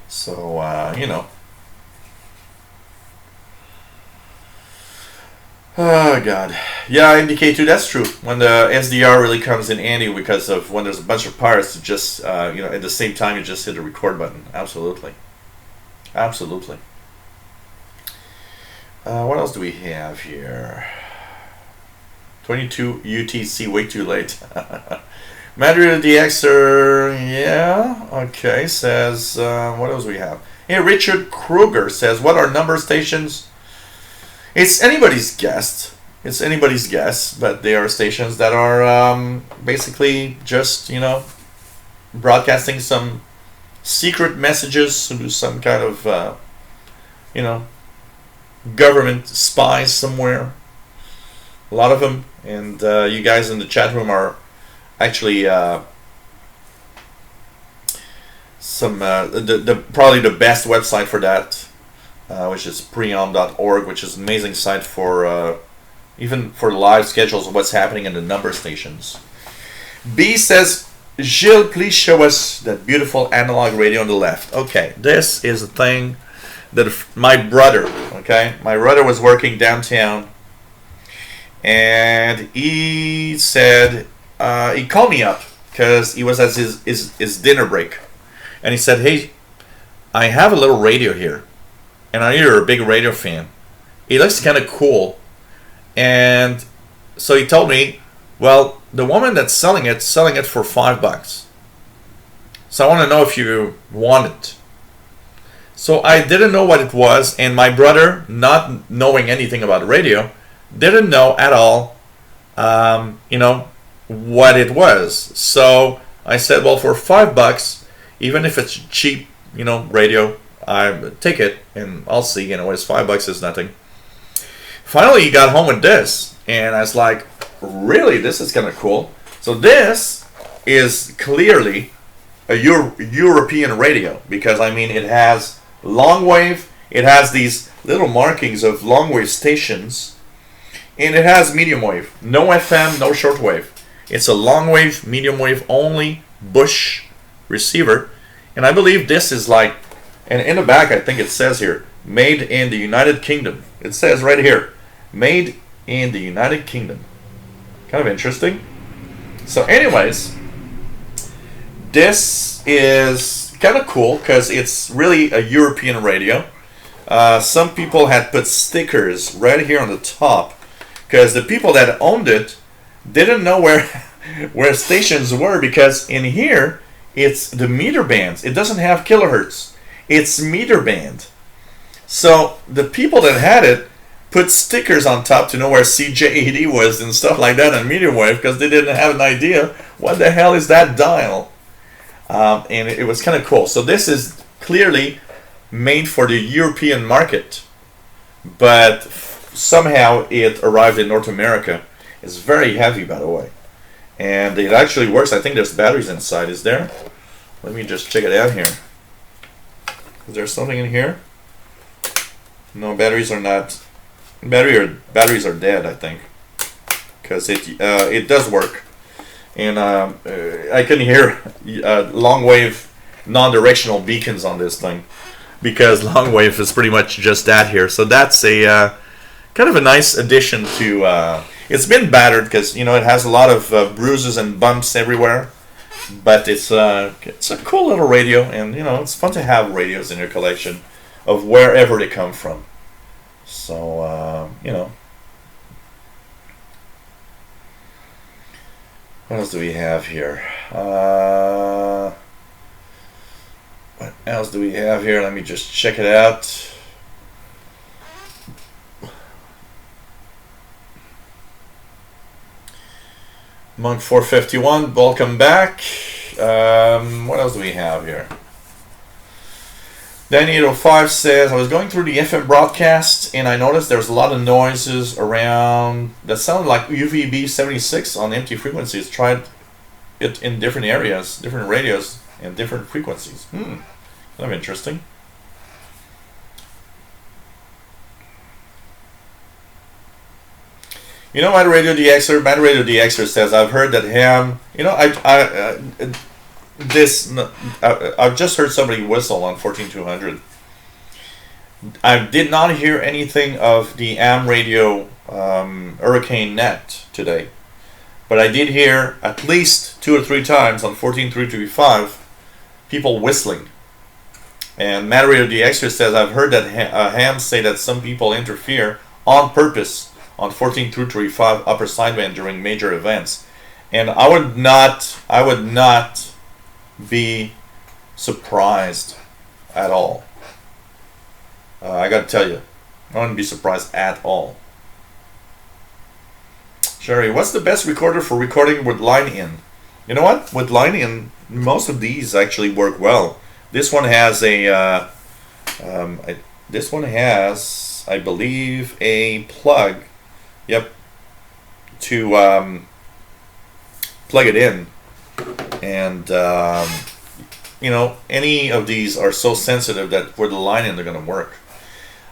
Speaker 1: So, you know. Oh, God. Yeah, INDK2, that's true. When the SDR really comes in handy because of when there's a bunch of pirates to just, you know, at the same time you just hit the record button. Absolutely. Absolutely. What else do we have here? 22 UTC, way too late. Madrid DXer, yeah, okay, says, what else we have? Hey, Richard Kruger says, what are number stations? It's anybody's guess. It's anybody's guess, but they are stations that are basically just, you know, broadcasting some secret messages to some kind of, you know, government spies somewhere. A lot of them. And you guys in the chat room are actually some probably the best website for that, which is preom.org, which is an amazing site for even for live schedules of what's happening in the number stations. B says, Gilles, please show us that beautiful analog radio on the left. Okay, this is a thing that my brother, my brother was working downtown, and he said, he called me up because he was at his dinner break, and he said, "Hey, I have a little radio here, and I know you're a big radio fan. It looks kind of cool." And so he told me, "Well, the woman that's selling it for $5. So I want to know if you want it." So I didn't know what it was, and my brother, not knowing anything about radio, didn't know at all, you know, what it was. So I said, well, for $5, even if it's cheap, you know, radio, I take it, and I'll see. You know, it's $5 is nothing. Finally, he got home with this, and I was like, really, this is kind of cool. So this is clearly a European radio, because I mean, it has long wave, it has these little markings of long wave stations, and it has medium wave. No FM, no shortwave. It's a long wave, medium wave only Bush receiver. And I believe this is like, and in the back I think it says here, made in the United Kingdom. It says right here, made in the United Kingdom. Kind of interesting. So anyways, this is kind of cool because it's really a European radio. Some people had put stickers right here on the top because the people that owned it didn't know where stations were, because in here it's the meter bands. It doesn't have kilohertz. It's meter band. So the people that had it put stickers on top to know where CJ80 was and stuff like that on medium wave, because they didn't have an idea what the hell is that dial. And it was kind of cool. So this is clearly made for the European market, but somehow it arrived in North America. It's very heavy, by the way, and it actually works. I think there's batteries inside. Is there? Let me just check it out here. Is there something in here? No, batteries are not. Batteries are dead, I think, because it does work, and I can hear long wave non-directional beacons on this thing, because long wave is pretty much just that here. So that's a kind of a nice addition to. It's been battered because, you know, it has a lot of bruises and bumps everywhere, but it's a cool little radio, and you know, it's fun to have radios in your collection of wherever they come from. So you know, what else do we have here? What else do we have here? Let me just check it out. Monk 451, welcome back. What else do we have here? Danny805 says, I was going through the FM broadcast and I noticed there's a lot of noises around that sound like UVB 76 on empty frequencies. Tried it in different areas, different radios, and different frequencies. Kind of interesting. You know, Mad Radio DXer says, I've heard that ham. You know, I've just heard somebody whistle on 14200. I did not hear anything of the AM radio Hurricane Net today, but I did hear at least 2 or 3 times on 14335 people whistling. And Mad Radio DXer says, I've heard that hams say that some people interfere on purpose on 14335 upper sideband during major events, and I would not be surprised at all. I gotta tell you, I wouldn't be surprised at all. Sherry, what's the best recorder for recording with line in? You know what? With line in, most of these actually work well. This one has a I believe, a plug. Yep. To plug it in, and you know, any of these are so sensitive that with the line in, they're gonna work.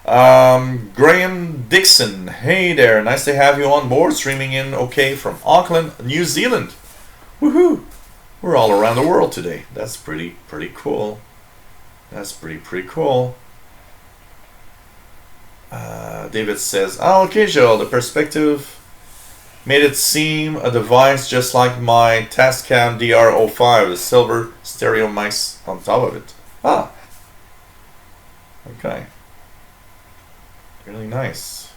Speaker 1: Graham Dixon, hey there, nice to have you on board, streaming in okay from Auckland, New Zealand. Woohoo! We're all around the world today. That's pretty cool. That's pretty cool. David says, oh, okay, Joel, the perspective made it seem a device just like my Tascam DR05, the silver stereo mics on top of it. Ah, okay. Really nice.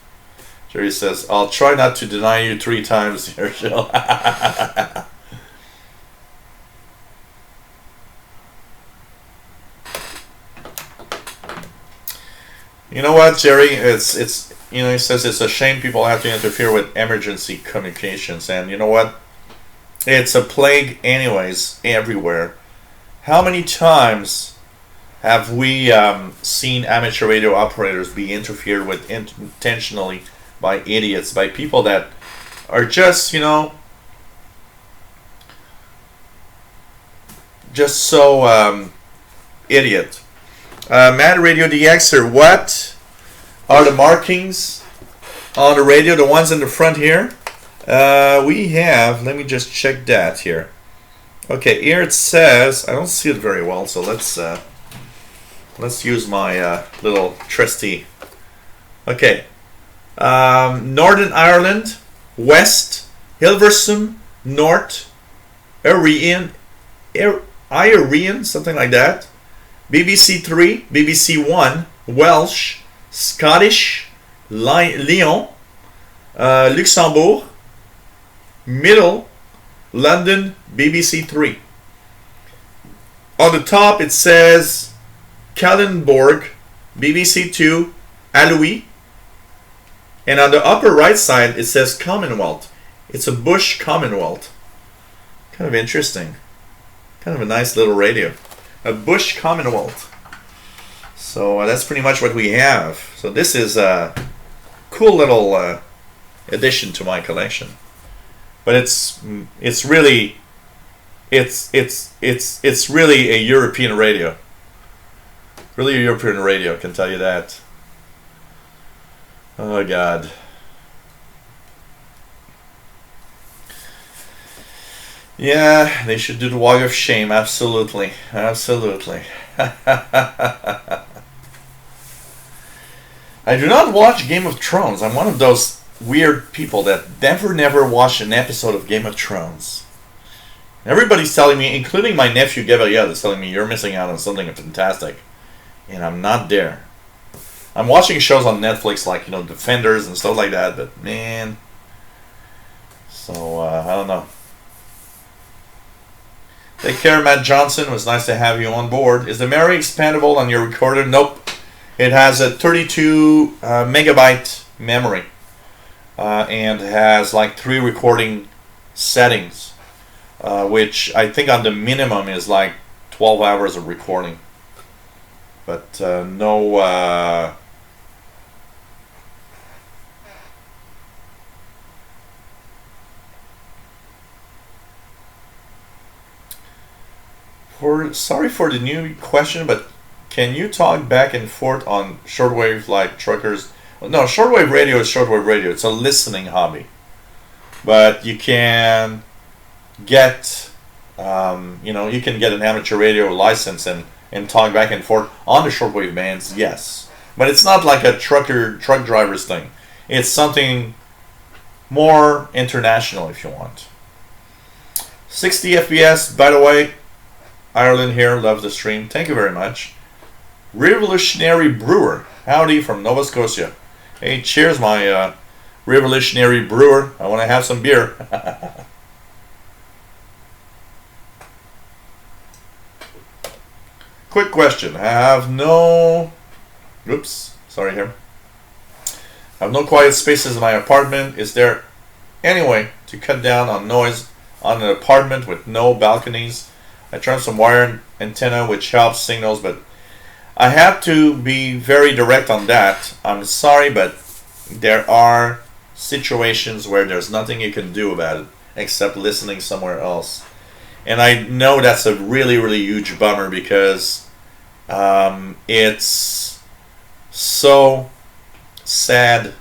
Speaker 1: Jerry says, I'll try not to deny you 3 times here, Joel. You know what, Jerry? It's you know, he says it's a shame people have to interfere with emergency communications, and you know what? It's a plague anyways, everywhere. How many times have we seen amateur radio operators be interfered with intentionally by idiots, by people that are just, you know, just so idiot. Mad Radio DXer, what are the markings on the radio, the ones in the front here? We have, let me just check that here. Okay, here it says, I don't see it very well, so let's use my little trusty. Okay, Northern Ireland, West, Hilversum, North, Irian, something like that. BBC 3, BBC 1, Welsh, Scottish, Lyon, Luxembourg, Middle, London, BBC 3. On the top it says Kallenborg, BBC 2, Alloy. And on the upper right side it says Commonwealth. It's a Bush Commonwealth. Kind of interesting. Kind of a nice little radio. A Bush Commonwealth. So that's pretty much what we have. So this is a cool little addition to my collection. But it's really a European radio. Really a European radio, I can tell you that. Oh God. Yeah, they should do the walk of shame. Absolutely. Absolutely. I do not watch Game of Thrones. I'm one of those weird people that never watch an episode of Game of Thrones. Everybody's telling me, including my nephew Gabriel, is telling me you're missing out on something fantastic. And I'm not there. I'm watching shows on Netflix like, you know, Defenders and stuff like that, but man. So, I don't know. Take care, Matt Johnson. It was nice to have you on board. Is the memory expandable on your recorder? Nope. It has a 32 megabyte memory. And has like 3 recording settings, which I think on the minimum is like 12 hours of recording. But no. Sorry for the new question, but can you talk back and forth on shortwave like truckers? No, shortwave radio is shortwave radio. It's a listening hobby. But you can get, you can get an amateur radio license and talk back and forth on the shortwave bands, yes. But it's not like a truck driver's thing. It's something more international, if you want. 60 FPS, by the way. Ireland here, loves the stream. Thank you very much. Revolutionary Brewer, howdy from Nova Scotia. Hey, cheers, my Revolutionary Brewer. I want to have some beer. Quick question. I have no... Oops, sorry here. I have no quiet spaces in my apartment. Is there any way to cut down on noise on an apartment with no balconies? I turned some wire antenna which helps signals, but I have to be very direct on that. I'm sorry, but there are situations where there's nothing you can do about it except listening somewhere else. And I know that's a really, really huge bummer because it's so sad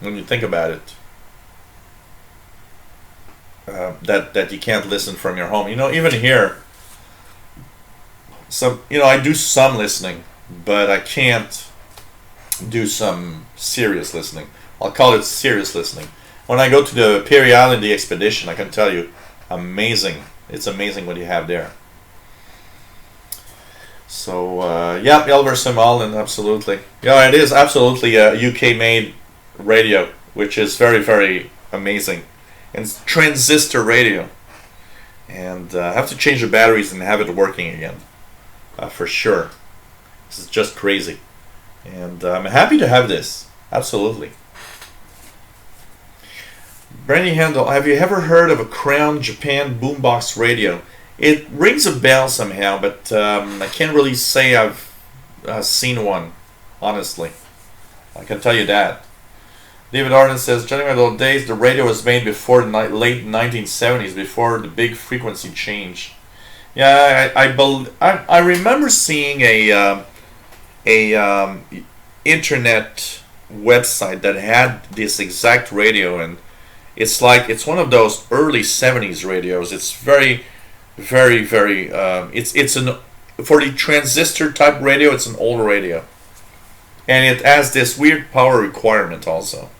Speaker 1: when you think about it. That you can't listen from your home. Even here, I do some listening, but I can't do some serious listening. I'll call it serious listening. When I go to the Peary Island, the expedition, I can tell you, amazing. It's amazing what you have there. So, yeah, Elverson Holland, absolutely. Yeah, it is absolutely a UK-made radio, which is very, very amazing. And it's transistor radio. And I have to change the batteries and have it working again. For sure. This is just crazy. And I'm happy to have this. Absolutely. Brandy Handel, have you ever heard of a Crown Japan boombox radio? It rings a bell somehow, but I can't really say I've seen one, honestly. I can tell you that. David Arden says, during my little days, the radio was made before the late 1970s, before the big frequency change. Yeah, I remember seeing a internet website that had this exact radio, and it's one of those early 70s radios. It's very, very, very it's for the transistor type radio, it's an old radio, and it has this weird power requirement also.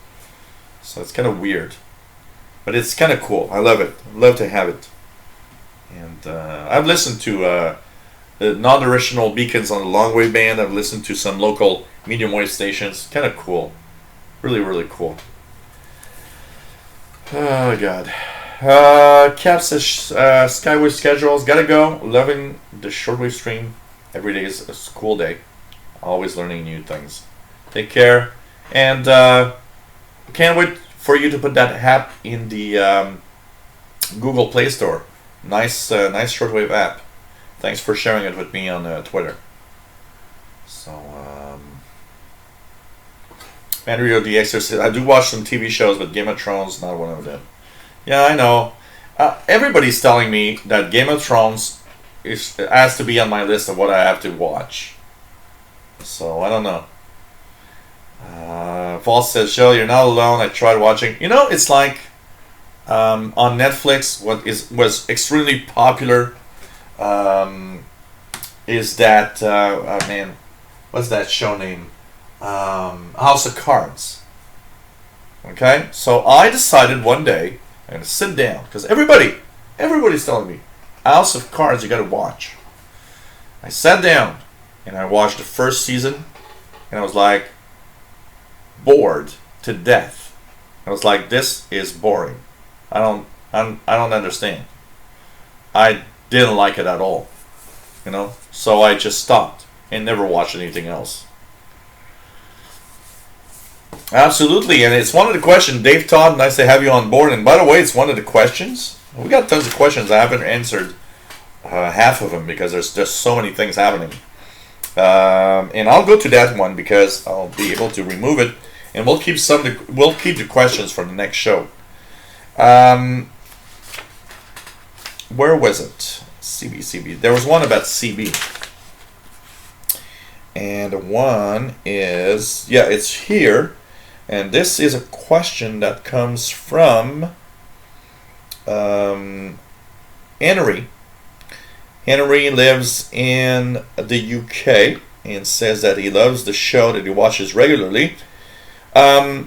Speaker 1: So it's kind of weird, but it's kind of cool. I love it. I love to have it. And I've listened to the non-directional beacons on the long wave band. I've listened to some local medium wave stations. Kind of cool. Really, really cool. Oh, God. Cap says Skywave schedules. Gotta go. Loving the shortwave stream. Every day is a school day. Always learning new things. Take care. And can't wait for you to put that app in the Google Play Store. Nice shortwave app. Thanks for sharing it with me on Twitter. So, Andrew the Exorcist. I do watch some TV shows, but Game of Thrones not one of them. Yeah, I know. Everybody's telling me that Game of Thrones has to be on my list of what I have to watch. So I don't know. Voss says, "Shell, you're not alone. I tried watching. It's like." On Netflix, what was extremely popular is that what's that show name? House of Cards. Okay, so I decided one day I'm gonna sit down because everybody's telling me House of Cards you gotta watch. I sat down and I watched the first season, and I was like bored to death. I was like, this is boring. I don't understand. I didn't like it at all, so I just stopped and never watched anything else. Absolutely, and it's one of the questions. Dave Todd, nice to have you on board. And by the way, it's one of the questions We got tons of questions. I haven't answered half of them because there's just so many things happening. And I'll go to that one because I'll be able to remove it, and we'll keep the questions for the next show. Where was it? CB. There was one about CB. And one is, yeah, it's here. And this is a question that comes from Henry. Henry lives in the UK and says that he loves the show, that he watches regularly. Henry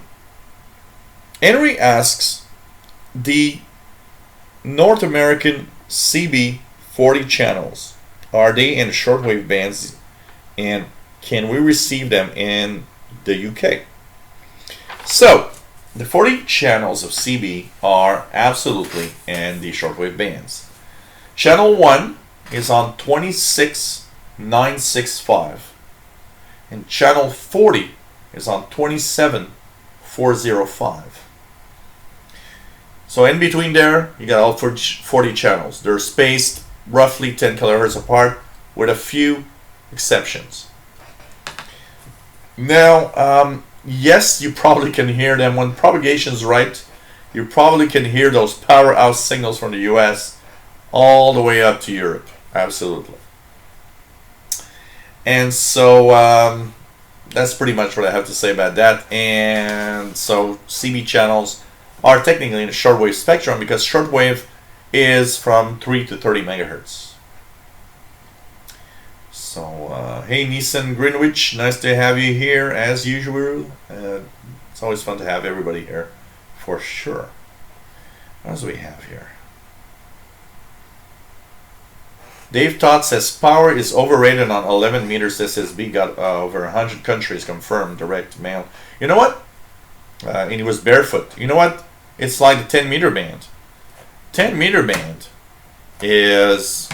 Speaker 1: asks, the North American CB 40 channels, are they in shortwave bands, and can we receive them in the UK? So, the 40 channels of CB are absolutely in the shortwave bands. Channel 1 is on 26965, and channel 40 is on 27405. So in between there, you got all 40 channels. They're spaced roughly 10 kilohertz apart, with a few exceptions. Now, yes, you probably can hear them. When propagation's right, you probably can hear those powerhouse signals from the US all the way up to Europe. Absolutely. And so that's pretty much what I have to say about that. And so CB channels are technically in the shortwave spectrum because shortwave is from 3 to 30 megahertz. So, hey Nissan Greenwich, nice to have you here as usual. It's always fun to have everybody here, for sure. What else do we have here? Dave Todd says power is overrated on 11 meters SSB. Got over 100 countries confirmed direct mail. You know what? And he was barefoot. You know what? It's like the 10 meter band. 10 meter band is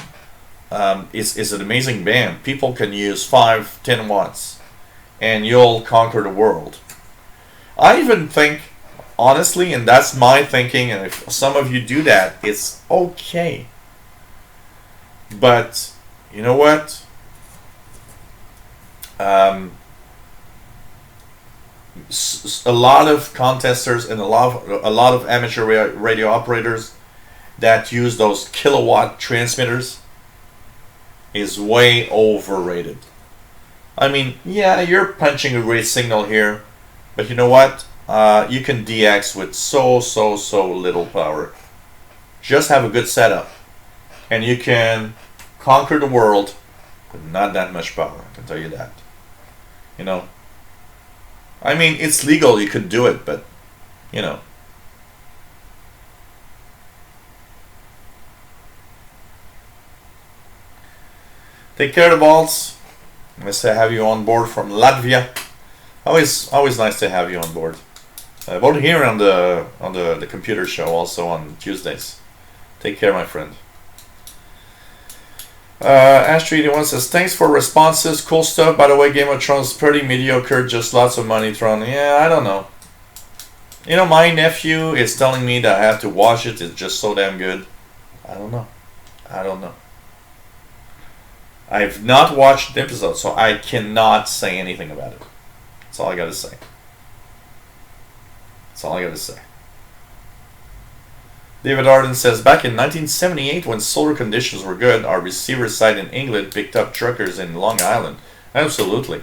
Speaker 1: an amazing band. People can use 5, 10 watts, and you'll conquer the world. I even think, honestly, and that's my thinking, and if some of you do that, it's okay. But you know what? A lot of contesters and a lot of amateur radio operators that use those kilowatt transmitters is way overrated. I mean, yeah, you're punching a great signal here, but you know what? You can DX with so little power. Just have a good setup, and you can conquer the world with not that much power. I can tell you that. You know, I mean, it's legal, you could do it, but you know. Take care of the balls. Nice to have you on board from Latvia. Always nice to have you on board. Both here on the computer show, also on Tuesdays. Take care, my friend. Ash381 says, thanks for responses. Cool stuff. By the way, Game of Thrones is pretty mediocre. Just lots of money thrown. Yeah, I don't know. You know, my nephew is telling me that I have to watch it. It's just so damn good. I don't know. I've not watched the episode, so I cannot say anything about it. That's all I gotta say. David Arden says, back in 1978, when solar conditions were good, our receiver site in England picked up truckers in Long Island. Absolutely.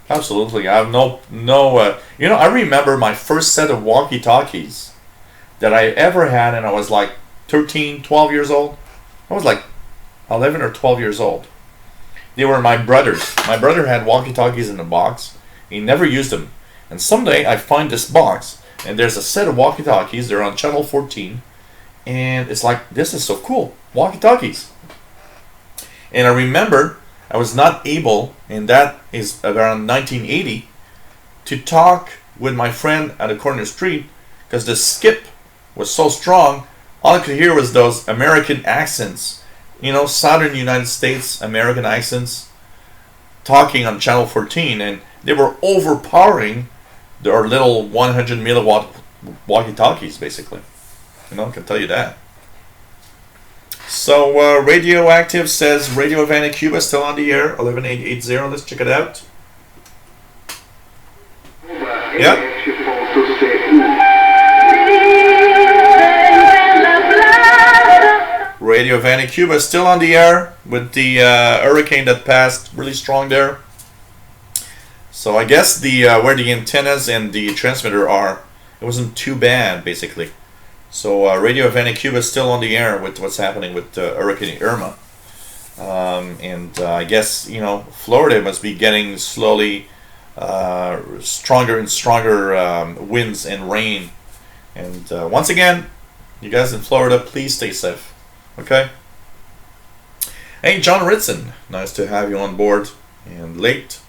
Speaker 1: I have no. You know, I remember my first set of walkie-talkies that I ever had, and I was like 13, 12 years old. I was like 11 or 12 years old. They were my brother's. My brother had walkie-talkies in a box. He never used them. And someday I find this box, and there's a set of walkie-talkies. They're on channel 14. And it's like, this is so cool. Walkie-talkies. And I remember I was not able, and that is around 1980, to talk with my friend at the corner street because the skip was so strong. All I could hear was those American accents. You know, southern United States American accents talking on channel 14, and they were overpowering our little 100 milliwatt walkie-talkies, basically. You know, I can tell you that. So Radioactive says Radio Havana Cuba still on the air, 11880. Let's check it out. Yeah. Radio Havana Cuba still on the air with the hurricane that passed really strong there. So I guess the where the antennas and the transmitter are, it wasn't too bad basically. So Radio Havana Cuba is still on the air with what's happening with Hurricane Irma. And I guess, Florida must be getting slowly stronger and stronger winds and rain. And once again, you guys in Florida, please stay safe. Okay? Hey, John Ritson, nice to have you on board. And late,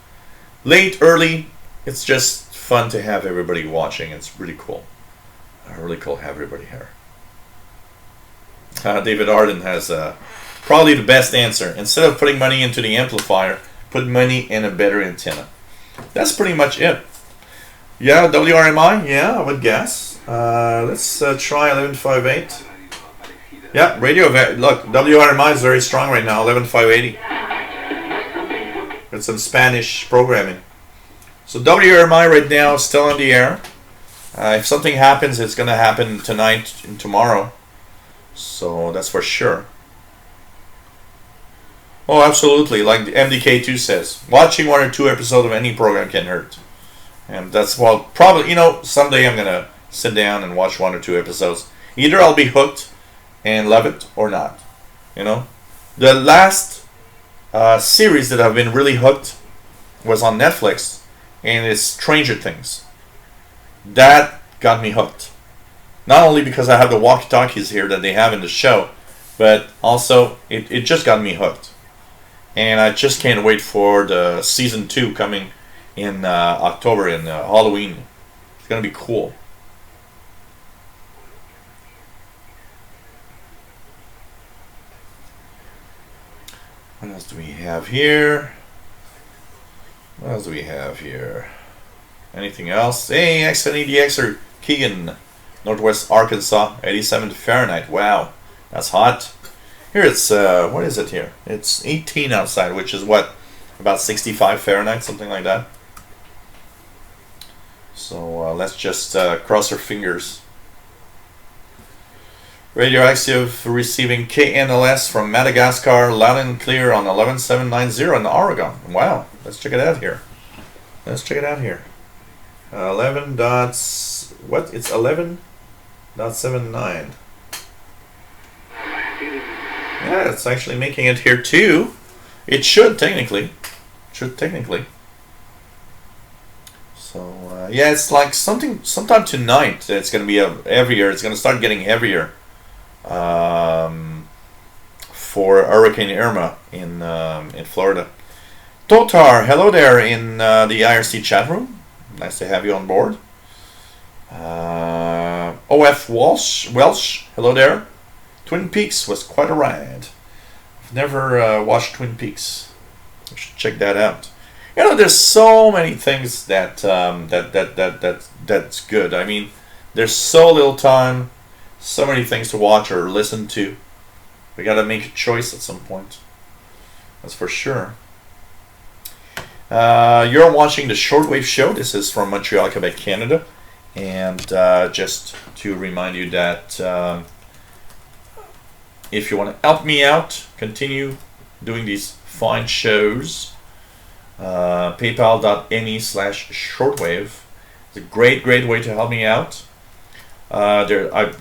Speaker 1: early, it's just fun to have everybody watching. It's really cool. Really cool to have everybody here. David Arden has probably the best answer. Instead of putting money into the amplifier, put money in a better antenna. That's pretty much it. Yeah, WRMI? Yeah, I would guess. Let's try 1158. Yeah, radio. Look, WRMI is very strong right now, 11580. With some Spanish programming. So WRMI right now is still on the air. If something happens, it's going to happen tonight and tomorrow. So that's for sure. Oh, absolutely. Like MDK2 says, watching 1 or 2 episodes of any program can hurt. And that's, well, probably, someday I'm going to sit down and watch 1 or 2 episodes. Either I'll be hooked and love it or not. The last series that I've been really hooked was on Netflix, and it's Stranger Things. That got me hooked. Not only because I have the walkie-talkies here that they have in the show, but also it just got me hooked. And I just can't wait for the season 2 coming in October, in Halloween. It's going to be cool. What else do we have here? Anything else? Hey, X10EDX Keegan, Northwest Arkansas, 87 Fahrenheit. Wow, that's hot. Here it's, what is it here? It's 18 outside, which is what? About 65 Fahrenheit, something like that. So let's just cross our fingers. Radioactive receiving KNLS from Madagascar, loud and clear on 11790 in Oregon. Wow, let's check it out here. 11 dots. What? It's 11.79. Yeah, it's actually making it here too. It should technically. So yeah, it's like sometime tonight. It's going to be heavier. It's going to start getting heavier. For Hurricane Irma in Florida. Totar, hello there in the IRC chat room. Nice to have you on board. OF Welsh, hello there. Twin Peaks was quite a ride. I've never watched Twin Peaks. I should check that out. There's so many things that's good. I mean, there's so little time, so many things to watch or listen to. We got to make a choice at some point. That's for sure. You're watching the Shortwave show. This is from Montreal, Quebec, Canada. And just to remind you that if you want to help me out, continue doing these fine shows, paypal.me/shortwave. It's a great way to help me out.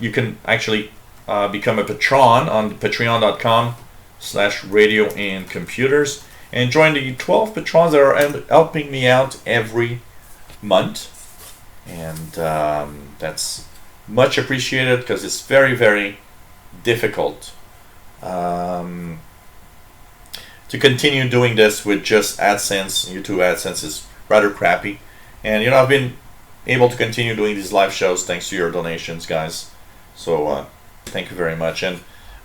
Speaker 1: You can actually become a patron on patreon.com/radio and computers and join the 12 patrons that are helping me out every month. And that's much appreciated because it's very difficult to continue doing this with just AdSense. YouTube AdSense is rather crappy. And I've been able to continue doing these live shows thanks to your donations, guys. So thank you very much. And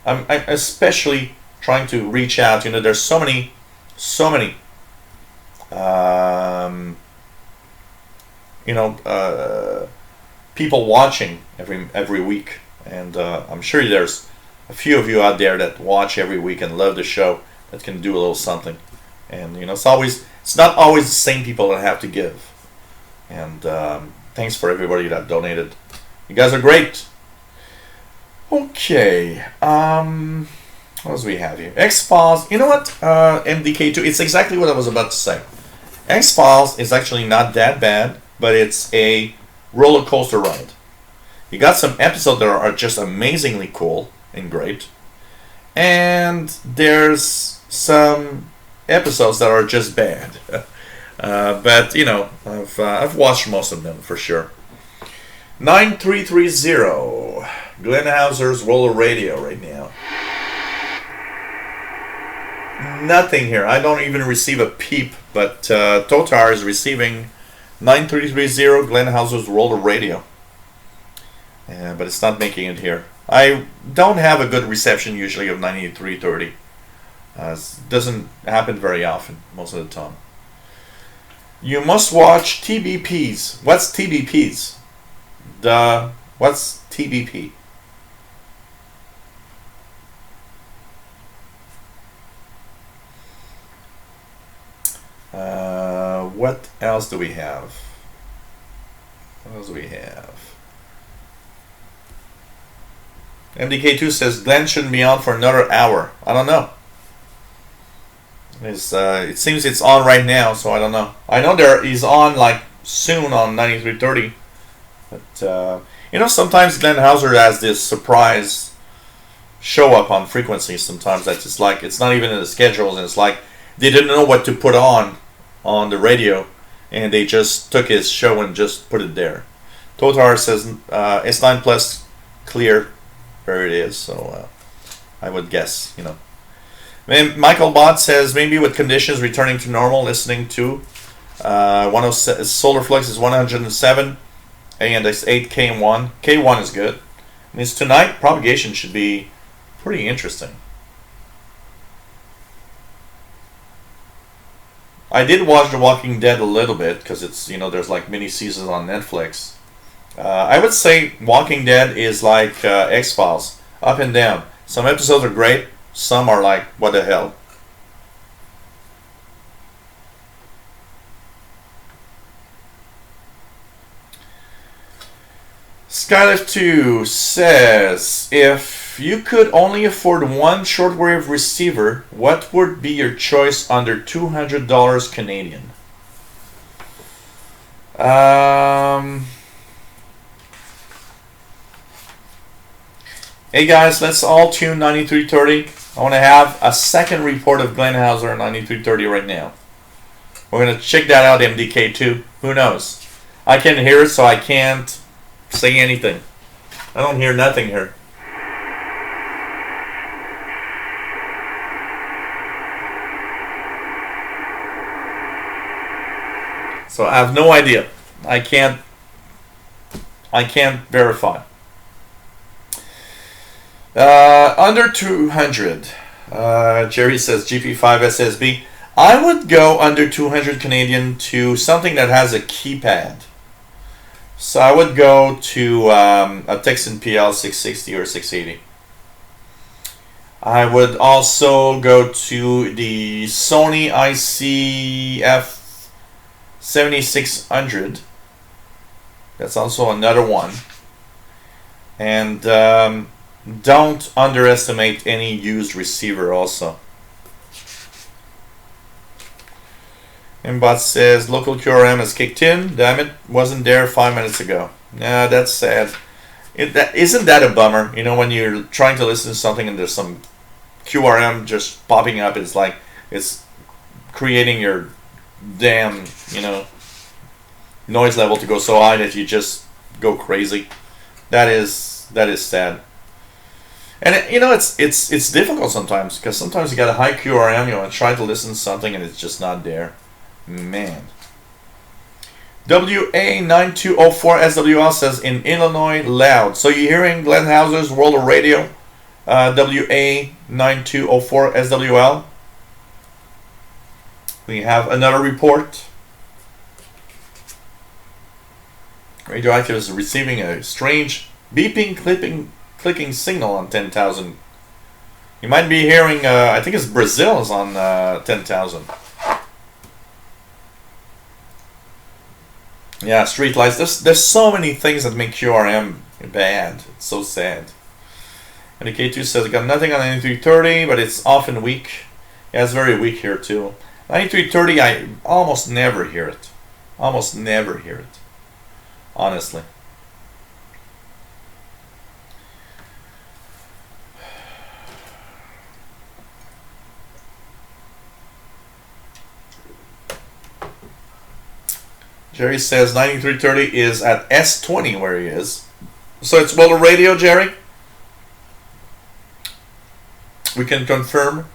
Speaker 1: I'm especially trying to reach out. There's so many people watching every week, and I'm sure there's a few of you out there that watch every week and love the show that can do a little something. And it's not always the same people that have to give. And thanks for everybody that donated. You guys are great. Okay. What else do we have here? X-Files. You know what? MDK2. It's exactly what I was about to say. X-Files is actually not that bad, but it's a roller coaster ride. You got some episodes that are just amazingly cool and great, and there's some episodes that are just bad. But I've watched most of them for sure. 9330 Glenn Hauser's Roller Radio right now. Nothing here. I don't even receive a peep, but Totar is receiving 9330 Glenn Hauser's Roller Radio. But it's not making it here. I don't have a good reception usually of 9330. It doesn't happen very often, most of the time. You must watch TBPs. What's TBPs? What's TBP? What else do we have? MDK2 says Glenn shouldn't be on for another hour. I don't know. It seems it's on right now, so I don't know. I know he's on like soon on 9330. But sometimes Glenn Hauser has this surprise show up on frequencies sometimes that's just like it's not even in the schedules, and it's like they didn't know what to put on the radio, and they just took his show and just put it there. Totar says S9 Plus clear, where it is, so I would guess, Michael Bott says maybe with conditions returning to normal, listening to 107, Solar Flux is 107, ANDX 8, K1. K1 is good. And it's tonight, Propagation should be pretty interesting. I did watch The Walking Dead a little bit because it's there's like mini seasons on Netflix. I would say Walking Dead is like X-Files, up and down. Some episodes are great, some are like what the hell. Skylift2 says, if you could only afford one shortwave receiver, what would be your choice under $200 Canadian? Hey guys, let's all tune 9330. I want to have a second report of Glenn Hauser on 9330 right now. We're going to check that out, MDK2. Who knows? I can't hear it, so I can't say anything. I don't hear nothing here. So I have no idea. I can't verify. Under 200. Jerry says GP5 SSB. I would go under 200 Canadian to something that has a keypad. So I would go to a Texan PL 660 or 680. I would also go to the Sony ICF 7600. That's also another one. And don't underestimate any used receiver also. Mbot says local QRM has kicked in. Damn it, wasn't there 5 minutes ago. Nah, that's sad. Isn't that a bummer? When you're trying to listen to something and there's some QRM just popping up, it's like it's creating your damn, noise level to go so high that you just go crazy. That is sad. And it's difficult sometimes because sometimes you got a high QRM, and try to listen to something and it's just not there. Man. WA9204 SWL says in Illinois loud. So you're hearing Glenn Hauser's World of Radio, WA9204 SWL. We have another report. Radioactive is receiving a strange beeping, clicking signal on 10,000 You might be hearing, I think it's Brazil is on 10,000. Yeah, streetlights. There's so many things that make QRM bad. It's so sad. And the K2 says, I got nothing on 9330, but it's often weak. Yeah, it's very weak here too. 9330, I almost never hear it. Almost never hear it. Honestly. Jerry says 9330 is at S20 where he is. So it's World of Radio, Jerry? We can confirm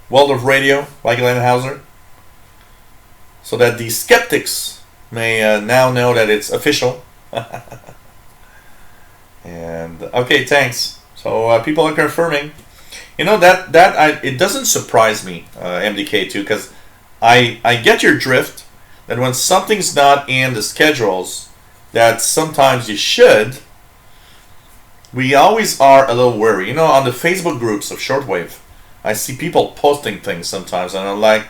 Speaker 1: World of Radio by Glenn Hauser, so that the skeptics may now know that it's official. And okay, thanks. So people are confirming. You know that it doesn't surprise me, MDK2, because I get your drift. That when something's not in the schedules, that sometimes you should, we always are a little worried. You know, on the Facebook groups of Shortwave, I see people posting things sometimes, and I'm like,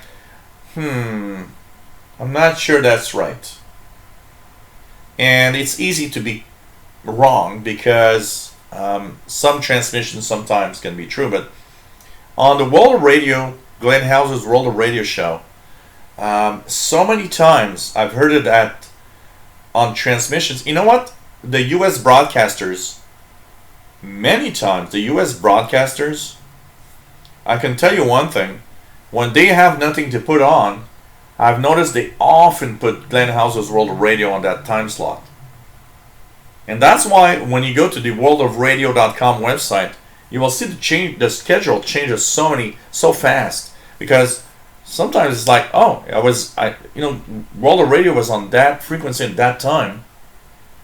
Speaker 1: I'm not sure that's right. And it's easy to be wrong because some transmissions sometimes can be true, but on the World of Radio, Glenn Hauser's World of Radio show, so many times I've heard it on transmissions. You know what? The U.S. broadcasters, many times the U.S. broadcasters, I can tell you one thing. When they have nothing to put on, I've noticed they often put Glenn Hauser's World of Radio on that time slot. And that's why when you go to the worldofradio.com website, you will see the schedule changes so fast, because sometimes it's like, World of Radio was on that frequency at that time.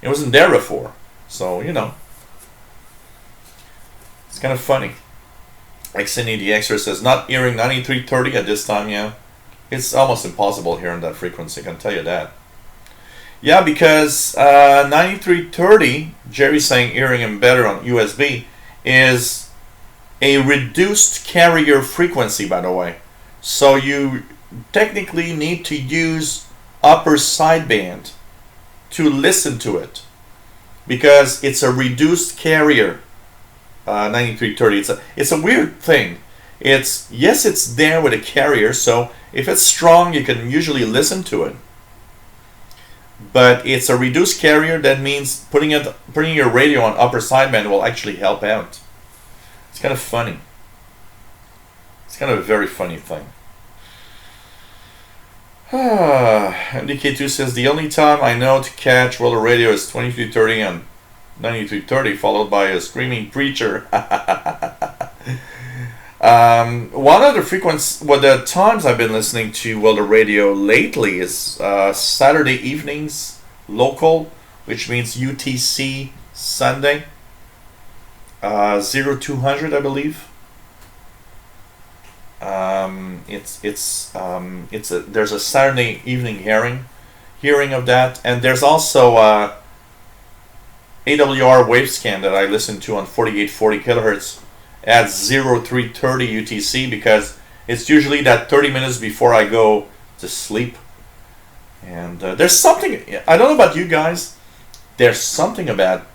Speaker 1: It wasn't there before. So, it's kind of funny. Xini the Extra says, not hearing 9330 at this time, yeah. It's almost impossible hearing that frequency, I can tell you that. Yeah, because 9330, Jerry's saying hearing him better on USB, is a reduced carrier frequency, by the way. So you technically need to use upper sideband to listen to it, because it's a reduced carrier. 9330. It's a weird thing. It's there with a carrier, so if it's strong, you can usually listen to it. But it's a reduced carrier. That means putting your radio on upper sideband will actually help out. It's kind of funny. It's kind of a very funny thing. MDK2 says, the only time I know to catch World of Radio is 2330 on 9330, followed by a screaming preacher. One of the the times I've been listening to World of Radio lately is Saturday evenings local, which means UTC Sunday, 0200, I believe. There's a Saturday evening hearing of that, and there's also AWR Wavescan that I listen to on 4840 kilohertz at 0330 UTC, because it's usually that 30 minutes before I go to sleep. And there's something, I don't know about you guys, there's something about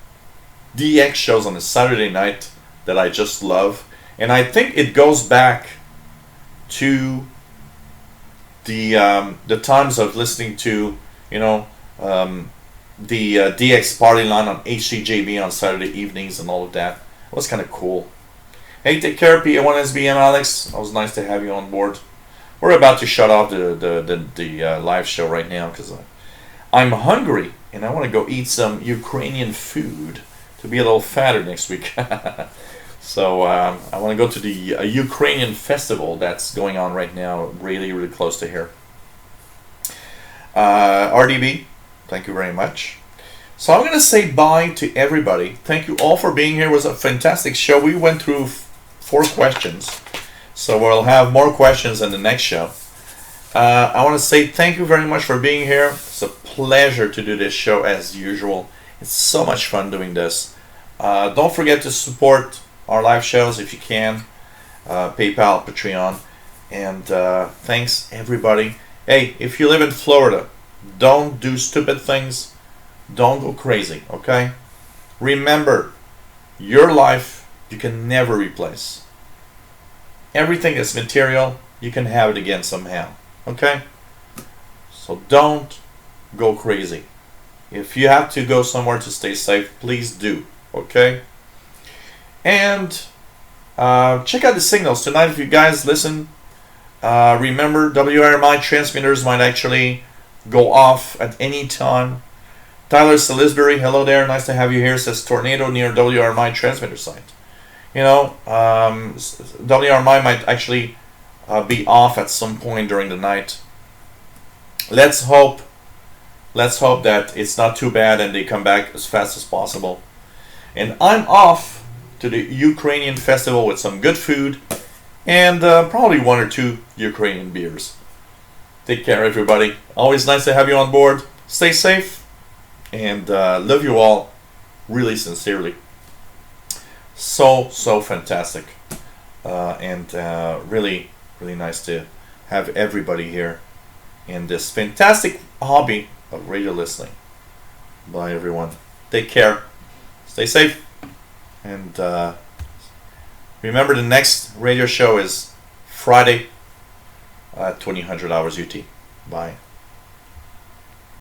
Speaker 1: DX shows on a Saturday night that I just love. And I think it goes back to the times of listening to, the DX party line on HCJB on Saturday evenings and all of that. It was kind of cool. Hey, take care, PA1SBM, Alex. It was nice to have you on board. We're about to shut off the live show right now because I'm hungry and I want to go eat some Ukrainian food to be a little fatter next week. So I want to go to the Ukrainian festival that's going on right now, really, really close to here. RDB, thank you very much. So I'm going to say bye to everybody. Thank you all for being here. It was a fantastic show. We went through 4 questions. So we'll have more questions in the next show. I want to say thank you very much for being here. It's a pleasure to do this show as usual. It's so much fun doing this. Don't forget to support our live shows if you can. PayPal, Patreon. And thanks, everybody. Hey, if you live in Florida, don't do stupid things. Don't go crazy, okay? Remember, your life you can never replace. Everything that's material, you can have it again somehow, okay? So don't go crazy. If you have to go somewhere to stay safe, please do, okay? And check out the signals tonight if you guys listen. Remember, WRMI transmitters might actually go off at any time. Tyler Salisbury, hello there, nice to have you here, says tornado near WRMI transmitter site. You know, WRMI might actually be off at some point during the night. Let's hope that it's not too bad and they come back as fast as possible. And I'm off to the Ukrainian festival with some good food and probably 1 or 2 Ukrainian beers. Take care, everybody. Always nice to have you on board. Stay safe and love you all really sincerely. So fantastic. And really nice to have everybody here in this fantastic hobby of radio listening. Bye, everyone. Take care. Stay safe. And remember, the next radio show is Friday at 2000 hours UT. Bye.